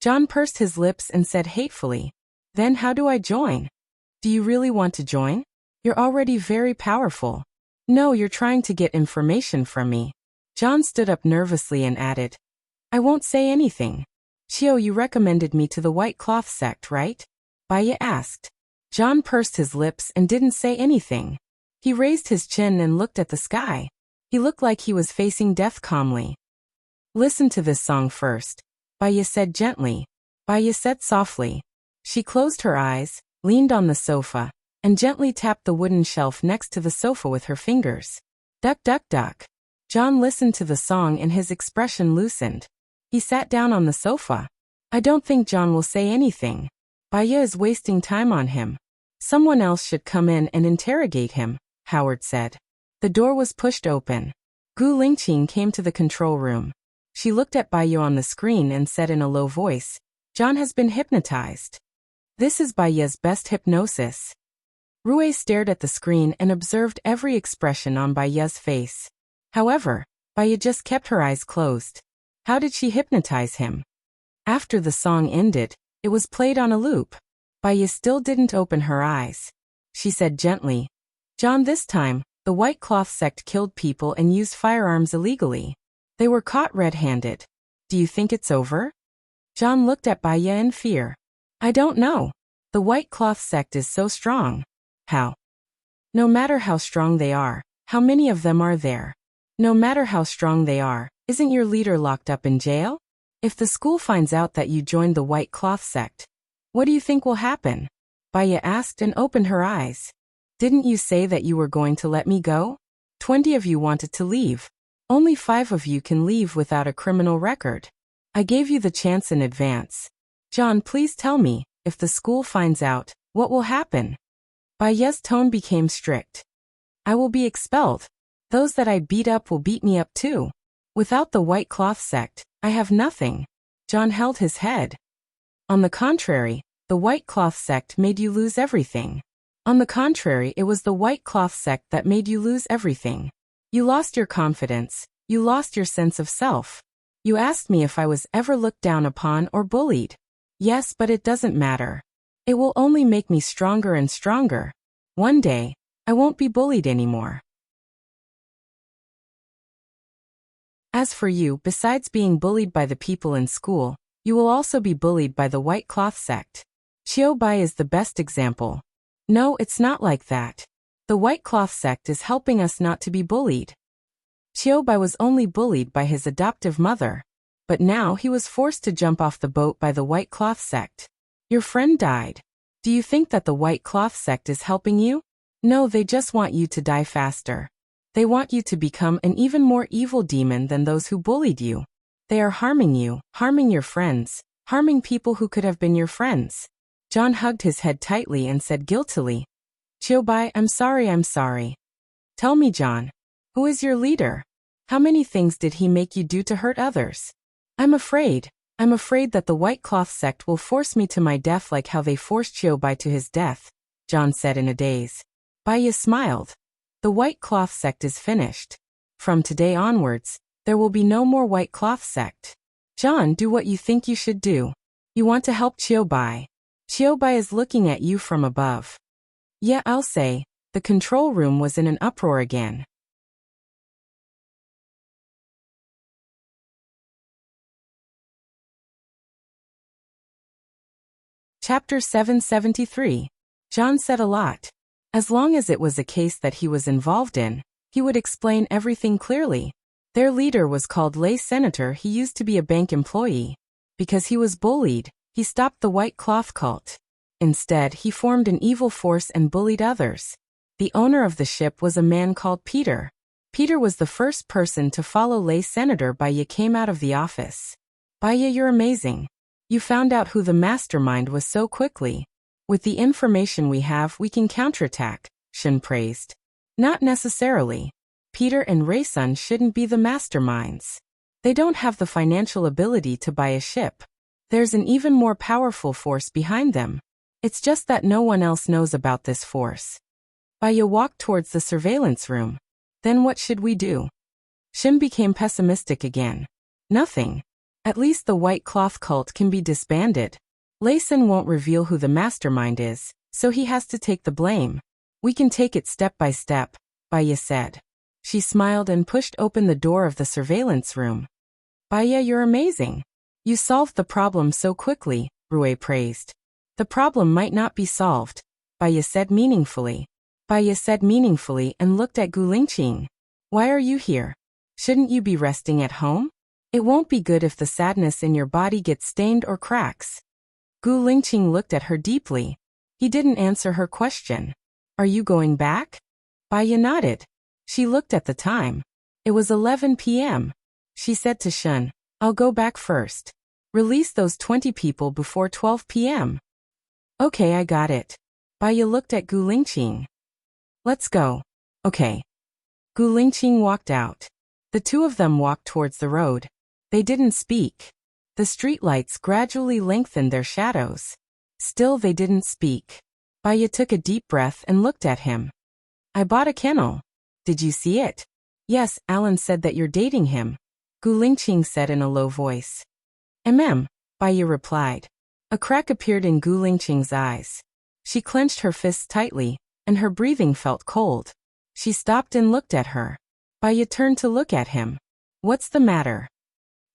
John pursed his lips and said hatefully, Then how do I join? Do you really want to join? You're already very powerful. No, you're trying to get information from me. John stood up nervously and added, I won't say anything. Chio, you recommended me to the white cloth sect, right? Baya asked. John pursed his lips and didn't say anything. He raised his chin and looked at the sky. He looked like he was facing death calmly. Listen to this song first. Baya said gently. Baya said softly. She closed her eyes, leaned on the sofa, and gently tapped the wooden shelf next to the sofa with her fingers. Duck, duck, duck. John listened to the song and his expression loosened. He sat down on the sofa. I don't think John will say anything. Baya is wasting time on him. Someone else should come in and interrogate him, Howard said. The door was pushed open. Gu Lingqing came to the control room. She looked at Baya on the screen and said in a low voice, John has been hypnotized. This is Baya's best hypnosis. Rui stared at the screen and observed every expression on Baya's face. However, Baya just kept her eyes closed. How did she hypnotize him? After the song ended, it was played on a loop. Baya still didn't open her eyes. She said gently, John, this time, the White Cloth sect killed people and used firearms illegally. They were caught red-handed. Do you think it's over? John looked at Baya in fear. I don't know. The White Cloth sect is so strong. How? No matter how strong they are, how many of them are there? No matter how strong they are, isn't your leader locked up in jail? If the school finds out that you joined the White Cloth sect, what do you think will happen? Baya asked and opened her eyes. Didn't you say that you were going to let me go? 20 of you wanted to leave. Only 5 of you can leave without a criminal record. I gave you the chance in advance. John, please tell me, if the school finds out, what will happen? Baya's tone became strict. I will be expelled. Those that I beat up will beat me up too. Without the White Cloth sect, I have nothing. John held his head. On the contrary, the White Cloth sect made you lose everything. On the contrary, it was the White Cloth sect that made you lose everything. You lost your confidence. You lost your sense of self. You asked me if I was ever looked down upon or bullied. Yes, but it doesn't matter. It will only make me stronger and stronger. One day, I won't be bullied anymore. As for you, besides being bullied by the people in school, you will also be bullied by the White Cloth sect. Bai is the best example. No, it's not like that. The White Cloth sect is helping us not to be bullied. Bai was only bullied by his adoptive mother. But now he was forced to jump off the boat by the White Cloth sect. Your friend died. Do you think that the White Cloth sect is helping you? No, they just want you to die faster. They want you to become an even more evil demon than those who bullied you. They are harming you, harming your friends, harming people who could have been your friends. John hugged his head tightly and said guiltily, Bai, I'm sorry. Tell me, John, who is your leader? How many things did he make you do to hurt others? I'm afraid that the White Cloth sect will force me to my death like how they forced Bai to his death, John said in a daze. Baya smiled. The White Cloth sect is finished. From today onwards, there will be no more White Cloth sect. John, do what you think you should do. You want to help Bai. Bai is looking at you from above. Yeah, I'll say. The control room was in an uproar again. Chapter 773. John said a lot. As long as it was a case that he was involved in, he would explain everything clearly. Their leader was called Lay Senator. He used to be a bank employee. Because he was bullied, he stopped the White Cloth cult. Instead, he formed an evil force and bullied others. The owner of the ship was a man called Peter. Peter was the first person to follow Lay Senator. Baya came out of the office. Baya, you're amazing. You found out who the mastermind was so quickly. With the information we have, we can counterattack, Shin praised. Not necessarily. Peter and Raysun shouldn't be the masterminds. They don't have the financial ability to buy a ship. There's an even more powerful force behind them. It's just that no one else knows about this force. Baya walked towards the surveillance room. Then what should we do? Shin became pessimistic again. Nothing. At least the White Cloth cult can be disbanded. Layson won't reveal who the mastermind is, so he has to take the blame. We can take it step by step, Baya said. She smiled and pushed open the door of the surveillance room. Baya, you're amazing. You solved the problem so quickly, Rui praised. The problem might not be solved, Baya said meaningfully. Baya said meaningfully and looked at Gu Lingqing. Why are you here? Shouldn't you be resting at home? It won't be good if the sadness in your body gets stained or cracks. Gu Lingqing looked at her deeply. He didn't answer her question. Are you going back? Baiya nodded. She looked at the time. It was 11 p.m. She said to Shun, I'll go back first. Release those 20 people before 12 p.m. Okay, I got it. Baiya looked at Gu Lingqing. Let's go. Okay. Gu Lingqing walked out. The two of them walked towards the road. They didn't speak. The streetlights gradually lengthened their shadows. Still they didn't speak. Baiya took a deep breath and looked at him. I bought a kennel. Did you see it? Yes, Alan said that you're dating him. Gu Lingqing said in a low voice. Baiya replied. A crack appeared in Gu Lingqing's eyes. She clenched her fists tightly, and her breathing felt cold. She stopped and looked at her. Baiya turned to look at him. What's the matter?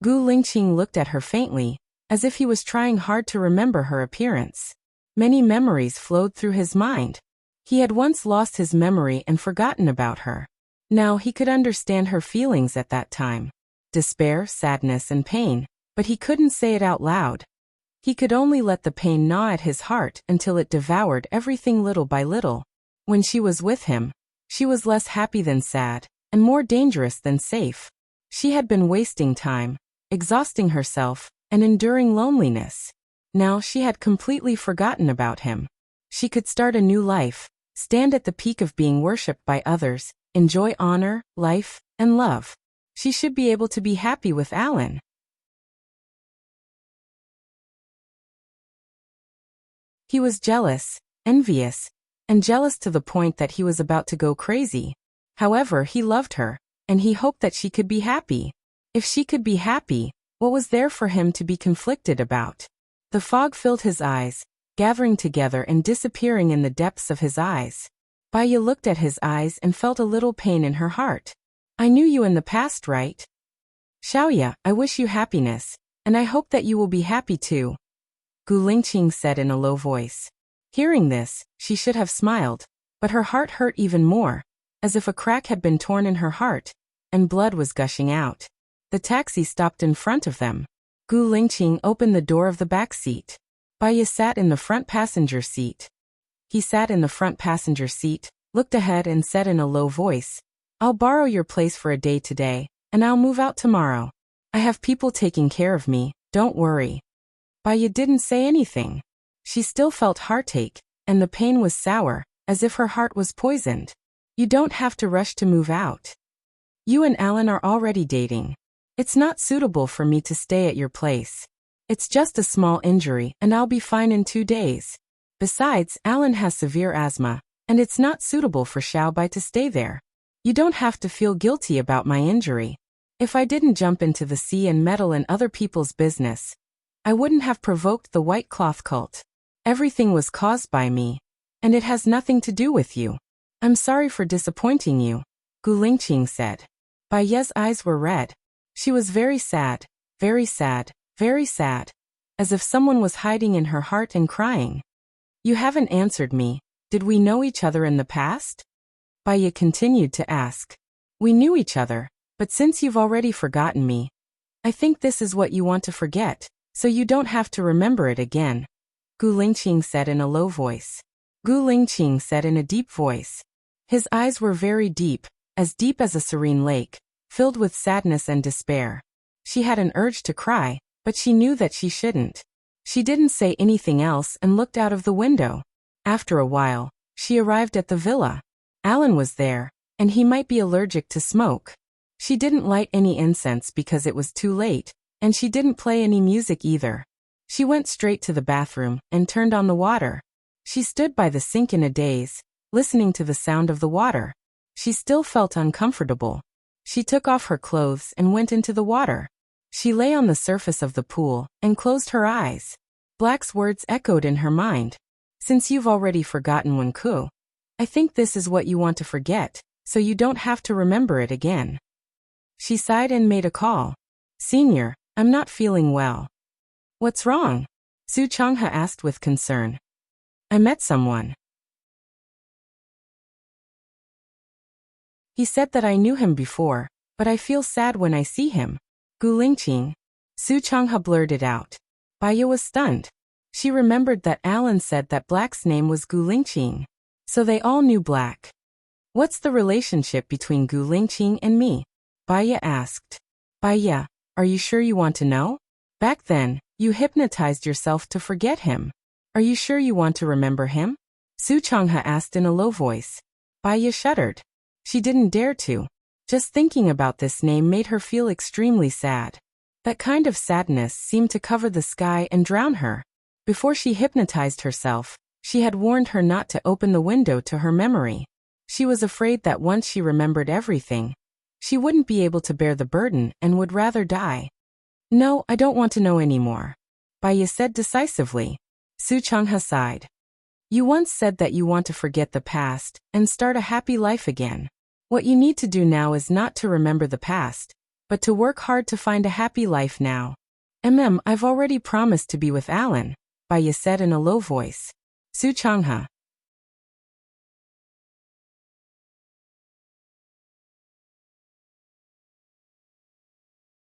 Gu Lingqing looked at her faintly, as if he was trying hard to remember her appearance. Many memories flowed through his mind. He had once lost his memory and forgotten about her. Now he could understand her feelings at that time. Despair, sadness, and pain, but he couldn't say it out loud. He could only let the pain gnaw at his heart until it devoured everything little by little. When she was with him, she was less happy than sad, and more dangerous than safe. She had been wasting time, exhausting herself, and enduring loneliness. Now she had completely forgotten about him. She could start a new life, stand at the peak of being worshipped by others, enjoy honor, life, and love. She should be able to be happy with Alan. He was jealous, envious, and jealous to the point that he was about to go crazy. However, he loved her, and he hoped that she could be happy. If she could be happy, what was there for him to be conflicted about? The fog filled his eyes, gathering together and disappearing in the depths of his eyes. Baiya looked at his eyes and felt a little pain in her heart. I knew you in the past, right? Xiaoya, I wish you happiness, and I hope that you will be happy too. Gu Lingqing said in a low voice. Hearing this, she should have smiled, but her heart hurt even more, as if a crack had been torn in her heart, and blood was gushing out. The taxi stopped in front of them. Gu Lingqing opened the door of the back seat. Baiya sat in the front passenger seat. He sat in the front passenger seat, looked ahead and said in a low voice, I'll borrow your place for a day today, and I'll move out tomorrow. I have people taking care of me, don't worry. Baiya didn't say anything. She still felt heartache, and the pain was sour, as if her heart was poisoned. You don't have to rush to move out. You and Alan are already dating. It's not suitable for me to stay at your place. It's just a small injury and I'll be fine in 2 days. Besides, Alan has severe asthma, and it's not suitable for Xiaobai to stay there. You don't have to feel guilty about my injury. If I didn't jump into the sea and meddle in other people's business, I wouldn't have provoked the white cloth cult. Everything was caused by me, and it has nothing to do with you. I'm sorry for disappointing you, Gu Lingqing said. Baiya's eyes were red. She was very sad, very sad, very sad, as if someone was hiding in her heart and crying. You haven't answered me. Did we know each other in the past? Baiya continued to ask. We knew each other, but since you've already forgotten me, I think this is what you want to forget, so you don't have to remember it again, Gu Lingqing said in a low voice. Gu Lingqing said in a deep voice. His eyes were very deep as a serene lake, filled with sadness and despair. She had an urge to cry, but she knew that she shouldn't. She didn't say anything else and looked out of the window. After a while, she arrived at the villa. Alan was there, and he might be allergic to smoke. She didn't light any incense because it was too late, and she didn't play any music either. She went straight to the bathroom and turned on the water. She stood by the sink in a daze, listening to the sound of the water. She still felt uncomfortable. She took off her clothes and went into the water. She lay on the surface of the pool and closed her eyes. Black's words echoed in her mind. Since you've already forgotten Wenku, I think this is what you want to forget, so you don't have to remember it again. She sighed and made a call. Senior, I'm not feeling well. What's wrong? Su Changhe asked with concern. I met someone. He said that I knew him before, but I feel sad when I see him. Gu Lingqing. Su Changhe blurted out. Baya was stunned. She remembered that Alan said that Black's name was Gu Lingqing. So they all knew Black. What's the relationship between Gu Lingqing and me? Baya asked. Baya, are you sure you want to know? Back then, you hypnotized yourself to forget him. Are you sure you want to remember him? Su Changhe asked in a low voice. Baya shuddered. She didn't dare to. Just thinking about this name made her feel extremely sad. That kind of sadness seemed to cover the sky and drown her. Before she hypnotized herself, she had warned her not to open the window to her memory. She was afraid that once she remembered everything, she wouldn't be able to bear the burden and would rather die. No, I don't want to know anymore. Baya said decisively. Su Changhe sighed. You once said that you want to forget the past and start a happy life again. What you need to do now is not to remember the past, but to work hard to find a happy life now. I've already promised to be with Alan, Baya said in a low voice. Su Changhe.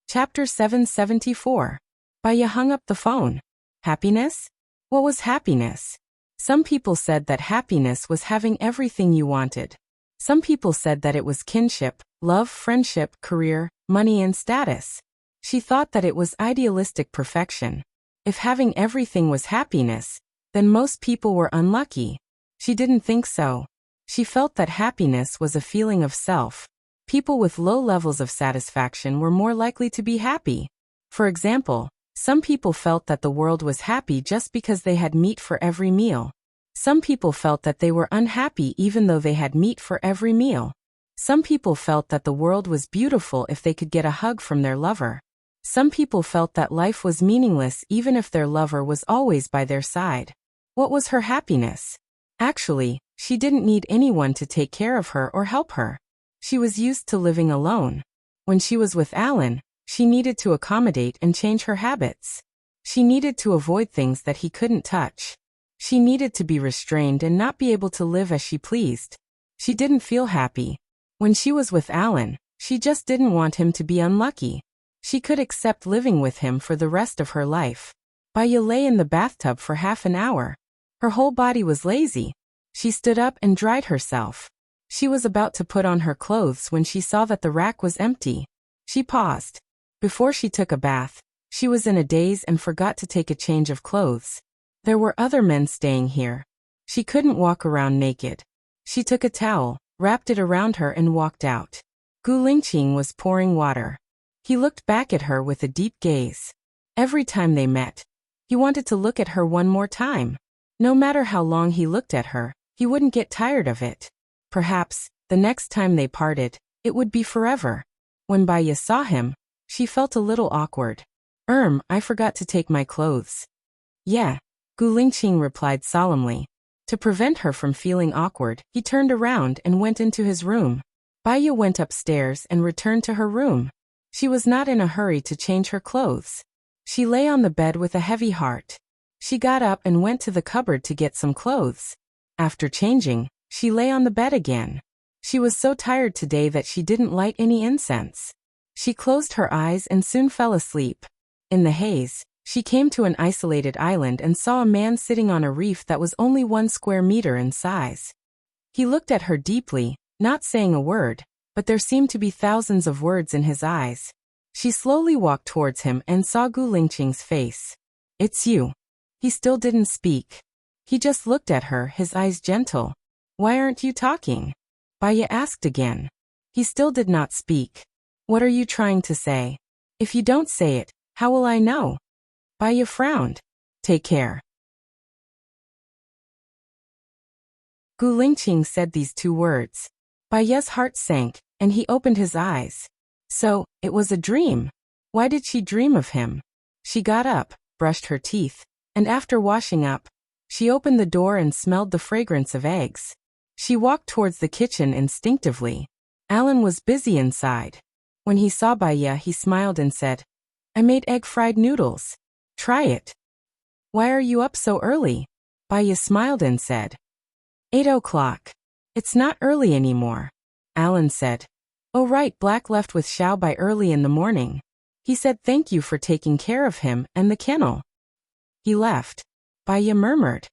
Chapter 774. Baya hung up the phone. Happiness? What was happiness? Some people said that happiness was having everything you wanted. Some people said that it was kinship, love, friendship, career, money and status. She thought that it was idealistic perfection. If having everything was happiness, then most people were unlucky. She didn't think so. She felt that happiness was a feeling of self. People with low levels of satisfaction were more likely to be happy. For example, some people felt that the world was happy just because they had meat for every meal. Some people felt that they were unhappy even though they had meat for every meal. Some people felt that the world was beautiful if they could get a hug from their lover. Some people felt that life was meaningless even if their lover was always by their side. What was her happiness? Actually, she didn't need anyone to take care of her or help her. She was used to living alone. When she was with Alan, she needed to accommodate and change her habits. She needed to avoid things that he couldn't touch. She needed to be restrained and not be able to live as she pleased. She didn't feel happy. When she was with Alan, she just didn't want him to be unlucky. She could accept living with him for the rest of her life. Baya lay in the bathtub for half an hour. Her whole body was lazy. She stood up and dried herself. She was about to put on her clothes when she saw that the rack was empty. She paused. Before she took a bath, she was in a daze and forgot to take a change of clothes. There were other men staying here. She couldn't walk around naked. She took a towel, wrapped it around her and walked out. Gu Lingqing was pouring water. He looked back at her with a deep gaze. Every time they met, he wanted to look at her one more time. No matter how long he looked at her, he wouldn't get tired of it. Perhaps, the next time they parted, it would be forever. When Baya saw him, she felt a little awkward. I forgot to take my clothes. Yeah, Gu Lingqing replied solemnly. To prevent her from feeling awkward, he turned around and went into his room. Baya went upstairs and returned to her room. She was not in a hurry to change her clothes. She lay on the bed with a heavy heart. She got up and went to the cupboard to get some clothes. After changing, she lay on the bed again. She was so tired today that she didn't light any incense. She closed her eyes and soon fell asleep. In the haze, she came to an isolated island and saw a man sitting on a reef that was only 1 square meter in size. He looked at her deeply, not saying a word, but there seemed to be thousands of words in his eyes. She slowly walked towards him and saw Gu Lingqing's face. It's you. He still didn't speak. He just looked at her, his eyes gentle. Why aren't you talking? Baya asked again. He still did not speak. What are you trying to say? If you don't say it, how will I know? Baya frowned. Take care. Gu Lingqing said these 2 words. Baya's heart sank, and he opened his eyes. So, it was a dream. Why did she dream of him? She got up, brushed her teeth, and after washing up, she opened the door and smelled the fragrance of eggs. She walked towards the kitchen instinctively. Alan was busy inside. When he saw Baya, he smiled and said, I made egg-fried noodles. Try it. Why are you up so early? Baya smiled and said, 8 o'clock. It's not early anymore. Alan said, Oh right, Black left with Xiao by early in the morning. He said thank you for taking care of him and the kennel. He left. Baya murmured.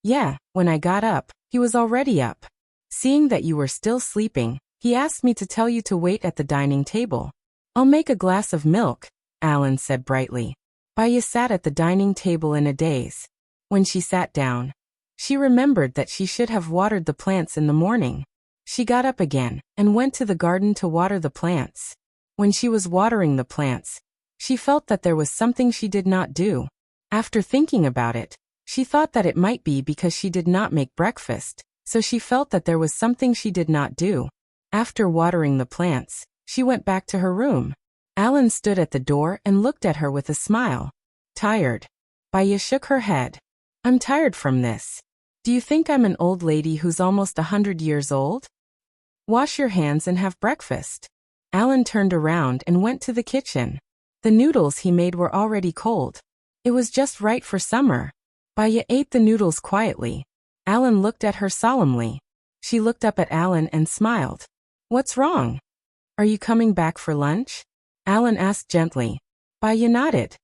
Yeah, when I got up, he was already up. Seeing that you were still sleeping, he asked me to tell you to wait at the dining table. I'll make a glass of milk, Alan said brightly. Baya sat at the dining table in a daze. When she sat down, she remembered that she should have watered the plants in the morning. She got up again and went to the garden to water the plants. When she was watering the plants, she felt that there was something she did not do. After thinking about it, she thought that it might be because she did not make breakfast, so she felt that there was something she did not do. After watering the plants, she went back to her room. Alan stood at the door and looked at her with a smile. Tired? Baya shook her head. I'm tired from this. Do you think I'm an old lady who's almost 100 years old? Wash your hands and have breakfast. Alan turned around and went to the kitchen. The noodles he made were already cold. It was just right for summer. Baya ate the noodles quietly. Alan looked at her solemnly. She looked up at Alan and smiled. What's wrong? Are you coming back for lunch? Alan asked gently. Baya nodded.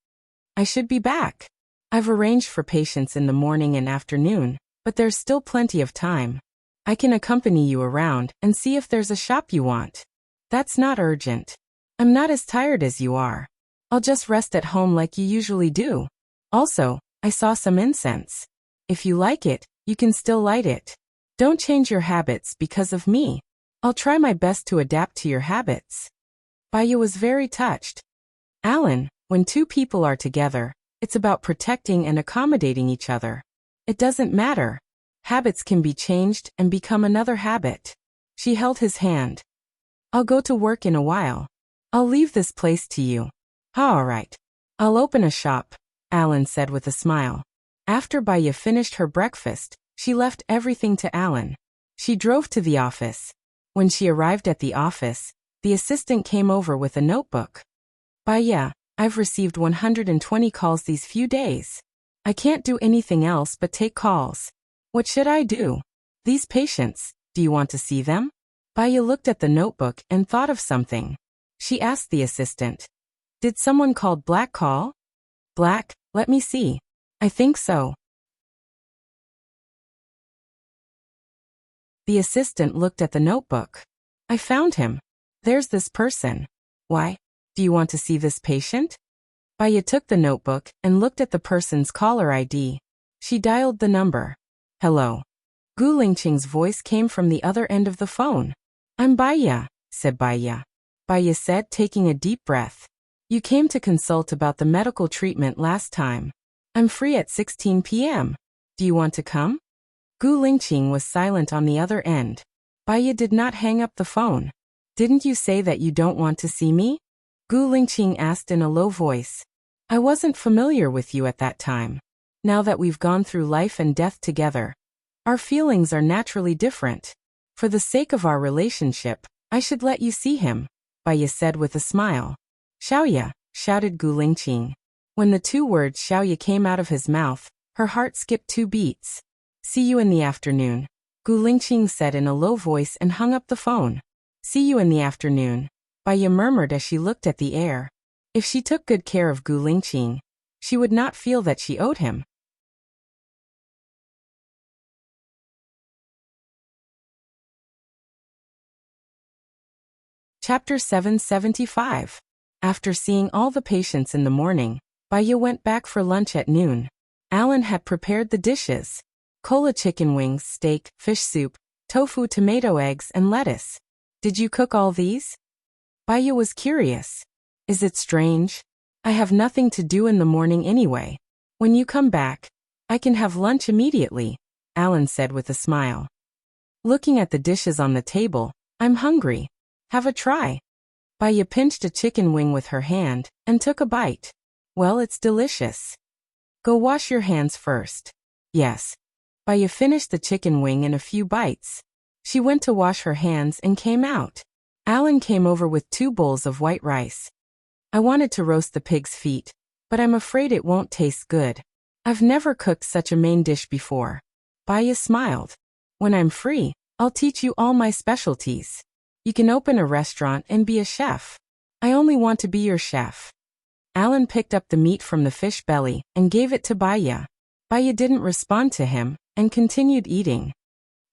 I should be back. I've arranged for patients in the morning and afternoon, but there's still plenty of time. I can accompany you around and see if there's a shop you want. That's not urgent. I'm not as tired as you are. I'll just rest at home like you usually do. Also, I saw some incense. If you like it, you can still light it. Don't change your habits because of me. I'll try my best to adapt to your habits. Baya was very touched. Alan, when two people are together, it's about protecting and accommodating each other. It doesn't matter. Habits can be changed and become another habit. She held his hand. I'll go to work in a while. I'll leave this place to you. All right. I'll open a shop, Alan said with a smile. After Baya finished her breakfast, she left everything to Alan. She drove to the office. When she arrived at the office, the assistant came over with a notebook. Baya, I've received 120 calls these few days. I can't do anything else but take calls. What should I do? These patients, do you want to see them? Baya looked at the notebook and thought of something. She asked the assistant. Did someone called Black call? Black, let me see. I think so. The assistant looked at the notebook. I found him. There's this person. Why? Do you want to see this patient? Baya took the notebook and looked at the person's caller ID. She dialed the number. Hello. Gu Lingqing's voice came from the other end of the phone. I'm Baya, said Baya. Baya said, taking a deep breath. You came to consult about the medical treatment last time. I'm free at 16 p.m. Do you want to come? Gu Lingqing was silent on the other end. Baya did not hang up the phone. Didn't you say that you don't want to see me? Gu Lingqing asked in a low voice. I wasn't familiar with you at that time. Now that we've gone through life and death together, our feelings are naturally different. For the sake of our relationship, I should let you see him, Baya said with a smile. Xiaoya, shouted Gu Lingqing. When the two words Xiaoya came out of his mouth, her heart skipped 2 beats. See you in the afternoon, Gu Lingqing said in a low voice and hung up the phone. See you in the afternoon, Baya murmured as she looked at the air. If she took good care of Gu Lingqing, she would not feel that she owed him. Chapter 775. After seeing all the patients in the morning, Baya went back for lunch at noon. Alan had prepared the dishes. Cola chicken wings, steak, fish soup, tofu, tomato eggs, and lettuce. Did you cook all these? Baya was curious. Is it strange? I have nothing to do in the morning anyway. When you come back, I can have lunch immediately, Alan said with a smile. Looking at the dishes on the table, I'm hungry. Have a try. Baya pinched a chicken wing with her hand and took a bite. Well, it's delicious. Go wash your hands first. Yes. Baya finished the chicken wing in a few bites. She went to wash her hands and came out. Alan came over with 2 bowls of white rice. I wanted to roast the pig's feet, but I'm afraid it won't taste good. I've never cooked such a main dish before. Baya smiled. When I'm free, I'll teach you all my specialties. You can open a restaurant and be a chef. I only want to be your chef. Alan picked up the meat from the fish belly and gave it to Baya. Baya didn't respond to him and continued eating.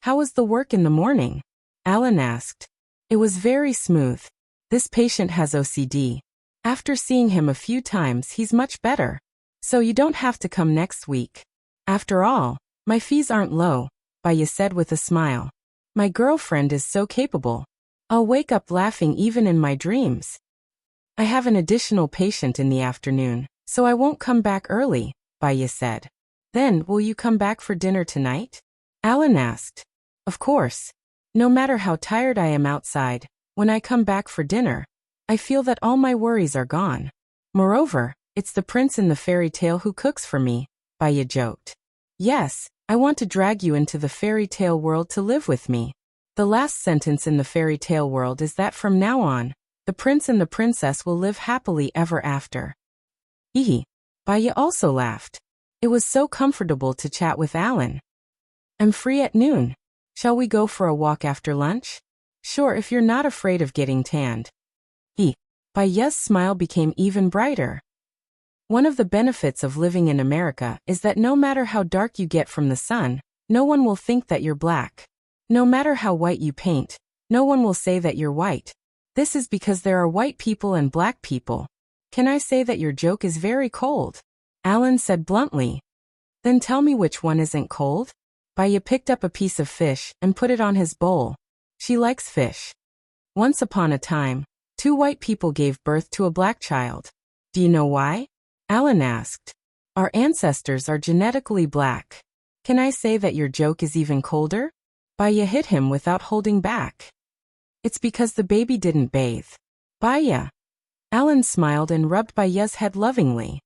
How was the work in the morning? Alan asked. It was very smooth. This patient has OCD. After seeing him a few times, he's much better. So you don't have to come next week. After all, my fees aren't low, Baya said with a smile. My girlfriend is so capable. I'll wake up laughing even in my dreams. I have an additional patient in the afternoon, so I won't come back early, Baya said. Then, will you come back for dinner tonight? Alan asked. Of course. No matter how tired I am outside, when I come back for dinner, I feel that all my worries are gone. Moreover, it's the prince in the fairy tale who cooks for me, Baya joked. Yes, I want to drag you into the fairy tale world to live with me. The last sentence in the fairy tale world is that from now on, the prince and the princess will live happily ever after. Baya also laughed. It was so comfortable to chat with Alan. I'm free at noon. Shall we go for a walk after lunch? Sure, if you're not afraid of getting tanned. Baya's smile became even brighter. One of the benefits of living in America is that no matter how dark you get from the sun, no one will think that you're black. No matter how white you paint, no one will say that you're white. This is because there are white people and black people. Can I say that your joke is very cold? Alan said bluntly. Then tell me which one isn't cold? Baya picked up a piece of fish and put it on his bowl. She likes fish. Once upon a time, 2 white people gave birth to a black child. Do you know why? Alan asked. Our ancestors are genetically black. Can I say that your joke is even colder? Baya hit him without holding back. It's because the baby didn't bathe. Baya. Alan smiled and rubbed Baya's head lovingly.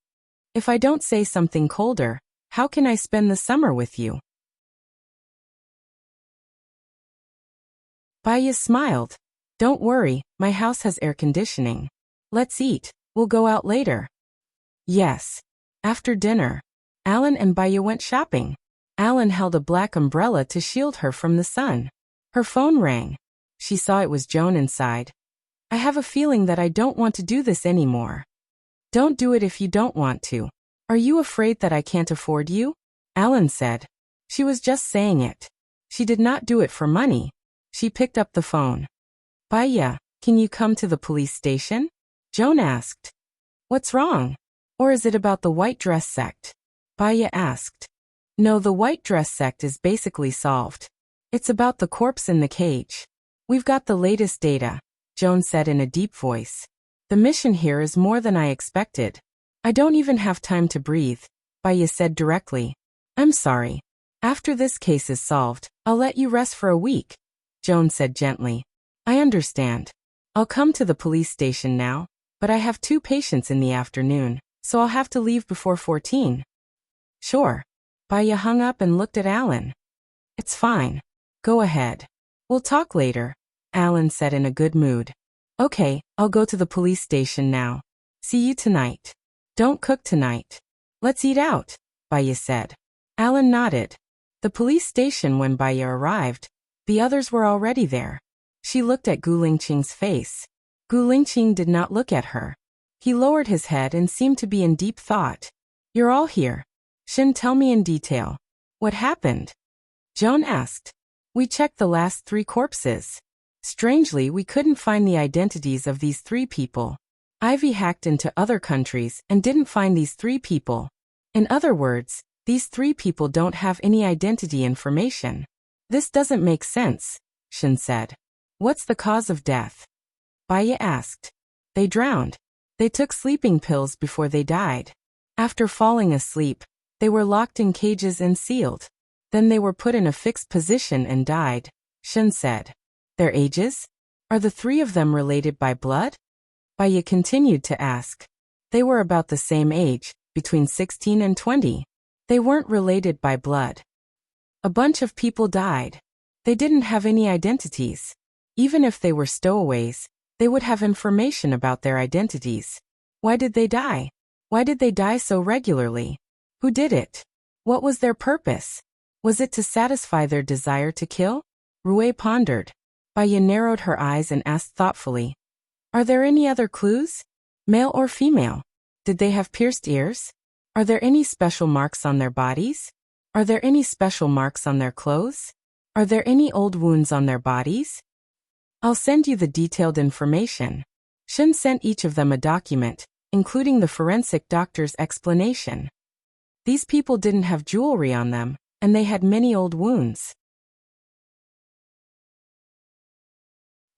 If I don't say something colder, how can I spend the summer with you? Baya smiled. Don't worry, my house has air conditioning. Let's eat. We'll go out later. Yes. After dinner, Alan and Baya went shopping. Alan held a black umbrella to shield her from the sun. Her phone rang. She saw it was Joan inside. I have a feeling that I don't want to do this anymore. Don't do it if you don't want to. Are you afraid that I can't afford you? Alan said. She was just saying it. She did not do it for money. She picked up the phone. Baya, can you come to the police station? Joan asked. What's wrong? Or is it about the white dress sect? Baya asked. No, the white dress sect is basically solved. It's about the corpse in the cage. We've got the latest data, Joan said in a deep voice. The mission here is more than I expected. I don't even have time to breathe, Baya said directly. I'm sorry. After this case is solved, I'll let you rest for a week, Joan said gently. I understand. I'll come to the police station now, but I have 2 patients in the afternoon, so I'll have to leave before 14. Sure. Baya hung up and looked at Alan. It's fine. Go ahead. We'll talk later, Alan said in a good mood. Okay, I'll go to the police station now. See you tonight. Don't cook tonight. Let's eat out, Baya said. Alan nodded. The police station when Baya arrived, the others were already there. She looked at Gu Lingqing's face. Gu Lingqing did not look at her. He lowered his head and seemed to be in deep thought. You're all here. Shin, tell me in detail. What happened? Joan asked. We checked the last 3 corpses. Strangely, we couldn't find the identities of these 3 people. Ivy hacked into other countries and didn't find these 3 people. In other words, these 3 people don't have any identity information. This doesn't make sense, Shin said. What's the cause of death? Baya asked. They drowned. They took sleeping pills before they died. After falling asleep, they were locked in cages and sealed. Then they were put in a fixed position and died, Shin said. Their ages? Are the 3 of them related by blood? Baya continued to ask. They were about the same age, between 16 and 20. They weren't related by blood. A bunch of people died. They didn't have any identities. Even if they were stowaways, they would have information about their identities. Why did they die? Why did they die so regularly? Who did it? What was their purpose? Was it to satisfy their desire to kill? Rue pondered. Baya narrowed her eyes and asked thoughtfully. Are there any other clues? Male or female? Did they have pierced ears? Are there any special marks on their bodies? Are there any special marks on their clothes? Are there any old wounds on their bodies? I'll send you the detailed information. Shen sent each of them a document, including the forensic doctor's explanation. These people didn't have jewelry on them, and they had many old wounds.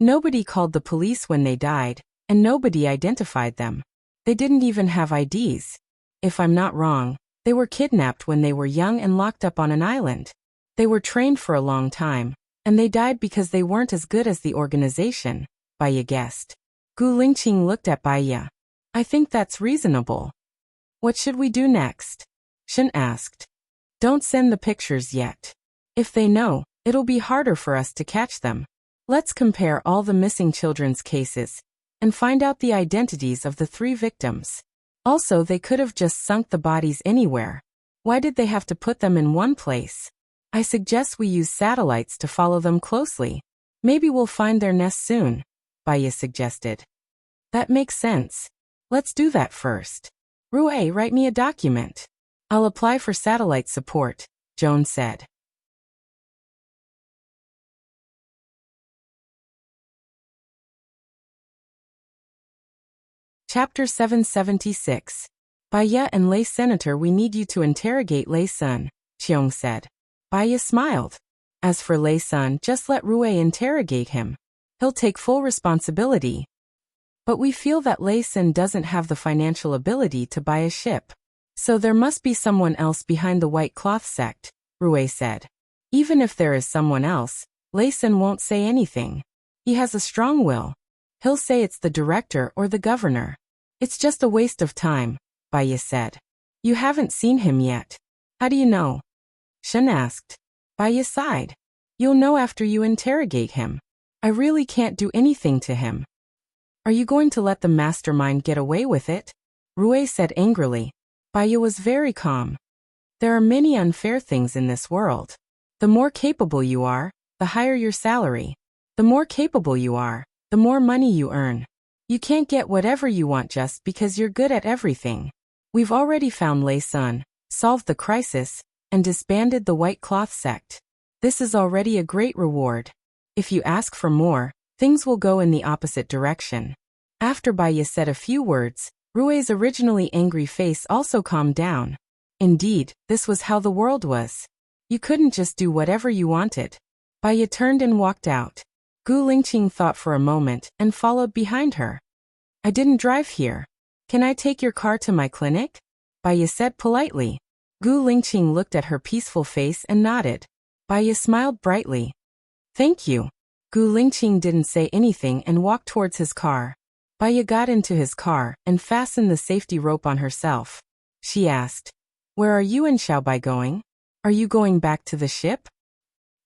Nobody called the police when they died, and nobody identified them. They didn't even have IDs. If I'm not wrong, they were kidnapped when they were young and locked up on an island. They were trained for a long time, and they died because they weren't as good as the organization, Baya guessed. Gu Lingqing looked at Baya. I think that's reasonable. What should we do next? Shen asked. Don't send the pictures yet. If they know, it'll be harder for us to catch them. Let's compare all the missing children's cases and find out the identities of the 3 victims. Also, they could have just sunk the bodies anywhere. Why did they have to put them in one place? I suggest we use satellites to follow them closely. Maybe we'll find their nest soon, Baya suggested. That makes sense. Let's do that first. Rui, write me a document. I'll apply for satellite support, Joan said. Chapter 776. Baya and Lei Senator, we need you to interrogate Lei Sun, Qiong said. Baya smiled. As for Lei Sun, just let Rui interrogate him. He'll take full responsibility. But we feel that Lei Sun doesn't have the financial ability to buy a ship. So there must be someone else behind the White Cloth sect, Rui said. Even if there is someone else, Lei Sun won't say anything. He has a strong will. He'll say it's the director or the governor. It's just a waste of time, Baya said. You haven't seen him yet. How do you know? Shen asked. Baya sighed. You'll know after you interrogate him. I really can't do anything to him. Are you going to let the mastermind get away with it? Rui said angrily. Baya was very calm. There are many unfair things in this world. The more capable you are, the higher your salary. The more capable you are, the more money you earn. You can't get whatever you want just because you're good at everything. We've already found Lei Sun, solved the crisis, and disbanded the White Cloth sect. This is already a great reward. If you ask for more, things will go in the opposite direction. After Baya said a few words, Rui's originally angry face also calmed down. Indeed, this was how the world was. You couldn't just do whatever you wanted. Baya turned and walked out. Gu Lingqing thought for a moment and followed behind her. I didn't drive here. Can I take your car to my clinic? Baya said politely. Gu Lingqing looked at her peaceful face and nodded. Baya smiled brightly. Thank you. Gu Lingqing didn't say anything and walked towards his car. Baya got into his car and fastened the safety rope on herself. She asked, Where are you and Xiaobai going? Are you going back to the ship?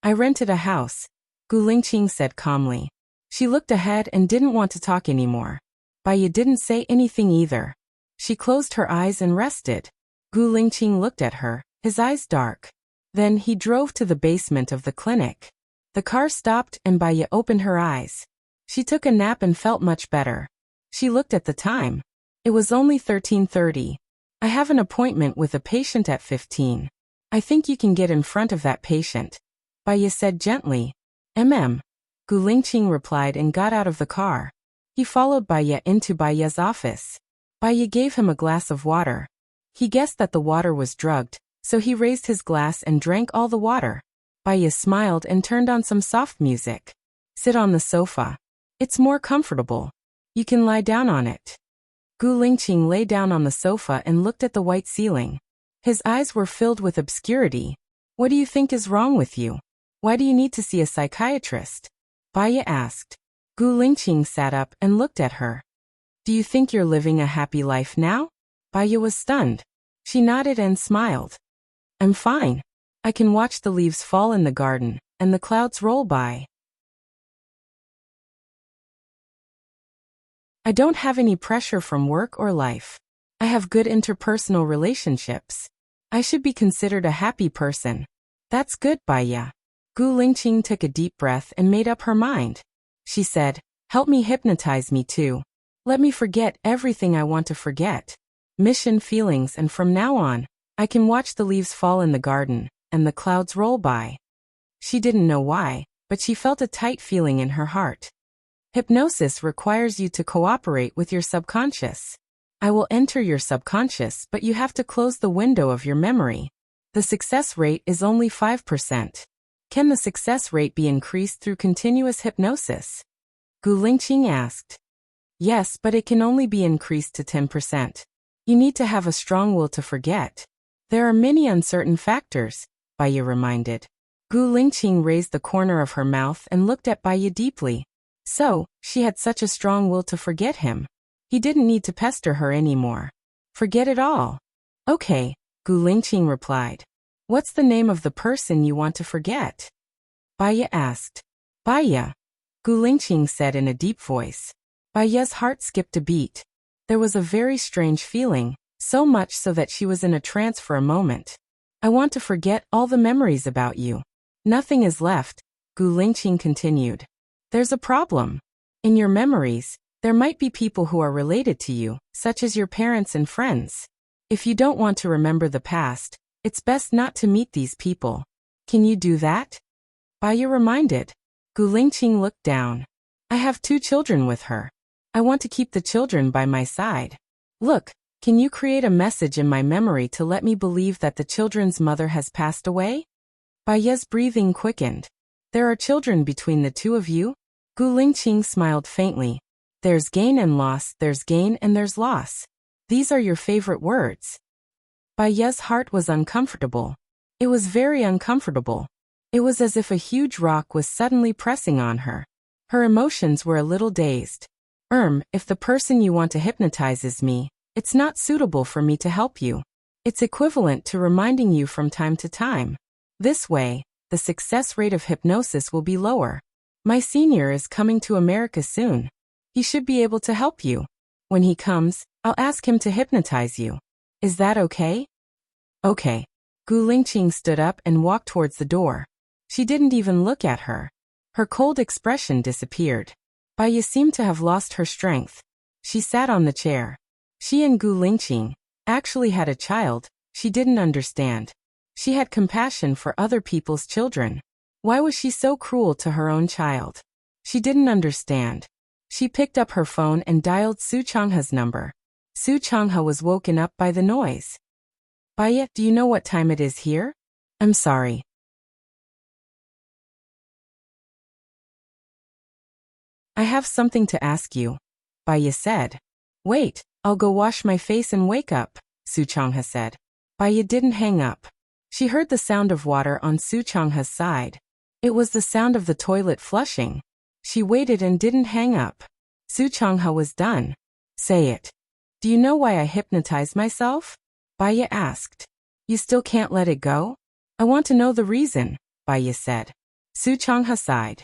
I rented a house, Gu Lingqing said calmly. She looked ahead and didn't want to talk anymore. Baya didn't say anything either. She closed her eyes and rested. Gu Lingqing looked at her, his eyes dark. Then he drove to the basement of the clinic. The car stopped and Baya opened her eyes. She took a nap and felt much better. She looked at the time. It was only 13:30. I have an appointment with a patient at 15. I think you can get in front of that patient, Baya said gently. Gu Lingqing replied and got out of the car. He followed Baya into Baya's office. Baya gave him a glass of water. He guessed that the water was drugged, so he raised his glass and drank all the water. Baya smiled and turned on some soft music. Sit on the sofa. It's more comfortable. You can lie down on it. Gu Lingqing lay down on the sofa and looked at the white ceiling. His eyes were filled with obscurity. What do you think is wrong with you? Why do you need to see a psychiatrist? Baya asked. Gu Lingqing sat up and looked at her. Do you think you're living a happy life now? Baya was stunned. She nodded and smiled. I'm fine. I can watch the leaves fall in the garden, and the clouds roll by. I don't have any pressure from work or life. I have good interpersonal relationships. I should be considered a happy person. That's good, Baya. Gu Lingqing took a deep breath and made up her mind. She said, Help me hypnotize me too. Let me forget everything I want to forget. mission feelings, and from now on, I can watch the leaves fall in the garden, and the clouds roll by. She didn't know why, but she felt a tight feeling in her heart. Hypnosis requires you to cooperate with your subconscious. I will enter your subconscious, but you have to close the window of your memory. The success rate is only 5%. Can the success rate be increased through continuous hypnosis? Gu Lingqing asked. Yes, but it can only be increased to 10%. You need to have a strong will to forget. There are many uncertain factors, Baiye reminded. Gu Lingqing raised the corner of her mouth and looked at Baiye deeply. So, she had such a strong will to forget him. He didn't need to pester her anymore. Forget it all. Okay, Gu Lingqing replied. What's the name of the person you want to forget? Baiye asked. Baiye, Gu Lingqing said in a deep voice. Baiye's heart skipped a beat. There was a very strange feeling, so much so that she was in a trance for a moment. I want to forget all the memories about you. Nothing is left, Gu Lingqing continued. There's a problem. In your memories, there might be people who are related to you, such as your parents and friends. If you don't want to remember the past, it's best not to meet these people. Can you do that? Baiye reminded. Gu Lingqing looked down. I have 2 children with her. I want to keep the children by my side. Look, can you create a message in my memory to let me believe that the children's mother has passed away? Baiye's breathing quickened. There are children between the 2 of you? Gu Lingqing smiled faintly. There's gain and loss, there's gain and there's loss. These are your favorite words. Baiye's heart was uncomfortable. It was very uncomfortable. It was as if a huge rock was suddenly pressing on her. Her emotions were a little dazed. If the person you want to hypnotize is me, it's not suitable for me to help you. It's equivalent to reminding you from time to time. This way, the success rate of hypnosis will be lower. My senior is coming to America soon. He should be able to help you. When he comes, I'll ask him to hypnotize you. Is that okay? Okay. Gu Lingqing stood up and walked towards the door. She didn't even look at her. Her cold expression disappeared. Baiye seemed to have lost her strength. She sat on the chair. She and Gu Lingqing actually had a child. She didn't understand. She had compassion for other people's children. Why was she so cruel to her own child? She didn't understand. She picked up her phone and dialed Su Changhe's number. Su Changhe was woken up by the noise. Baiye, do you know what time it is here? I'm sorry. I have something to ask you, Baiye said. Wait, I'll go wash my face and wake up, Su Changhe said. Baiye didn't hang up. She heard the sound of water on Su Changhe's side. It was the sound of the toilet flushing. She waited and didn't hang up. Su Changhe was done. Say it. Do you know why I hypnotized myself? Baiye asked. You still can't let it go? I want to know the reason, Baiye said. Su Changhe sighed.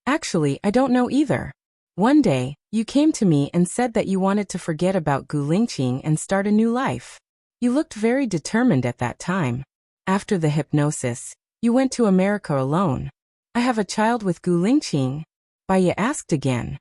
Actually, I don't know either. One day, you came to me and said that you wanted to forget about Gu Lingqing and start a new life. You looked very determined at that time. After the hypnosis, you went to America alone. I have a child with Gu Lingqing? Baiye asked again.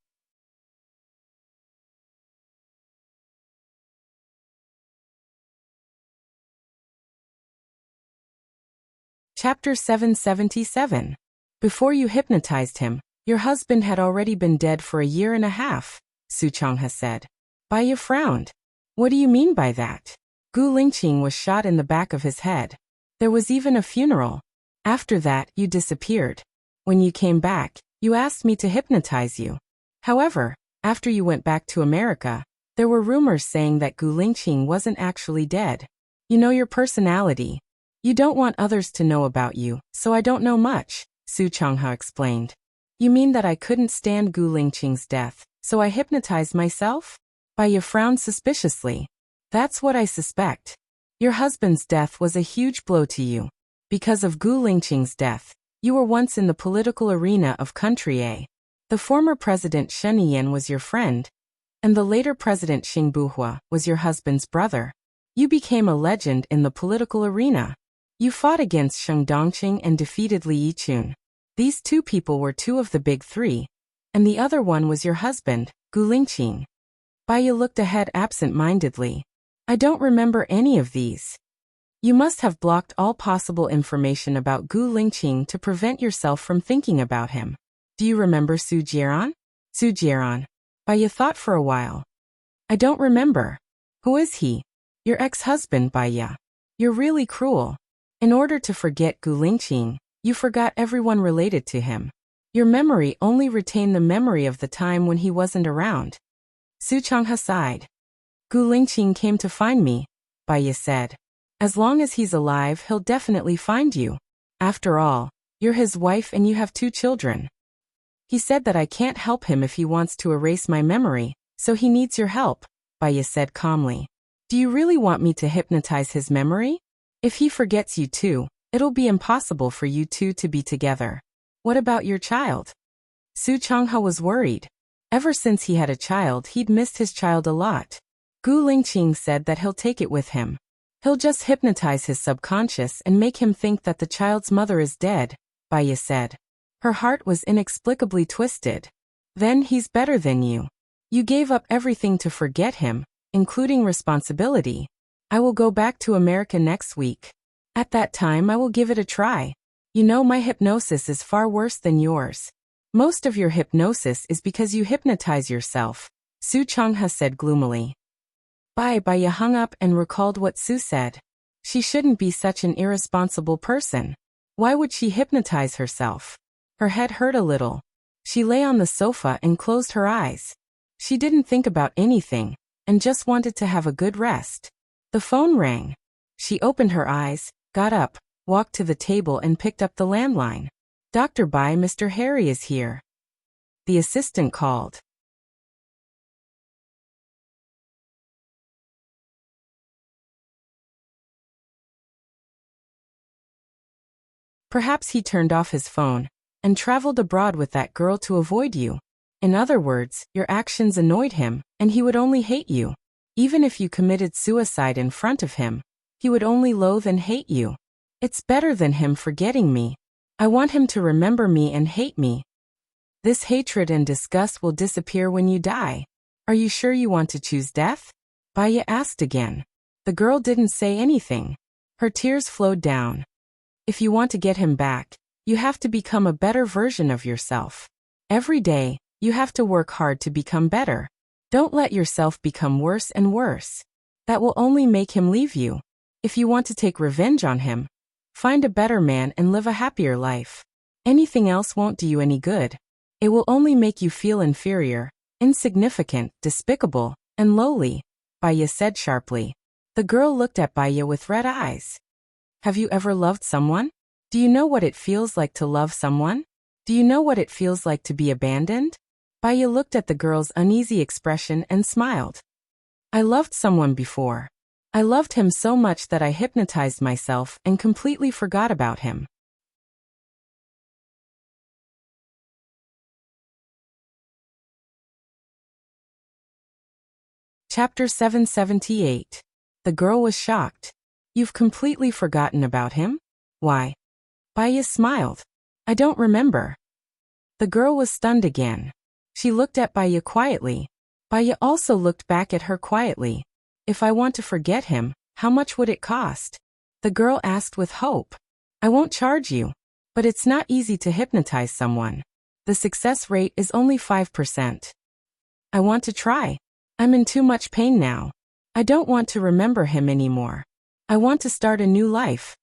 Chapter 777. Before you hypnotized him, your husband had already been dead for 1.5 years, Su Changhe said. Baiye frowned. What do you mean by that? Gu Lingqing was shot in the back of his head. There was even a funeral. After that, you disappeared. When you came back, you asked me to hypnotize you. However, after you went back to America, there were rumors saying that Gu Lingqing wasn't actually dead. You know your personality. You don't want others to know about you, so I don't know much, Su Changhe explained. You mean that I couldn't stand Gu Lingqing's death, so I hypnotized myself? Baiye frowned suspiciously. That's what I suspect. Your husband's death was a huge blow to you. Because of Gu Lingqing's death, you were once in the political arena of country A. The former president Shen Yan was your friend, and the later president Xing Buhua was your husband's brother. You became a legend in the political arena. You fought against Sheng Dongqing and defeated Li Yichun. These 2 people were 2 of the big 3, and the other one was your husband, Gu Lingqing. Baiye looked ahead absent-mindedly. I don't remember any of these. You must have blocked all possible information about Gu Lingqing to prevent yourself from thinking about him. Do you remember Su Jiran? Su Jiran. Baiya thought for a while. I don't remember. Who is he? Your ex-husband, Baiya. You're really cruel. In order to forget Gu Lingqing, you forgot everyone related to him. Your memory only retained the memory of the time when he wasn't around. Su Changhe sighed. Gu Lingqing came to find me, Baiya said. As long as he's alive, he'll definitely find you. After all, you're his wife and you have 2 children. He said that I can't help him if he wants to erase my memory, so he needs your help, Baiya said calmly. Do you really want me to hypnotize his memory? If he forgets you too, it'll be impossible for you two to be together. What about your child? Su Changhe was worried. Ever since he had a child, he'd missed his child a lot. Gu Lingqing said that he'll take it with him. He'll just hypnotize his subconscious and make him think that the child's mother is dead, Baiya said. Her heart was inexplicably twisted. Then he's better than you. You gave up everything to forget him, including responsibility. I will go back to America next week. At that time I will give it a try. You know, my hypnosis is far worse than yours. Most of your hypnosis is because you hypnotize yourself, Su Changhe said gloomily. Baiya hung up and recalled what Su said. She shouldn't be such an irresponsible person. Why would she hypnotize herself? Her head hurt a little. She lay on the sofa and closed her eyes. She didn't think about anything, and just wanted to have a good rest. The phone rang. She opened her eyes, got up, walked to the table and picked up the landline. Dr. Bai, Mr. Harry is here. The assistant called. Perhaps he turned off his phone and traveled abroad with that girl to avoid you. In other words, your actions annoyed him, and he would only hate you. Even if you committed suicide in front of him, he would only loathe and hate you. It's better than him forgetting me. I want him to remember me and hate me. This hatred and disgust will disappear when you die. Are you sure you want to choose death? Baiya asked again. The girl didn't say anything. Her tears flowed down. If you want to get him back, you have to become a better version of yourself. Every day, you have to work hard to become better. Don't let yourself become worse and worse. That will only make him leave you. If you want to take revenge on him, find a better man and live a happier life. Anything else won't do you any good. It will only make you feel inferior, insignificant, despicable, and lowly, Baiya said sharply. The girl looked at Baiya with red eyes. Have you ever loved someone? Do you know what it feels like to love someone? Do you know what it feels like to be abandoned? Baiya looked at the girl's uneasy expression and smiled. I loved someone before. I loved him so much that I hypnotized myself and completely forgot about him. Chapter 778. The girl was shocked. You've completely forgotten about him? Why? Baiya smiled. I don't remember. The girl was stunned again. She looked at Baiya quietly. Baiya also looked back at her quietly. If I want to forget him, how much would it cost? The girl asked with hope. I won't charge you. But it's not easy to hypnotize someone. The success rate is only 5%. I want to try. I'm in too much pain now. I don't want to remember him anymore. I want to start a new life,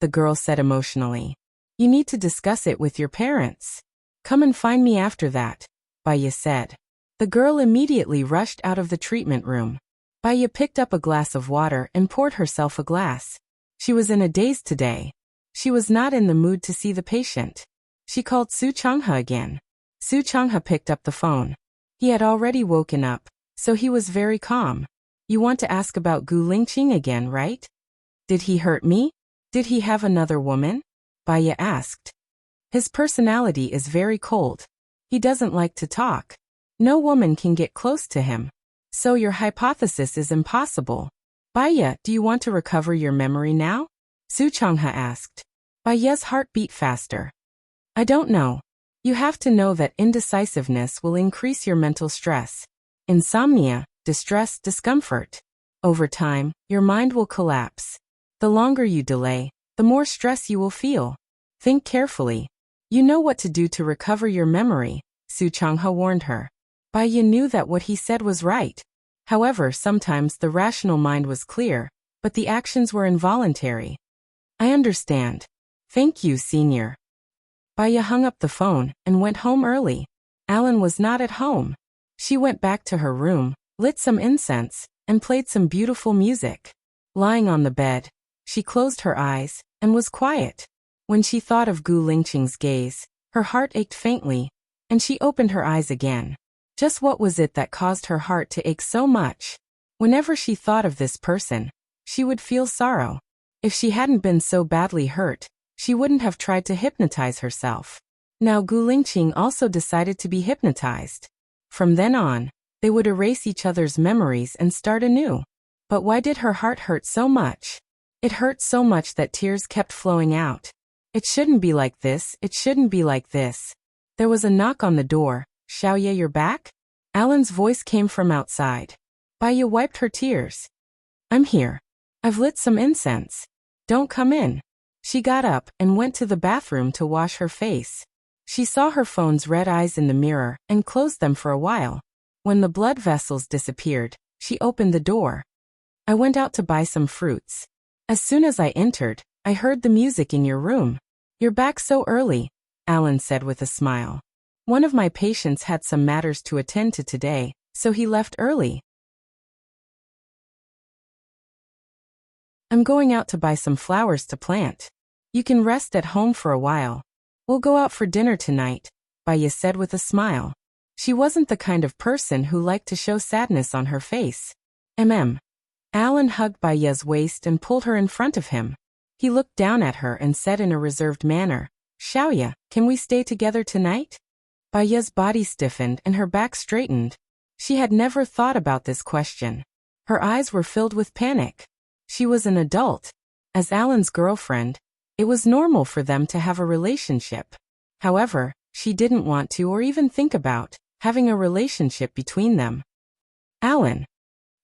the girl said emotionally. You need to discuss it with your parents. Come and find me after that, Baiya said. The girl immediately rushed out of the treatment room. Baiya picked up a glass of water and poured herself a glass. She was in a daze today. She was not in the mood to see the patient. She called Su Changhe again. Su Changhe picked up the phone. He had already woken up, so he was very calm. You want to ask about Gu Lingqing again, right? Did he hurt me? Did he have another woman? Baiya asked. His personality is very cold. He doesn't like to talk. No woman can get close to him. So your hypothesis is impossible. Baiya, do you want to recover your memory now? Su Changhe asked. Baiya's heart beat faster. I don't know. You have to know that indecisiveness will increase your mental stress. Insomnia, distress, discomfort. Over time, your mind will collapse. The longer you delay, the more stress you will feel. Think carefully. You know what to do to recover your memory, Su Changhe warned her. Bai Ye knew that what he said was right. However, sometimes the rational mind was clear, but the actions were involuntary. I understand. Thank you, Senior. Bai Ye hung up the phone and went home early. Alan was not at home. She went back to her room, lit some incense, and played some beautiful music. Lying on the bed, she closed her eyes and was quiet. When she thought of Gu Lingqing's gaze, her heart ached faintly, and she opened her eyes again. Just what was it that caused her heart to ache so much? Whenever she thought of this person, she would feel sorrow. If she hadn't been so badly hurt, she wouldn't have tried to hypnotize herself. Now Gu Lingqing also decided to be hypnotized. From then on, they would erase each other's memories and start anew. But why did her heart hurt so much? It hurt so much that tears kept flowing out. It shouldn't be like this, it shouldn't be like this. There was a knock on the door. Xiaoye, you're back? Alan's voice came from outside. Bai Ye wiped her tears. I'm here. I've lit some incense. Don't come in. She got up and went to the bathroom to wash her face. She saw her phone's red eyes in the mirror and closed them for a while. When the blood vessels disappeared, she opened the door. I went out to buy some fruits. As soon as I entered, I heard the music in your room. You're back so early, Alan said with a smile. One of my patients had some matters to attend to today, so he left early. I'm going out to buy some flowers to plant. You can rest at home for a while. We'll go out for dinner tonight, Bai Ye said with a smile. She wasn't the kind of person who liked to show sadness on her face. Alan hugged Bai Ye's waist and pulled her in front of him. He looked down at her and said in a reserved manner, Xiaoye, can we stay together tonight? Bai Ye's body stiffened and her back straightened. She had never thought about this question. Her eyes were filled with panic. She was an adult. As Alan's girlfriend, it was normal for them to have a relationship. However, she didn't want to or even think about having a relationship between them. Alan.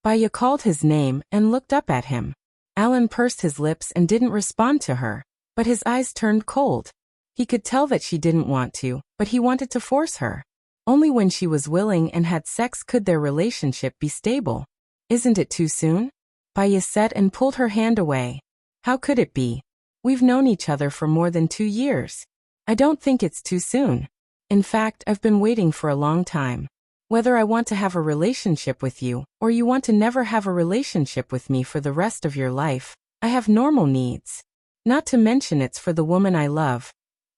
Bai Ye called his name and looked up at him. Alan pursed his lips and didn't respond to her, but his eyes turned cold. He could tell that she didn't want to, but he wanted to force her. Only when she was willing and had sex could their relationship be stable. Isn't it too soon? Bai Ye said and pulled her hand away. How could it be? We've known each other for more than 2 years. I don't think it's too soon. In fact, I've been waiting for a long time. Whether I want to have a relationship with you, or you want to never have a relationship with me for the rest of your life, I have normal needs. Not to mention it's for the woman I love,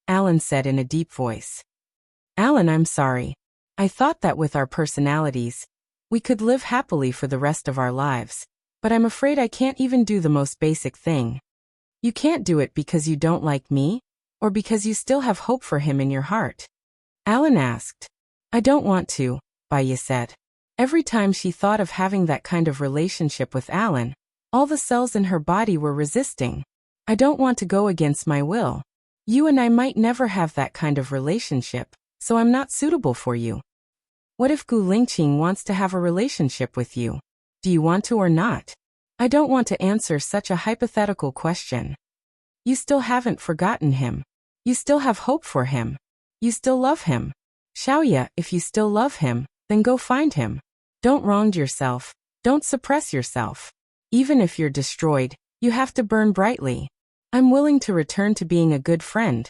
Alan said in a deep voice. Alan, I'm sorry. I thought that with our personalities, we could live happily for the rest of our lives, but I'm afraid I can't even do the most basic thing. You can't do it because you don't like me, or because you still have hope for him in your heart? Alan asked. I don't want to, Bai Ye said. Every time she thought of having that kind of relationship with Alan, all the cells in her body were resisting. I don't want to go against my will. You and I might never have that kind of relationship, so I'm not suitable for you. What if Gu Lingqing wants to have a relationship with you? Do you want to or not? I don't want to answer such a hypothetical question. You still haven't forgotten him. You still have hope for him. You still love him. Xiaoye, if you still love him, then go find him. Don't wrong yourself. Don't suppress yourself. Even if you're destroyed, you have to burn brightly. I'm willing to return to being a good friend,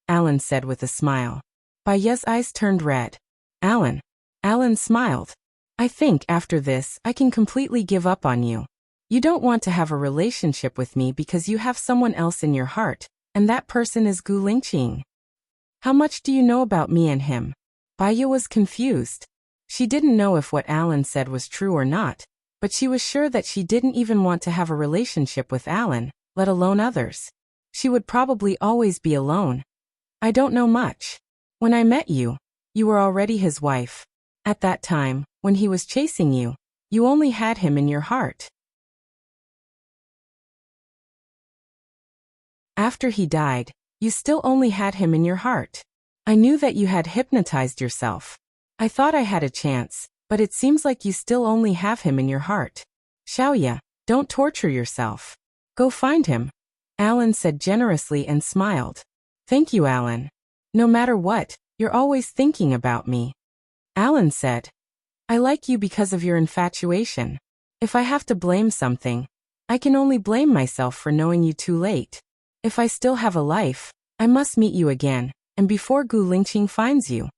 Alan said with a smile. Bai Ye's eyes turned red. Alan. Alan smiled. I think after this I can completely give up on you. You don't want to have a relationship with me because you have someone else in your heart, and that person is Gu Lingqing. How much do you know about me and him? Bai Ye was confused. She didn't know if what Alan said was true or not, but she was sure that she didn't even want to have a relationship with Alan, let alone others. She would probably always be alone. I don't know much. When I met you, you were already his wife. At that time, when he was chasing you, you only had him in your heart. After he died, you still only had him in your heart. I knew that you had hypnotized yourself. I thought I had a chance, but it seems like you still only have him in your heart. Xiaoya, don't torture yourself. Go find him, Alan said generously and smiled. Thank you, Alan. No matter what, you're always thinking about me. Alan said, I like you because of your infatuation. If I have to blame something, I can only blame myself for knowing you too late. If I still have a life, I must meet you again, and before Gu Lingqing finds you.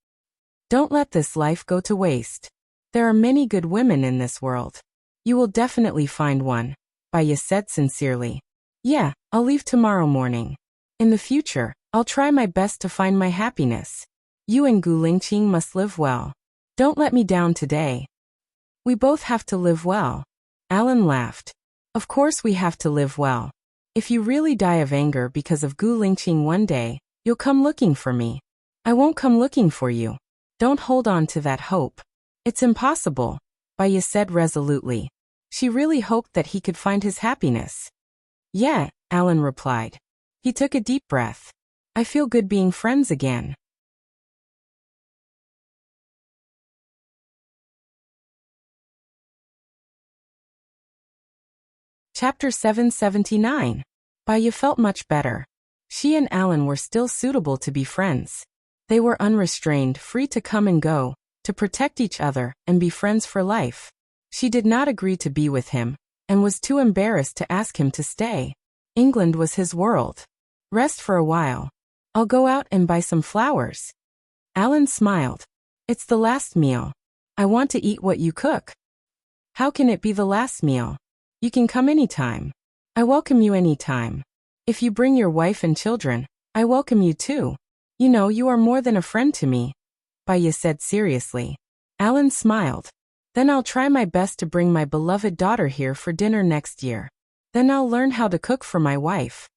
Don't let this life go to waste. There are many good women in this world. You will definitely find one, Baiya said sincerely. Yeah, I'll leave tomorrow morning. In the future, I'll try my best to find my happiness. You and Gu Lingqing must live well. Don't let me down today. We both have to live well. Alan laughed. Of course we have to live well. If you really die of anger because of Gu Lingqing one day, you'll come looking for me. I won't come looking for you. Don't hold on to that hope. It's impossible, Baiya said resolutely. She really hoped that he could find his happiness. Yeah, Alan replied. He took a deep breath. I feel good being friends again. Chapter 779. Baiya felt much better. She and Alan were still suitable to be friends. They were unrestrained, free to come and go, to protect each other, and be friends for life. She did not agree to be with him, and was too embarrassed to ask him to stay. England was his world. Rest for a while. I'll go out and buy some flowers. Alan smiled. It's the last meal. I want to eat what you cook. How can it be the last meal? You can come anytime. I welcome you anytime. If you bring your wife and children, I welcome you too. You know you are more than a friend to me, Baiya said seriously. Alan smiled. Then I'll try my best to bring my beloved daughter here for dinner next year. Then I'll learn how to cook for my wife.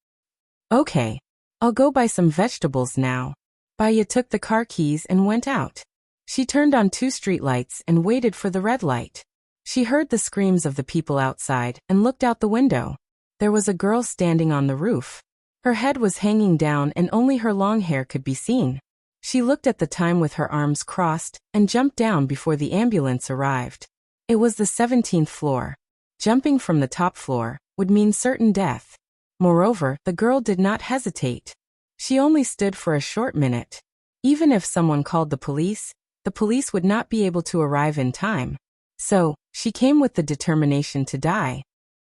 Okay. I'll go buy some vegetables now. Baiya took the car keys and went out. She turned on 2 streetlights and waited for the red light. She heard the screams of the people outside and looked out the window. There was a girl standing on the roof. Her head was hanging down and only her long hair could be seen. She looked at the time with her arms crossed and jumped down before the ambulance arrived. It was the 17th floor. Jumping from the top floor would mean certain death. Moreover, the girl did not hesitate. She only stood for a short minute. Even if someone called the police would not be able to arrive in time. So, she came with the determination to die.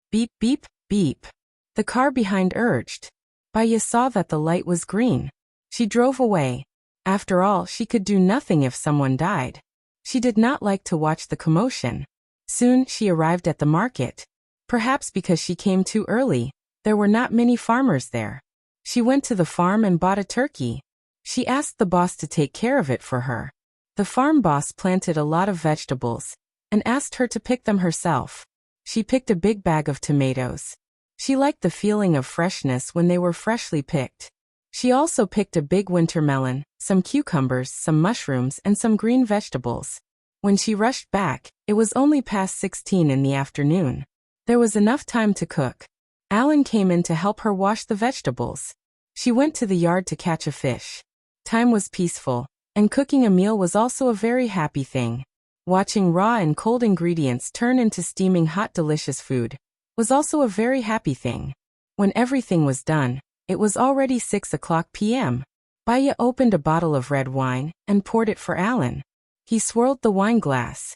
Beep, beep, beep. The car behind urged. Baiya saw that the light was green. She drove away. After all, she could do nothing if someone died. She did not like to watch the commotion. Soon, she arrived at the market. Perhaps because she came too early, there were not many farmers there. She went to the farm and bought a turkey. She asked the boss to take care of it for her. The farm boss planted a lot of vegetables and asked her to pick them herself. She picked a big bag of tomatoes. She liked the feeling of freshness when they were freshly picked. She also picked a big winter melon, some cucumbers, some mushrooms, and some green vegetables. When she rushed back, it was only past 16 in the afternoon. There was enough time to cook. Alan came in to help her wash the vegetables. She went to the yard to catch a fish. Time was peaceful, and cooking a meal was also a very happy thing. Watching raw and cold ingredients turn into steaming hot delicious food was also a very happy thing. When everything was done, it was already 6:00 p.m. Baiya opened a bottle of red wine and poured it for Alan. He swirled the wine glass.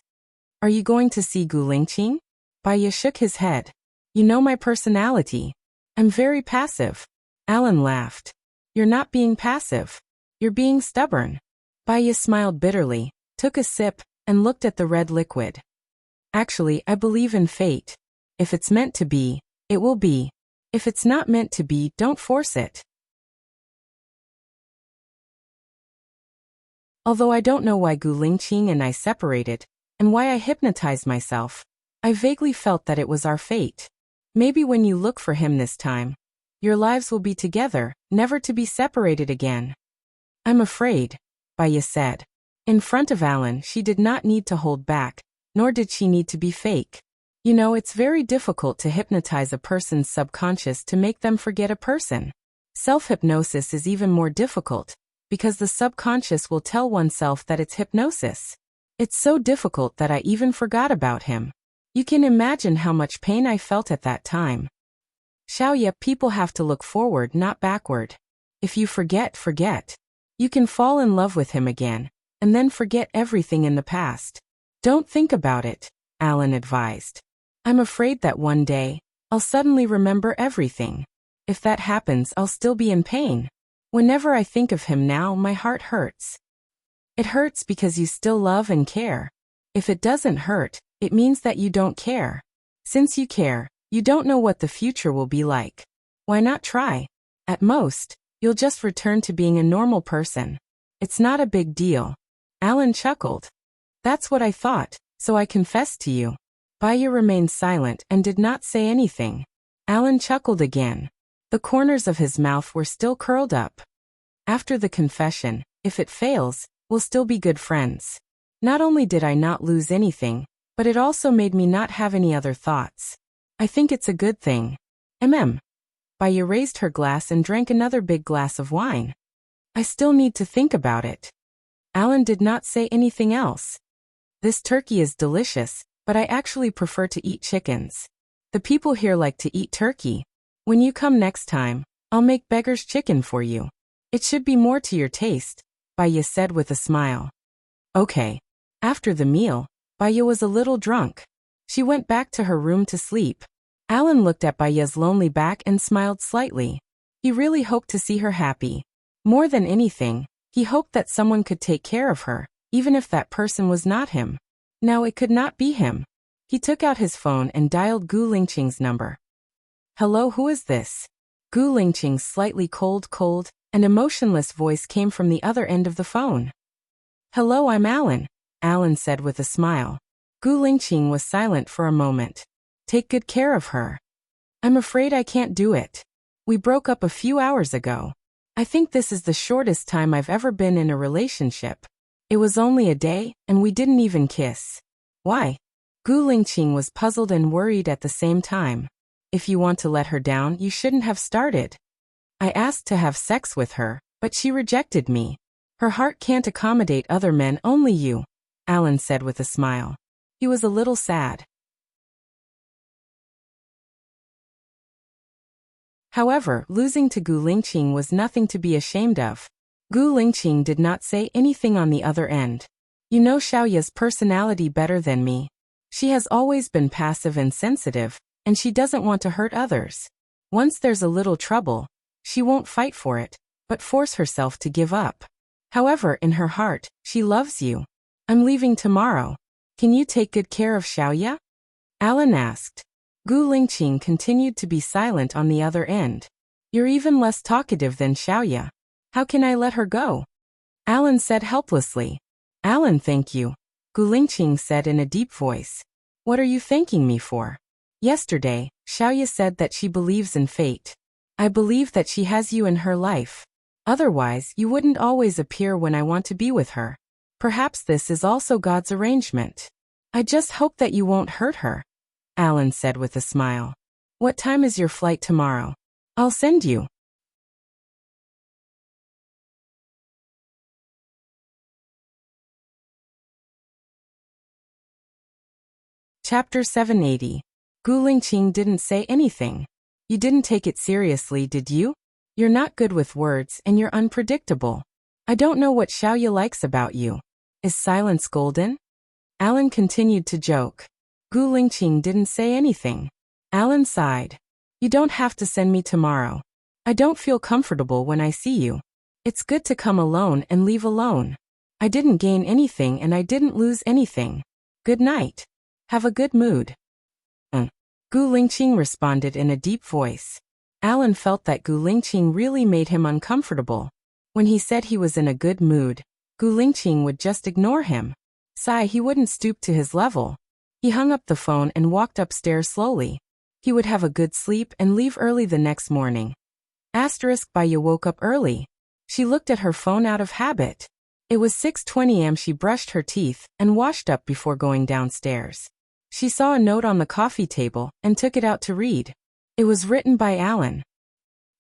Are you going to see Gu Lingqing? Baiya shook his head. You know my personality. I'm very passive. Alan laughed. You're not being passive. You're being stubborn. Baiya smiled bitterly, took a sip, and looked at the red liquid. Actually, I believe in fate. If it's meant to be, it will be. If it's not meant to be, don't force it. Although I don't know why Gu Lingqing and I separated, and why I hypnotized myself, I vaguely felt that it was our fate. Maybe when you look for him this time, your lives will be together, never to be separated again. I'm afraid, Baiya said. In front of Alan, she did not need to hold back, nor did she need to be fake. You know, it's very difficult to hypnotize a person's subconscious to make them forget a person. Self-hypnosis is even more difficult, because the subconscious will tell oneself that it's hypnosis. It's so difficult that I even forgot about him. You can imagine how much pain I felt at that time. Xiaoya, people have to look forward, not backward. If you forget, forget. You can fall in love with him again, and then forget everything in the past. Don't think about it, Alan advised. I'm afraid that one day, I'll suddenly remember everything. If that happens, I'll still be in pain. Whenever I think of him now, my heart hurts. It hurts because you still love and care. If it doesn't hurt, it means that you don't care. Since you care, you don't know what the future will be like. Why not try? At most, you'll just return to being a normal person. It's not a big deal. Alan chuckled. That's what I thought, so I confessed to you. Baya remained silent and did not say anything. Alan chuckled again. The corners of his mouth were still curled up. After the confession, if it fails, we'll still be good friends. Not only did I not lose anything, but it also made me not have any other thoughts. I think it's a good thing. Baya raised her glass and drank another big glass of wine. I still need to think about it. Alan did not say anything else. This turkey is delicious, but I actually prefer to eat chickens. The people here like to eat turkey. When you come next time, I'll make beggar's chicken for you. It should be more to your taste, Baya said with a smile. Okay. After the meal, Baya was a little drunk. She went back to her room to sleep. Alan looked at Baya's lonely back and smiled slightly. He really hoped to see her happy. More than anything, he hoped that someone could take care of her, even if that person was not him. Now it could not be him. He took out his phone and dialed Gu Lingqing's number. Hello, who is this? Gu Lingqing's slightly cold and emotionless voice came from the other end of the phone. Hello, I'm Alan, Alan said with a smile. Gu Lingqing was silent for a moment. Take good care of her. I'm afraid I can't do it. We broke up a few hours ago. I think this is the shortest time I've ever been in a relationship. It was only a day, and we didn't even kiss. Why? Gu Lingqing was puzzled and worried at the same time. If you want to let her down, you shouldn't have started. I asked to have sex with her, but she rejected me. Her heart can't accommodate other men, only you, Alan said with a smile. He was a little sad. However, losing to Gu Lingqing was nothing to be ashamed of. Gu Lingqing did not say anything on the other end. You know Xiaoya's personality better than me. She has always been passive and sensitive, and she doesn't want to hurt others. Once there's a little trouble, she won't fight for it, but force herself to give up. However, in her heart, she loves you. I'm leaving tomorrow. Can you take good care of Xiaoya? Alan asked. Gu Lingqing continued to be silent on the other end. You're even less talkative than Xiaoya. How can I let her go? Alan said helplessly. Alan, thank you, Gu Lingqing said in a deep voice. What are you thanking me for? Yesterday, Xiaoya said that she believes in fate. I believe that she has you in her life. Otherwise, you wouldn't always appear when I want to be with her. Perhaps this is also God's arrangement. I just hope that you won't hurt her, Alan said with a smile. What time is your flight tomorrow? I'll send you. Chapter 780. Gu Lingqing didn't say anything. You didn't take it seriously, did you? You're not good with words and you're unpredictable. I don't know what Xiaoya likes about you. Is silence golden? Alan continued to joke. Gu Lingqing didn't say anything. Alan sighed. You don't have to send me tomorrow. I don't feel comfortable when I see you. It's good to come alone and leave alone. I didn't gain anything and I didn't lose anything. Good night. Have a good mood. Gu Lingqing responded in a deep voice. Alan felt that Gu Lingqing really made him uncomfortable. When he said he was in a good mood, Gu Lingqing would just ignore him. He wouldn't stoop to his level. He hung up the phone and walked upstairs slowly. He would have a good sleep and leave early the next morning. Baya woke up early. She looked at her phone out of habit. It was 6:20 am. She brushed her teeth and washed up before going downstairs. She saw a note on the coffee table and took it out to read. It was written by Alan.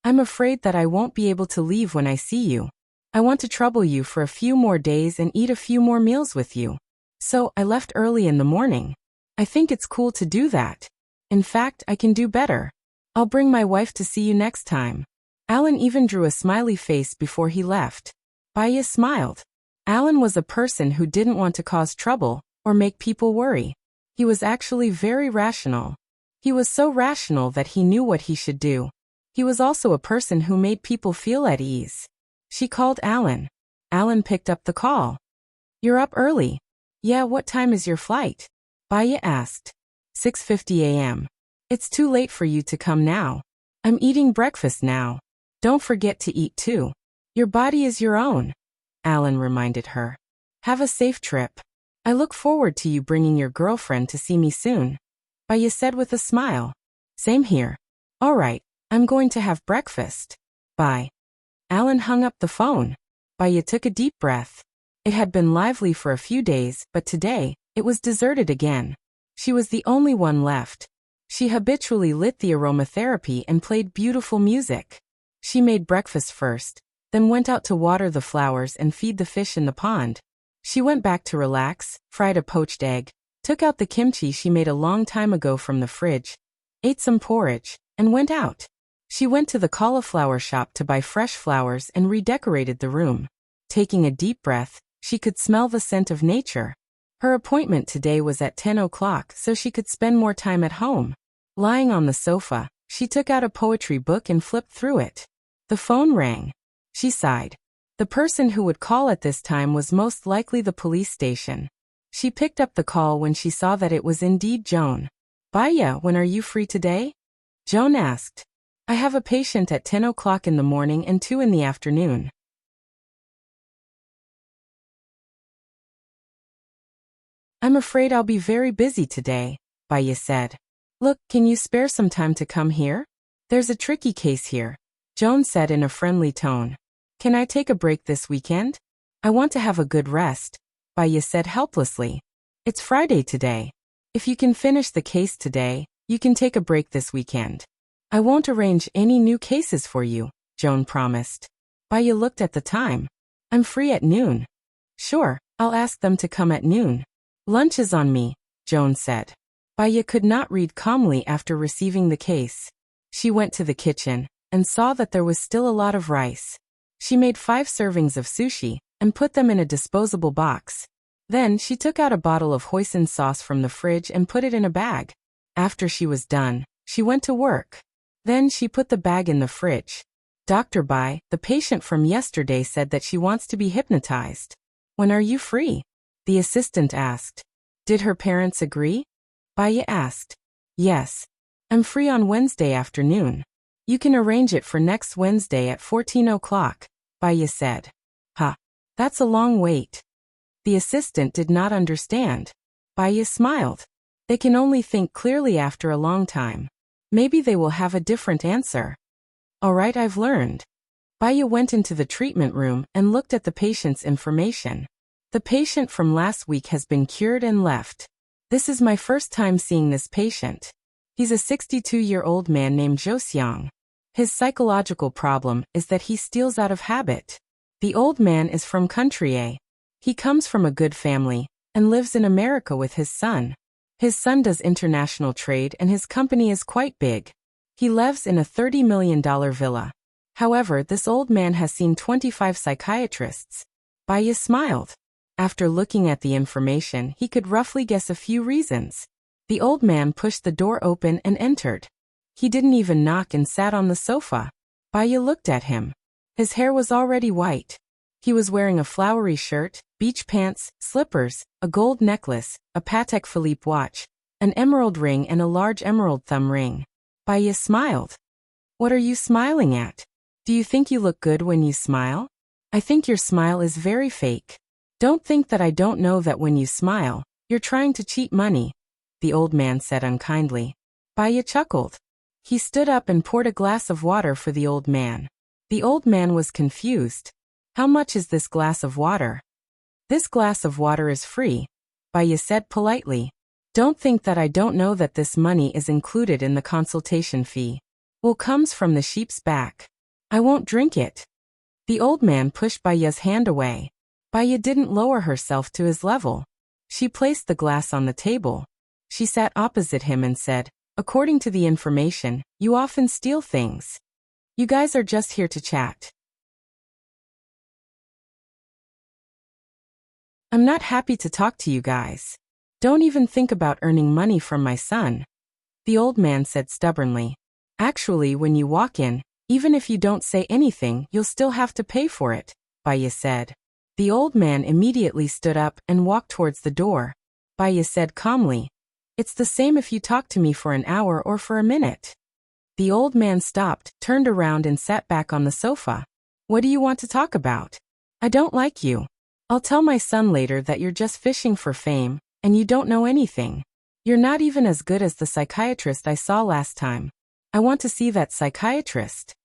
I'm afraid that I won't be able to leave when I see you. I want to trouble you for a few more days and eat a few more meals with you. So, I left early in the morning. I think it's cool to do that. In fact, I can do better. I'll bring my wife to see you next time. Alan even drew a smiley face before he left. Baya smiled. Alan was a person who didn't want to cause trouble or make people worry. He was actually very rational. He was so rational that he knew what he should do. He was also a person who made people feel at ease. She called Alan. Alan picked up the call. You're up early. Yeah, what time is your flight? Baya asked. 6:50 a.m. It's too late for you to come now. I'm eating breakfast now. Don't forget to eat too. Your body is your own, Alan reminded her. Have a safe trip. I look forward to you bringing your girlfriend to see me soon, Baya said with a smile. Same here. All right, I'm going to have breakfast. Bye. Alan hung up the phone. Baya took a deep breath. It had been lively for a few days, but today, it was deserted again. She was the only one left. She habitually lit the aromatherapy and played beautiful music. She made breakfast first, then went out to water the flowers and feed the fish in the pond. She went back to relax, fried a poached egg, took out the kimchi she made a long time ago from the fridge, ate some porridge, and went out. She went to the cauliflower shop to buy fresh flowers and redecorated the room. Taking a deep breath, she could smell the scent of nature. Her appointment today was at 10 o'clock so she could spend more time at home. Lying on the sofa, she took out a poetry book and flipped through it. The phone rang. She sighed. The person who would call at this time was most likely the police station. She picked up the call when she saw that it was indeed Joan. Baya, when are you free today? Joan asked. I have a patient at 10 o'clock in the morning and 2 in the afternoon. I'm afraid I'll be very busy today, Baya said. Look, can you spare some time to come here? There's a tricky case here, Joan said in a friendly tone. Can I take a break this weekend? I want to have a good rest, Baya said helplessly. It's Friday today. If you can finish the case today, you can take a break this weekend. I won't arrange any new cases for you, Joan promised. Baya looked at the time. I'm free at noon. Sure, I'll ask them to come at noon. Lunch is on me, Joan said. Baya could not read calmly after receiving the case. She went to the kitchen and saw that there was still a lot of rice. She made 5 servings of sushi and put them in a disposable box. Then she took out a bottle of hoisin sauce from the fridge and put it in a bag. After she was done, she went to work. Then she put the bag in the fridge. Dr. Bai, the patient from yesterday, said that she wants to be hypnotized. When are you free? The assistant asked. Did her parents agree? Baya asked. Yes. I'm free on Wednesday afternoon. You can arrange it for next Wednesday at 14 o'clock, Baya said. Ha. That's a long wait. The assistant did not understand. Baya smiled. They can only think clearly after a long time. Maybe they will have a different answer. All right, I've learned. Baya went into the treatment room and looked at the patient's information. The patient from last week has been cured and left. This is my first time seeing this patient. He's a 62-year-old man named Zhou Xiang. His psychological problem is that he steals out of habit. The old man is from country A. He comes from a good family and lives in America with his son. His son does international trade and his company is quite big. He lives in a $30 million villa. However, this old man has seen 25 psychiatrists. Baya smiled. After looking at the information, he could roughly guess a few reasons. The old man pushed the door open and entered. He didn't even knock and sat on the sofa. Baya looked at him. His hair was already white. He was wearing a flowery shirt, beach pants, slippers, a gold necklace, a Patek Philippe watch, an emerald ring and a large emerald thumb ring. Baya smiled. What are you smiling at? Do you think you look good when you smile? I think your smile is very fake. Don't think that I don't know that when you smile, you're trying to cheat money, the old man said unkindly. Baya chuckled. He stood up and poured a glass of water for the old man. The old man was confused. How much is this glass of water? This glass of water is free, Baya said politely. Don't think that I don't know that this money is included in the consultation fee. Wool comes from the sheep's back. I won't drink it. The old man pushed Baya's hand away. Baya didn't lower herself to his level. She placed the glass on the table. She sat opposite him and said, "According to the information, you often steal things. You guys are just here to chat." "I'm not happy to talk to you guys. Don't even think about earning money from my son," the old man said stubbornly. "Actually, when you walk in, even if you don't say anything, you'll still have to pay for it," Baya said. The old man immediately stood up and walked towards the door. Baya said calmly, "It's the same if you talk to me for an hour or for a minute." The old man stopped, turned around and sat back on the sofa. "What do you want to talk about? I don't like you. I'll tell my son later that you're just fishing for fame, and you don't know anything. You're not even as good as the psychiatrist I saw last time. I want to see that psychiatrist."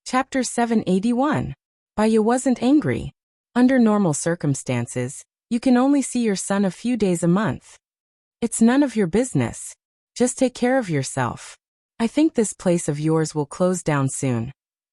Chapter 781. Baya wasn't angry. Under normal circumstances, you can only see your son a few days a month. It's none of your business. Just take care of yourself. I think this place of yours will close down soon,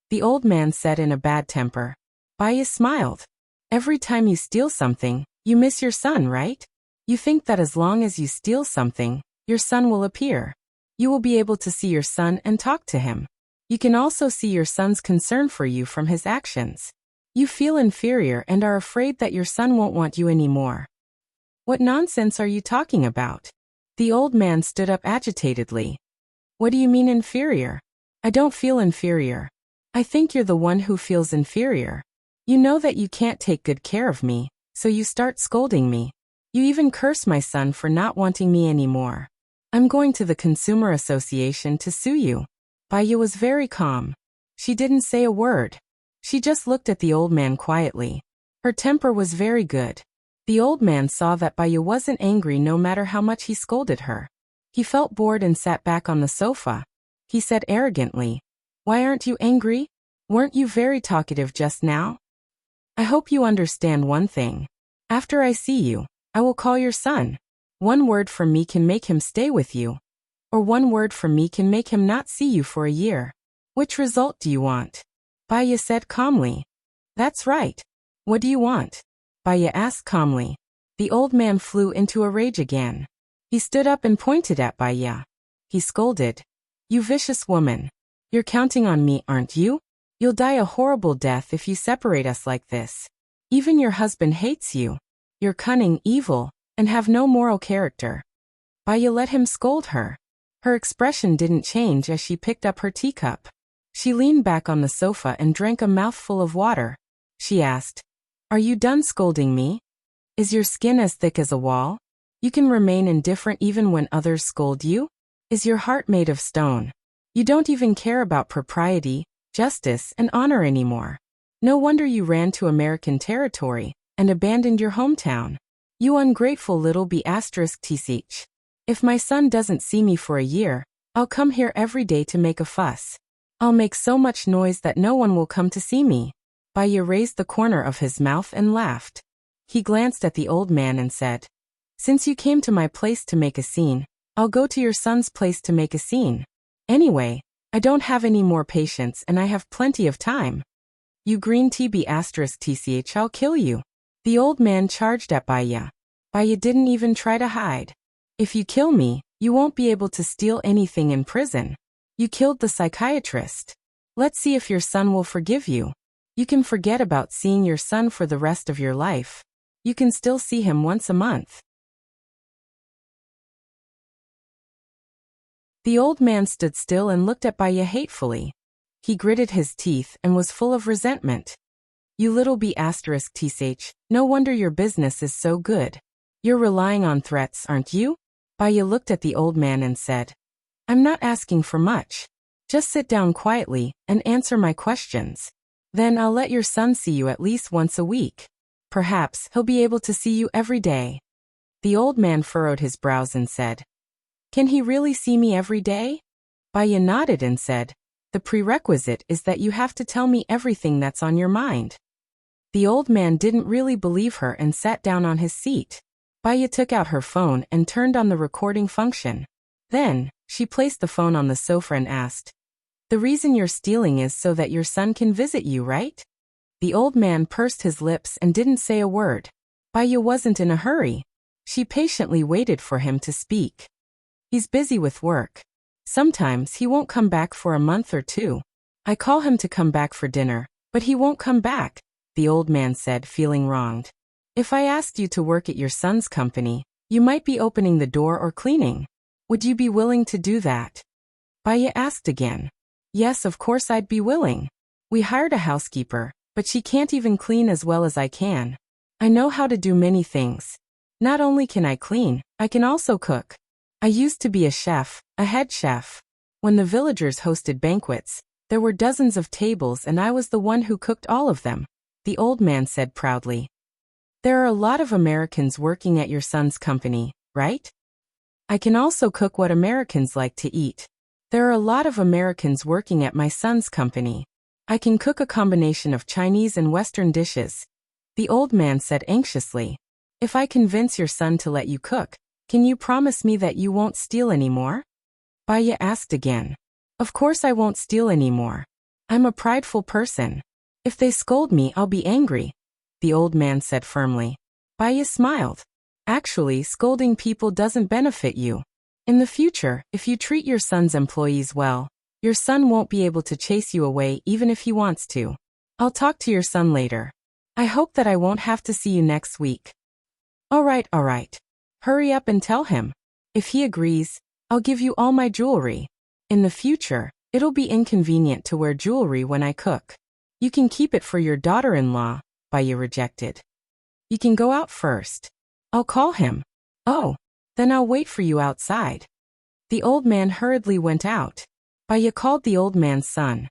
the old man said in a bad temper. Baya smiled. Every time you steal something, you miss your son, right? You think that as long as you steal something, your son will appear. You will be able to see your son and talk to him. You can also see your son's concern for you from his actions. You feel inferior and are afraid that your son won't want you anymore. What nonsense are you talking about? The old man stood up agitatedly. What do you mean inferior? I don't feel inferior. I think you're the one who feels inferior. You know that you can't take good care of me, so you start scolding me. You even curse my son for not wanting me anymore. I'm going to the Consumer Association to sue you. Baya was very calm. She didn't say a word. She just looked at the old man quietly. Her temper was very good. The old man saw that Baya wasn't angry no matter how much he scolded her. He felt bored and sat back on the sofa. He said arrogantly, "Why aren't you angry? Weren't you very talkative just now? I hope you understand one thing. After I see you, I will call your son. One word from me can make him stay with you. Or one word from me can make him not see you for a year. Which result do you want?" Baya said calmly. "That's right. What do you want?" Baya asked calmly. The old man flew into a rage again. He stood up and pointed at Baya. He scolded, "You vicious woman. You're counting on me, aren't you? You'll die a horrible death if you separate us like this. Even your husband hates you. You're cunning, evil, and have no moral character." Baya let him scold her. Her expression didn't change as she picked up her teacup. She leaned back on the sofa and drank a mouthful of water. She asked, "Are you done scolding me? Is your skin as thick as a wall? You can remain indifferent even when others scold you? Is your heart made of stone? You don't even care about propriety, justice, and honor anymore. No wonder you ran to American territory and abandoned your hometown. You ungrateful little b*tch. If my son doesn't see me for a year, I'll come here every day to make a fuss. I'll make so much noise that no one will come to see me." Baya raised the corner of his mouth and laughed. He glanced at the old man and said, "Since you came to my place to make a scene, I'll go to your son's place to make a scene. Anyway, I don't have any more patience and I have plenty of time. You green tea b*tch, I'll kill you." The old man charged at Baya. Baya didn't even try to hide. "If you kill me, you won't be able to steal anything in prison. You killed the psychiatrist. Let's see if your son will forgive you. You can forget about seeing your son for the rest of your life. You can still see him once a month." The old man stood still and looked at Baya hatefully. He gritted his teeth and was full of resentment. "You little b*tch, no wonder your business is so good. You're relying on threats, aren't you?" Baya looked at the old man and said, "I'm not asking for much. Just sit down quietly and answer my questions. Then I'll let your son see you at least once a week. Perhaps he'll be able to see you every day." The old man furrowed his brows and said, "Can he really see me every day?" Baya nodded and said, "The prerequisite is that you have to tell me everything that's on your mind." The old man didn't really believe her and sat down on his seat. Baya took out her phone and turned on the recording function. Then, she placed the phone on the sofa and asked, The reason you're stealing is so that your son can visit you, right? The old man pursed his lips and didn't say a word. Baya wasn't in a hurry. She patiently waited for him to speak. He's busy with work. Sometimes he won't come back for a month or two. I call him to come back for dinner, but he won't come back, the old man said, feeling wronged. If I asked you to work at your son's company, you might be opening the door or cleaning. Would you be willing to do that? Baya asked again. Yes, of course I'd be willing. We hired a housekeeper, but she can't even clean as well as I can. I know how to do many things. Not only can I clean, I can also cook. I used to be a chef, a head chef. When the villagers hosted banquets, there were dozens of tables and I was the one who cooked all of them, the old man said proudly. There are a lot of Americans working at your son's company, right? I can also cook what Americans like to eat. There are a lot of Americans working at my son's company. I can cook a combination of Chinese and Western dishes, the old man said anxiously. If I convince your son to let you cook, can you promise me that you won't steal anymore? Baya asked again. Of course I won't steal anymore. I'm a prideful person. If they scold me, I'll be angry, the old man said firmly. Baya smiled. Actually, scolding people doesn't benefit you. In the future, if you treat your son's employees well, your son won't be able to chase you away even if he wants to. I'll talk to your son later. I hope that I won't have to see you next week. All right. Hurry up and tell him. If he agrees, I'll give you all my jewelry. In the future, it'll be inconvenient to wear jewelry when I cook. You can keep it for your daughter-in-law, Baya rejected. You can go out first. I'll call him. Oh, then I'll wait for you outside. The old man hurriedly went out. Baya called the old man's son.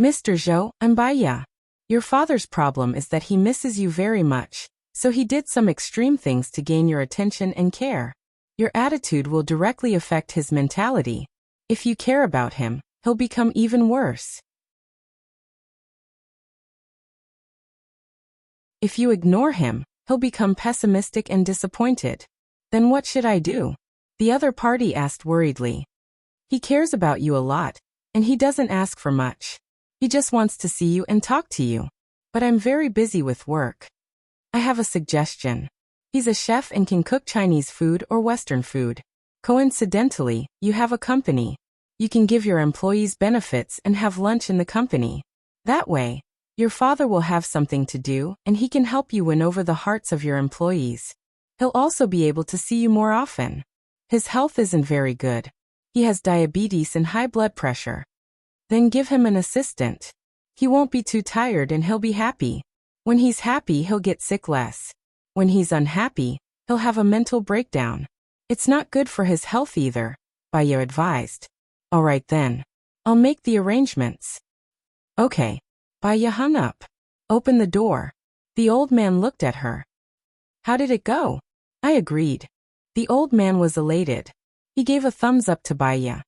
Mr. Zhou, I'm Baya. Your father's problem is that he misses you very much, so he did some extreme things to gain your attention and care. Your attitude will directly affect his mentality. If you care about him, he'll become even worse. If you ignore him, he'll become pessimistic and disappointed. Then what should I do? The other party asked worriedly. He cares about you a lot, and he doesn't ask for much. He just wants to see you and talk to you. But I'm very busy with work. I have a suggestion. He's a chef and can cook Chinese food or Western food. Coincidentally, you have a company. You can give your employees benefits and have lunch in the company. That way, your father will have something to do and he can help you win over the hearts of your employees. He'll also be able to see you more often. His health isn't very good. He has diabetes and high blood pressure. Then give him an assistant. He won't be too tired and he'll be happy. When he's happy, he'll get sick less. When he's unhappy, he'll have a mental breakdown. It's not good for his health either, Baya advised. All right then. I'll make the arrangements. Okay. Baya hung up. Open the door. The old man looked at her. How did it go? I agreed. The old man was elated. He gave a thumbs up to Baya.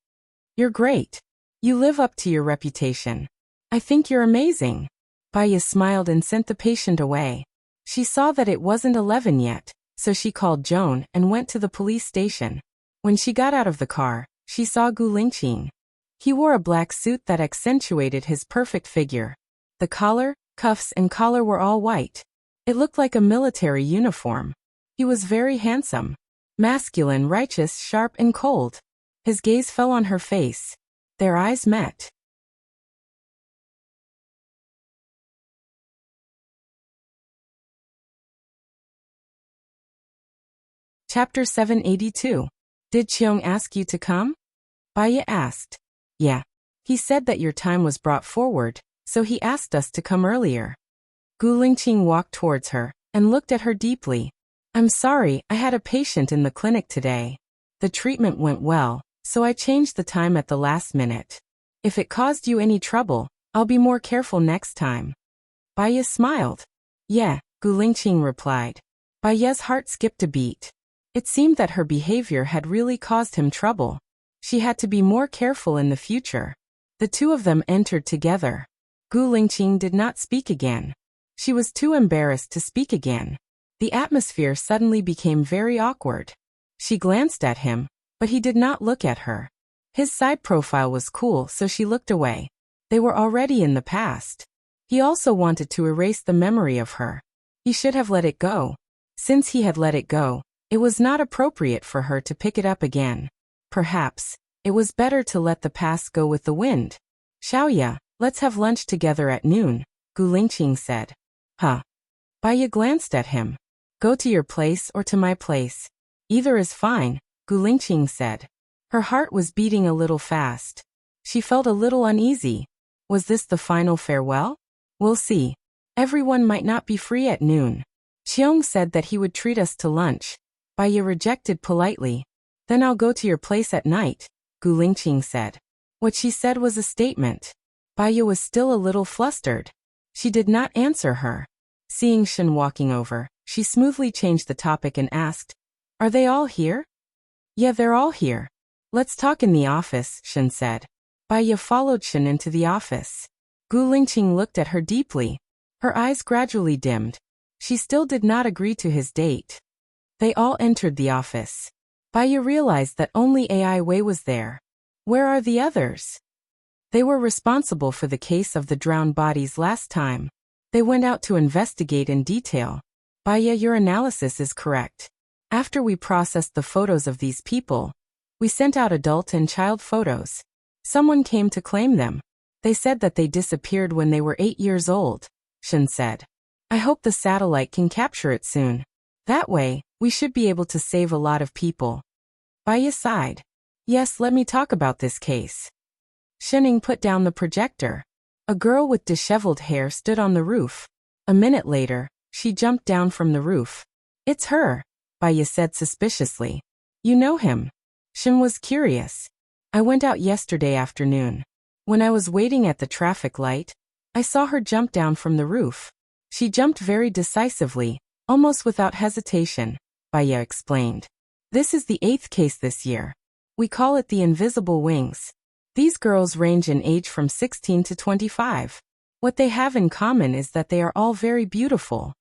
You're great. You live up to your reputation. I think you're amazing. Baya smiled and sent the patient away. She saw that it wasn't 11 yet, so she called Joan and went to the police station. When she got out of the car, she saw Gu Lingqing. He wore a black suit that accentuated his perfect figure. The collar, cuffs and collar were all white. It looked like a military uniform. He was very handsome. Masculine, righteous, sharp and cold. His gaze fell on her face. Their eyes met. Chapter 782. Did Cheong ask you to come? Baya asked. Yeah. He said that your time was brought forward, so he asked us to come earlier. Gu Lingqing walked towards her and looked at her deeply. I'm sorry, I had a patient in the clinic today. The treatment went well, so I changed the time at the last minute. If it caused you any trouble, I'll be more careful next time. Baya smiled. Yeah, Gu Lingqing replied. Baya's heart skipped a beat. It seemed that her behavior had really caused him trouble. She had to be more careful in the future. The two of them entered together. Gu Lingqing did not speak again. She was too embarrassed to speak again. The atmosphere suddenly became very awkward. She glanced at him, but he did not look at her. His side profile was cool, so she looked away. They were already in the past. He also wanted to erase the memory of her. He should have let it go. Since he had let it go, it was not appropriate for her to pick it up again. Perhaps it was better to let the past go with the wind. Xiaoya, let's have lunch together at noon, Gu Lingqing said. Huh? Baiya glanced at him. Go to your place or to my place. Either is fine, Gu Lingqing said. Her heart was beating a little fast. She felt a little uneasy. Was this the final farewell? We'll see. Everyone might not be free at noon. Xiong said that he would treat us to lunch. Baiya rejected politely. Then I'll go to your place at night, Gu Lingqing said. What she said was a statement. Baiya was still a little flustered. She did not answer her. Seeing Shen walking over, she smoothly changed the topic and asked, Are they all here? Yeah, they're all here. Let's talk in the office, Shen said. Baiya followed Shen into the office. Gu Lingqing looked at her deeply. Her eyes gradually dimmed. She still did not agree to his date. They all entered the office. Baiya realized that only Ai Wei was there. Where are the others? They were responsible for the case of the drowned bodies last time. They went out to investigate in detail. Baiya, your analysis is correct. After we processed the photos of these people, we sent out adult and child photos. Someone came to claim them. They said that they disappeared when they were 8 years old, Shen said. I hope the satellite can capture it soon. That way, we should be able to save a lot of people. Baiya sighed. Yes, let me talk about this case. Shening put down the projector. A girl with disheveled hair stood on the roof. A minute later, she jumped down from the roof. It's her, Baiya said suspiciously. You know him? Shen was curious. I went out yesterday afternoon. When I was waiting at the traffic light, I saw her jump down from the roof. She jumped very decisively, almost without hesitation, Baiya explained. This is the 8th case this year. We call it the invisible wings. These girls range in age from 16 to 25. What they have in common is that they are all very beautiful.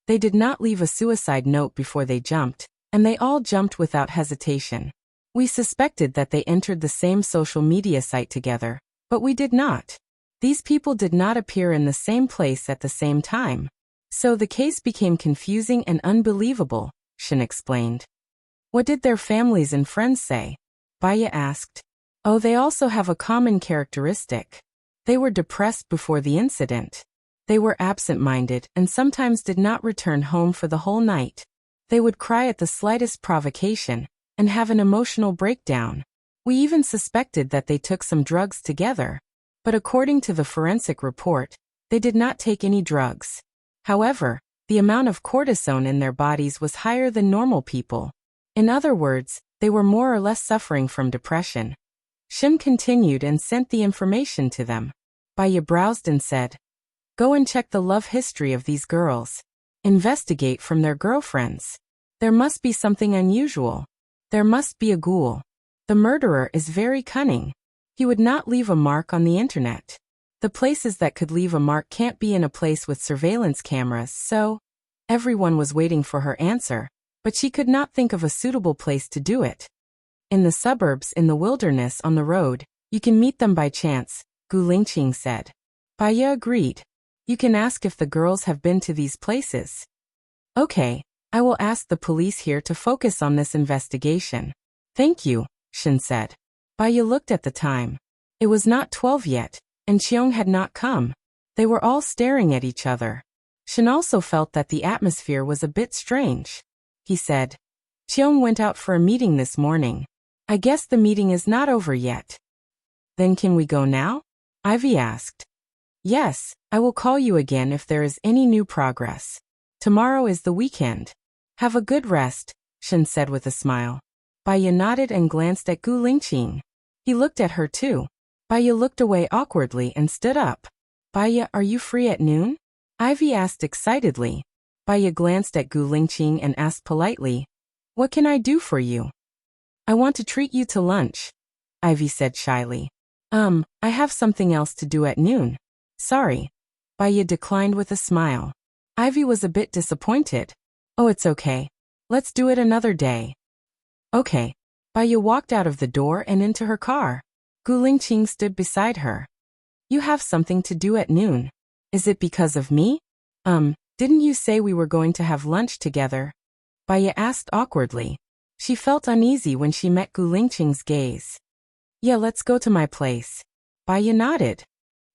They did not leave a suicide note before they jumped, and they all jumped without hesitation. We suspected that they entered the same social media site together, but we did not. These people did not appear in the same place at the same time. So the case became confusing and unbelievable, Shen explained. What did their families and friends say? Baiya asked. Oh, they also have a common characteristic. They were depressed before the incident. They were absent-minded and sometimes did not return home for the whole night. They would cry at the slightest provocation and have an emotional breakdown. We even suspected that they took some drugs together. But according to the forensic report, they did not take any drugs. However, the amount of cortisone in their bodies was higher than normal people. In other words, they were more or less suffering from depression. Shen continued and sent the information to them. Baiya browsed and said, Go and check the love history of these girls. Investigate from their girlfriends. There must be something unusual. There must be a ghoul. The murderer is very cunning. He would not leave a mark on the internet. The places that could leave a mark can't be in a place with surveillance cameras, so everyone was waiting for her answer, but she could not think of a suitable place to do it. In the suburbs, in the wilderness, on the road, you can meet them by chance, Gu Lingqing said. Baiya agreed. You can ask if the girls have been to these places. Okay, I will ask the police here to focus on this investigation. Thank you, Shen said. Baiya looked at the time. It was not 12 yet, and Qiong had not come. They were all staring at each other. Shen also felt that the atmosphere was a bit strange. He said, Qiong went out for a meeting this morning. I guess the meeting is not over yet. Then can we go now? Ivy asked. Yes, I will call you again if there is any new progress. Tomorrow is the weekend. Have a good rest, Shen said with a smile. Baiya nodded and glanced at Gu Lingqing. He looked at her too. Baiya looked away awkwardly and stood up. Baiya, are you free at noon? Ivy asked excitedly. Baiya glanced at Gu Lingqing and asked politely, What can I do for you? I want to treat you to lunch, Ivy said shyly. I have something else to do at noon. Sorry. Baiya declined with a smile. Ivy was a bit disappointed. Oh, it's okay. Let's do it another day. Okay. Baya walked out of the door and into her car. Gu Lingqing stood beside her. You have something to do at noon. Is it because of me? Didn't you say we were going to have lunch together? Baya asked awkwardly. She felt uneasy when she met Gu Lingqing's gaze. Yeah, let's go to my place. Baya nodded.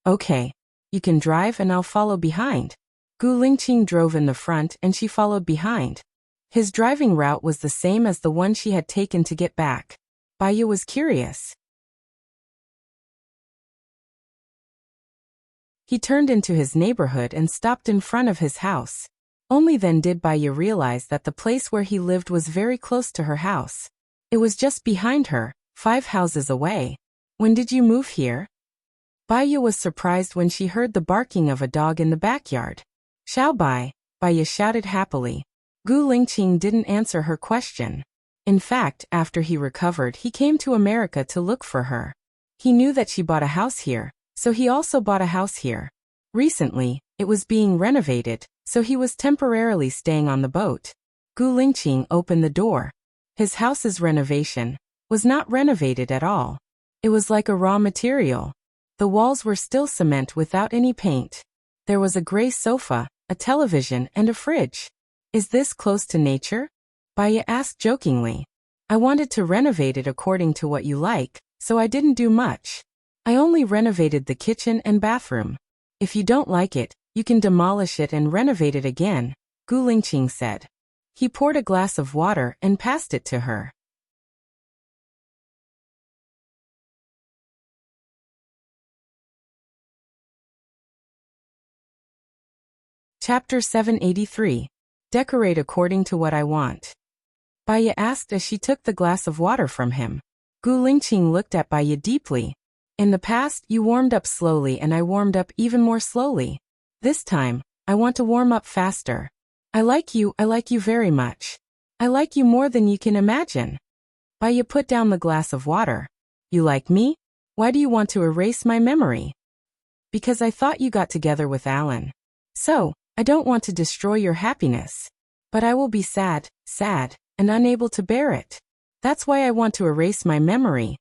Okay. You can drive and I'll follow behind. Gu Lingqing drove in the front and she followed behind. His driving route was the same as the one she had taken to get back. Baya was curious. He turned into his neighborhood and stopped in front of his house. Only then did Baya realize that the place where he lived was very close to her house. It was just behind her, 5 houses away. When did you move here? Baya was surprised when she heard the barking of a dog in the backyard. Xiao Bai, Baya shouted happily. Gu Lingqing didn't answer her question. In fact, after he recovered, he came to America to look for her. He knew that she bought a house here, so he also bought a house here. Recently, it was being renovated, so he was temporarily staying on the boat. Gu Lingqing opened the door. His house's renovation was not renovated at all. It was like a raw material. The walls were still cement without any paint. There was a gray sofa, a television, and a fridge. Is this close to nature? Baya asked jokingly. I wanted to renovate it according to what you like, so I didn't do much. I only renovated the kitchen and bathroom. If you don't like it, you can demolish it and renovate it again, Gu Lingqing said. He poured a glass of water and passed it to her. Chapter 783. Decorate according to what I want. Baya asked as she took the glass of water from him. Gu Lingqing looked at Baya deeply. In the past, you warmed up slowly and I warmed up even more slowly. This time, I want to warm up faster. I like you very much. I like you more than you can imagine. Baya put down the glass of water. You like me? Why do you want to erase my memory? Because I thought you got together with Alan. So, I don't want to destroy your happiness. But I will be sad, and unable to bear it. That's why I want to erase my memory,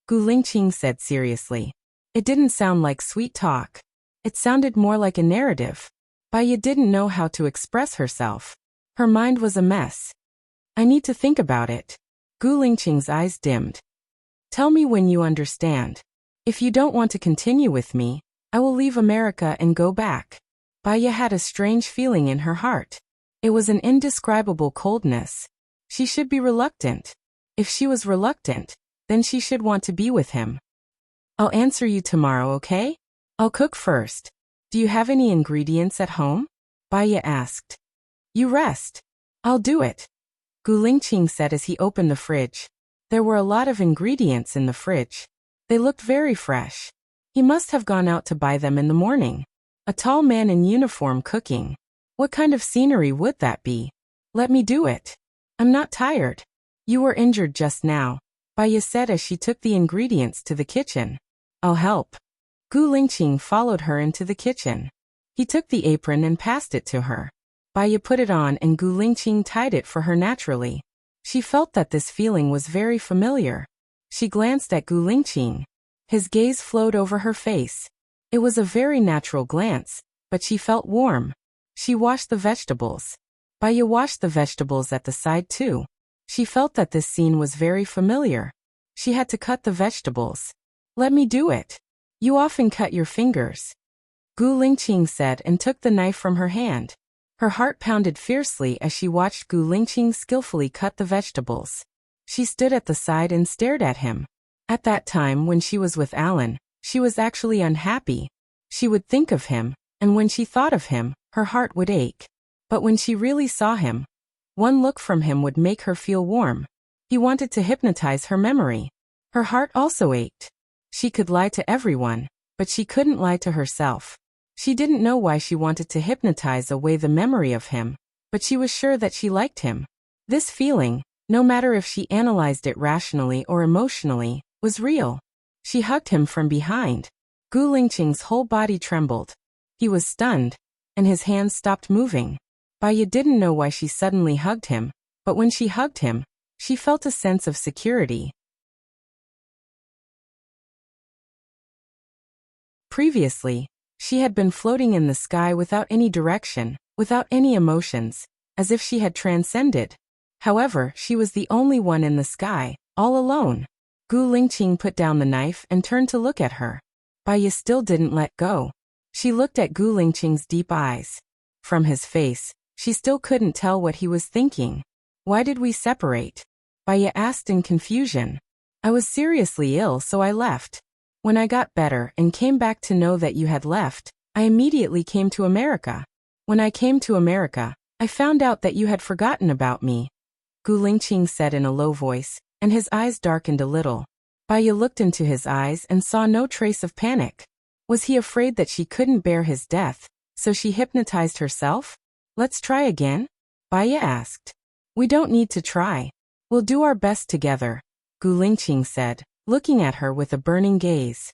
Gu Lingqing said seriously. It didn't sound like sweet talk. It sounded more like a narrative. Baya didn't know how to express herself. Her mind was a mess. I need to think about it. Gu Lingqing's eyes dimmed. Tell me when you understand. If you don't want to continue with me, I will leave America and go back. Baya had a strange feeling in her heart. It was an indescribable coldness. She should be reluctant. If she was reluctant, then she should want to be with him. I'll answer you tomorrow, okay? I'll cook first. Do you have any ingredients at home? Baya asked. You rest. I'll do it, Gu Lingqing said as he opened the fridge. There were a lot of ingredients in the fridge. They looked very fresh. He must have gone out to buy them in the morning. A tall man in uniform cooking. What kind of scenery would that be? Let me do it. I'm not tired. You were injured just now, Baya said as she took the ingredients to the kitchen. I'll help. Gu Lingqing followed her into the kitchen. He took the apron and passed it to her. Baya put it on and Gu Lingqing tied it for her naturally. She felt that this feeling was very familiar. She glanced at Gu Lingqing. His gaze flowed over her face. It was a very natural glance, but she felt warm. She washed the vegetables. Baya washed the vegetables at the side too. She felt that this scene was very familiar. She had to cut the vegetables. Let me do it. You often cut your fingers, Gu Lingqing said and took the knife from her hand. Her heart pounded fiercely as she watched Gu Lingqing skillfully cut the vegetables. She stood at the side and stared at him. At that time when she was with Alan, she was actually unhappy. She would think of him, and when she thought of him, her heart would ache. But when she really saw him, one look from him would make her feel warm. He wanted to hypnotize her memory. Her heart also ached. She could lie to everyone, but she couldn't lie to herself. She didn't know why she wanted to hypnotize away the memory of him, but she was sure that she liked him. This feeling, no matter if she analyzed it rationally or emotionally, was real. She hugged him from behind. Gu Lingqing's whole body trembled. He was stunned, and his hands stopped moving. Baya didn't know why she suddenly hugged him, but when she hugged him, she felt a sense of security. Previously, she had been floating in the sky without any direction, without any emotions, as if she had transcended. However, she was the only one in the sky, all alone. Gu Lingqing put down the knife and turned to look at her. Baiya still didn't let go. She looked at Gu Lingqing's deep eyes. From his face, she still couldn't tell what he was thinking. Why did we separate? Baiya asked in confusion. I was seriously ill, so I left. When I got better and came back to know that you had left, I immediately came to America. When I came to America, I found out that you had forgotten about me. Gu Lingqing said in a low voice, and his eyes darkened a little. Baiya looked into his eyes and saw no trace of panic. Was he afraid that she couldn't bear his death, so she hypnotized herself? Let's try again? Baiya asked. We don't need to try. We'll do our best together, Gu Lingqing said, looking at her with a burning gaze.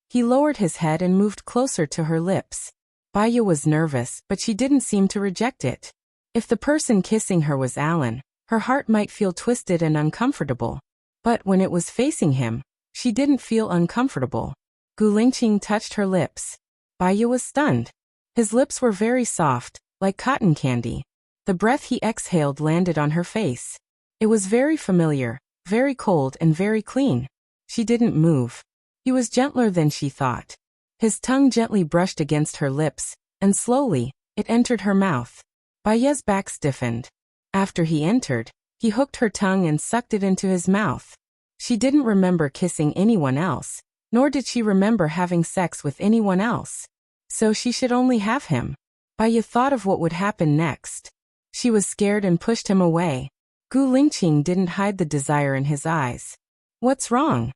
He lowered his head and moved closer to her lips. Baiya was nervous, but she didn't seem to reject it. If the person kissing her was Alan, her heart might feel twisted and uncomfortable. But when it was facing him, she didn't feel uncomfortable. Gu Lingqing touched her lips. Baiya was stunned. His lips were very soft, like cotton candy. The breath he exhaled landed on her face. It was very familiar, very cold and very clean. She didn't move. He was gentler than she thought. His tongue gently brushed against her lips, and slowly, it entered her mouth. Baiya's back stiffened. After he entered, he hooked her tongue and sucked it into his mouth. She didn't remember kissing anyone else, nor did she remember having sex with anyone else. So she should only have him. Baiya thought of what would happen next. She was scared and pushed him away. Gu Lingqing didn't hide the desire in his eyes. What's wrong?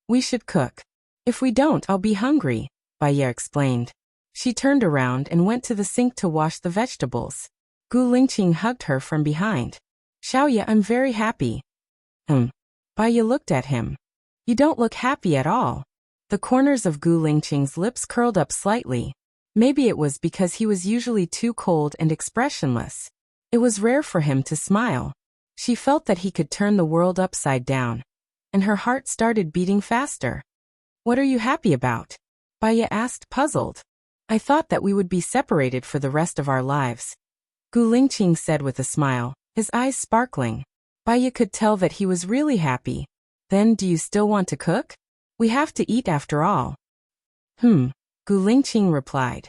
We should cook. If we don't, I'll be hungry, Baiya explained. She turned around and went to the sink to wash the vegetables. Gu Lingqing hugged her from behind. Xiaoya, I'm very happy. Baiya looked at him. You don't look happy at all. The corners of Gu Lingqing's lips curled up slightly. Maybe it was because he was usually too cold and expressionless. It was rare for him to smile. She felt that he could turn the world upside down, and her heart started beating faster. What are you happy about? Baiya asked, puzzled. I thought that we would be separated for the rest of our lives. Gu Lingqing said with a smile, his eyes sparkling. Baiya could tell that he was really happy. Then do you still want to cook? We have to eat after all. Gu Lingqing replied.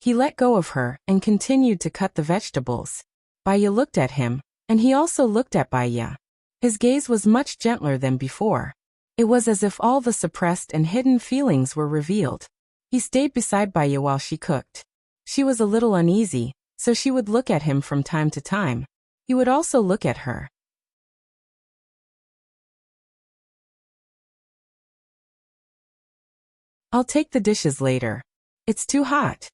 He let go of her and continued to cut the vegetables. Baiya looked at him, and he also looked at Baiya. His gaze was much gentler than before. It was as if all the suppressed and hidden feelings were revealed. He stayed beside Baiya while she cooked. She was a little uneasy, so she would look at him from time to time. He would also look at her. I'll take the dishes later. It's too hot.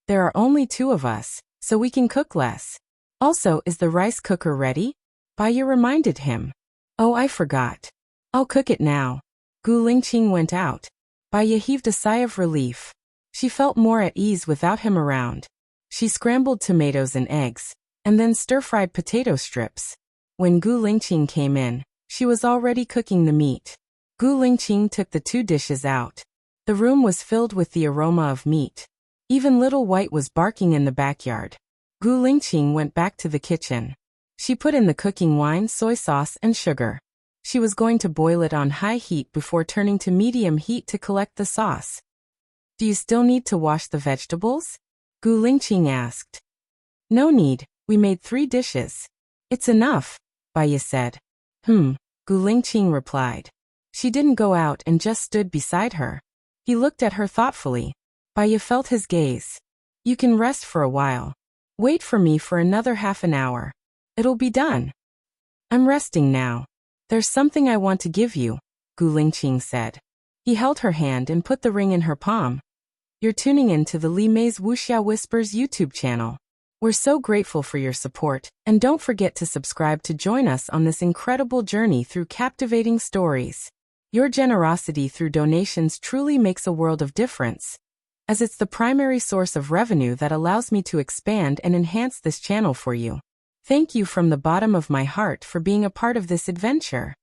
There are only 2 of us, so we can cook less. Also, is the rice cooker ready? Baiya reminded him. Oh, I forgot. I'll cook it now. Gu Lingqing went out. Baiya heaved a sigh of relief. She felt more at ease without him around. She scrambled tomatoes and eggs, and then stir-fried potato strips. When Gu Lingqing came in, she was already cooking the meat. Gu Lingqing took the 2 dishes out. The room was filled with the aroma of meat. Even little White was barking in the backyard. Gu Lingqing went back to the kitchen. She put in the cooking wine, soy sauce, and sugar. She was going to boil it on high heat before turning to medium heat to collect the sauce. Do you still need to wash the vegetables? Gu Lingqing asked. No need, we made 3 dishes. It's enough, Baiya said. Gu Lingqing replied. She didn't go out and just stood beside her. He looked at her thoughtfully. Baiya felt his gaze. You can rest for a while. Wait for me for another half an hour. It'll be done. I'm resting now. There's something I want to give you, Gu Lingqing said. He held her hand and put the ring in her palm. You're tuning in to the Li Mei's Wuxia Whispers YouTube channel. We're so grateful for your support, and don't forget to subscribe to join us on this incredible journey through captivating stories. Your generosity through donations truly makes a world of difference, as it's the primary source of revenue that allows me to expand and enhance this channel for you. Thank you from the bottom of my heart for being a part of this adventure.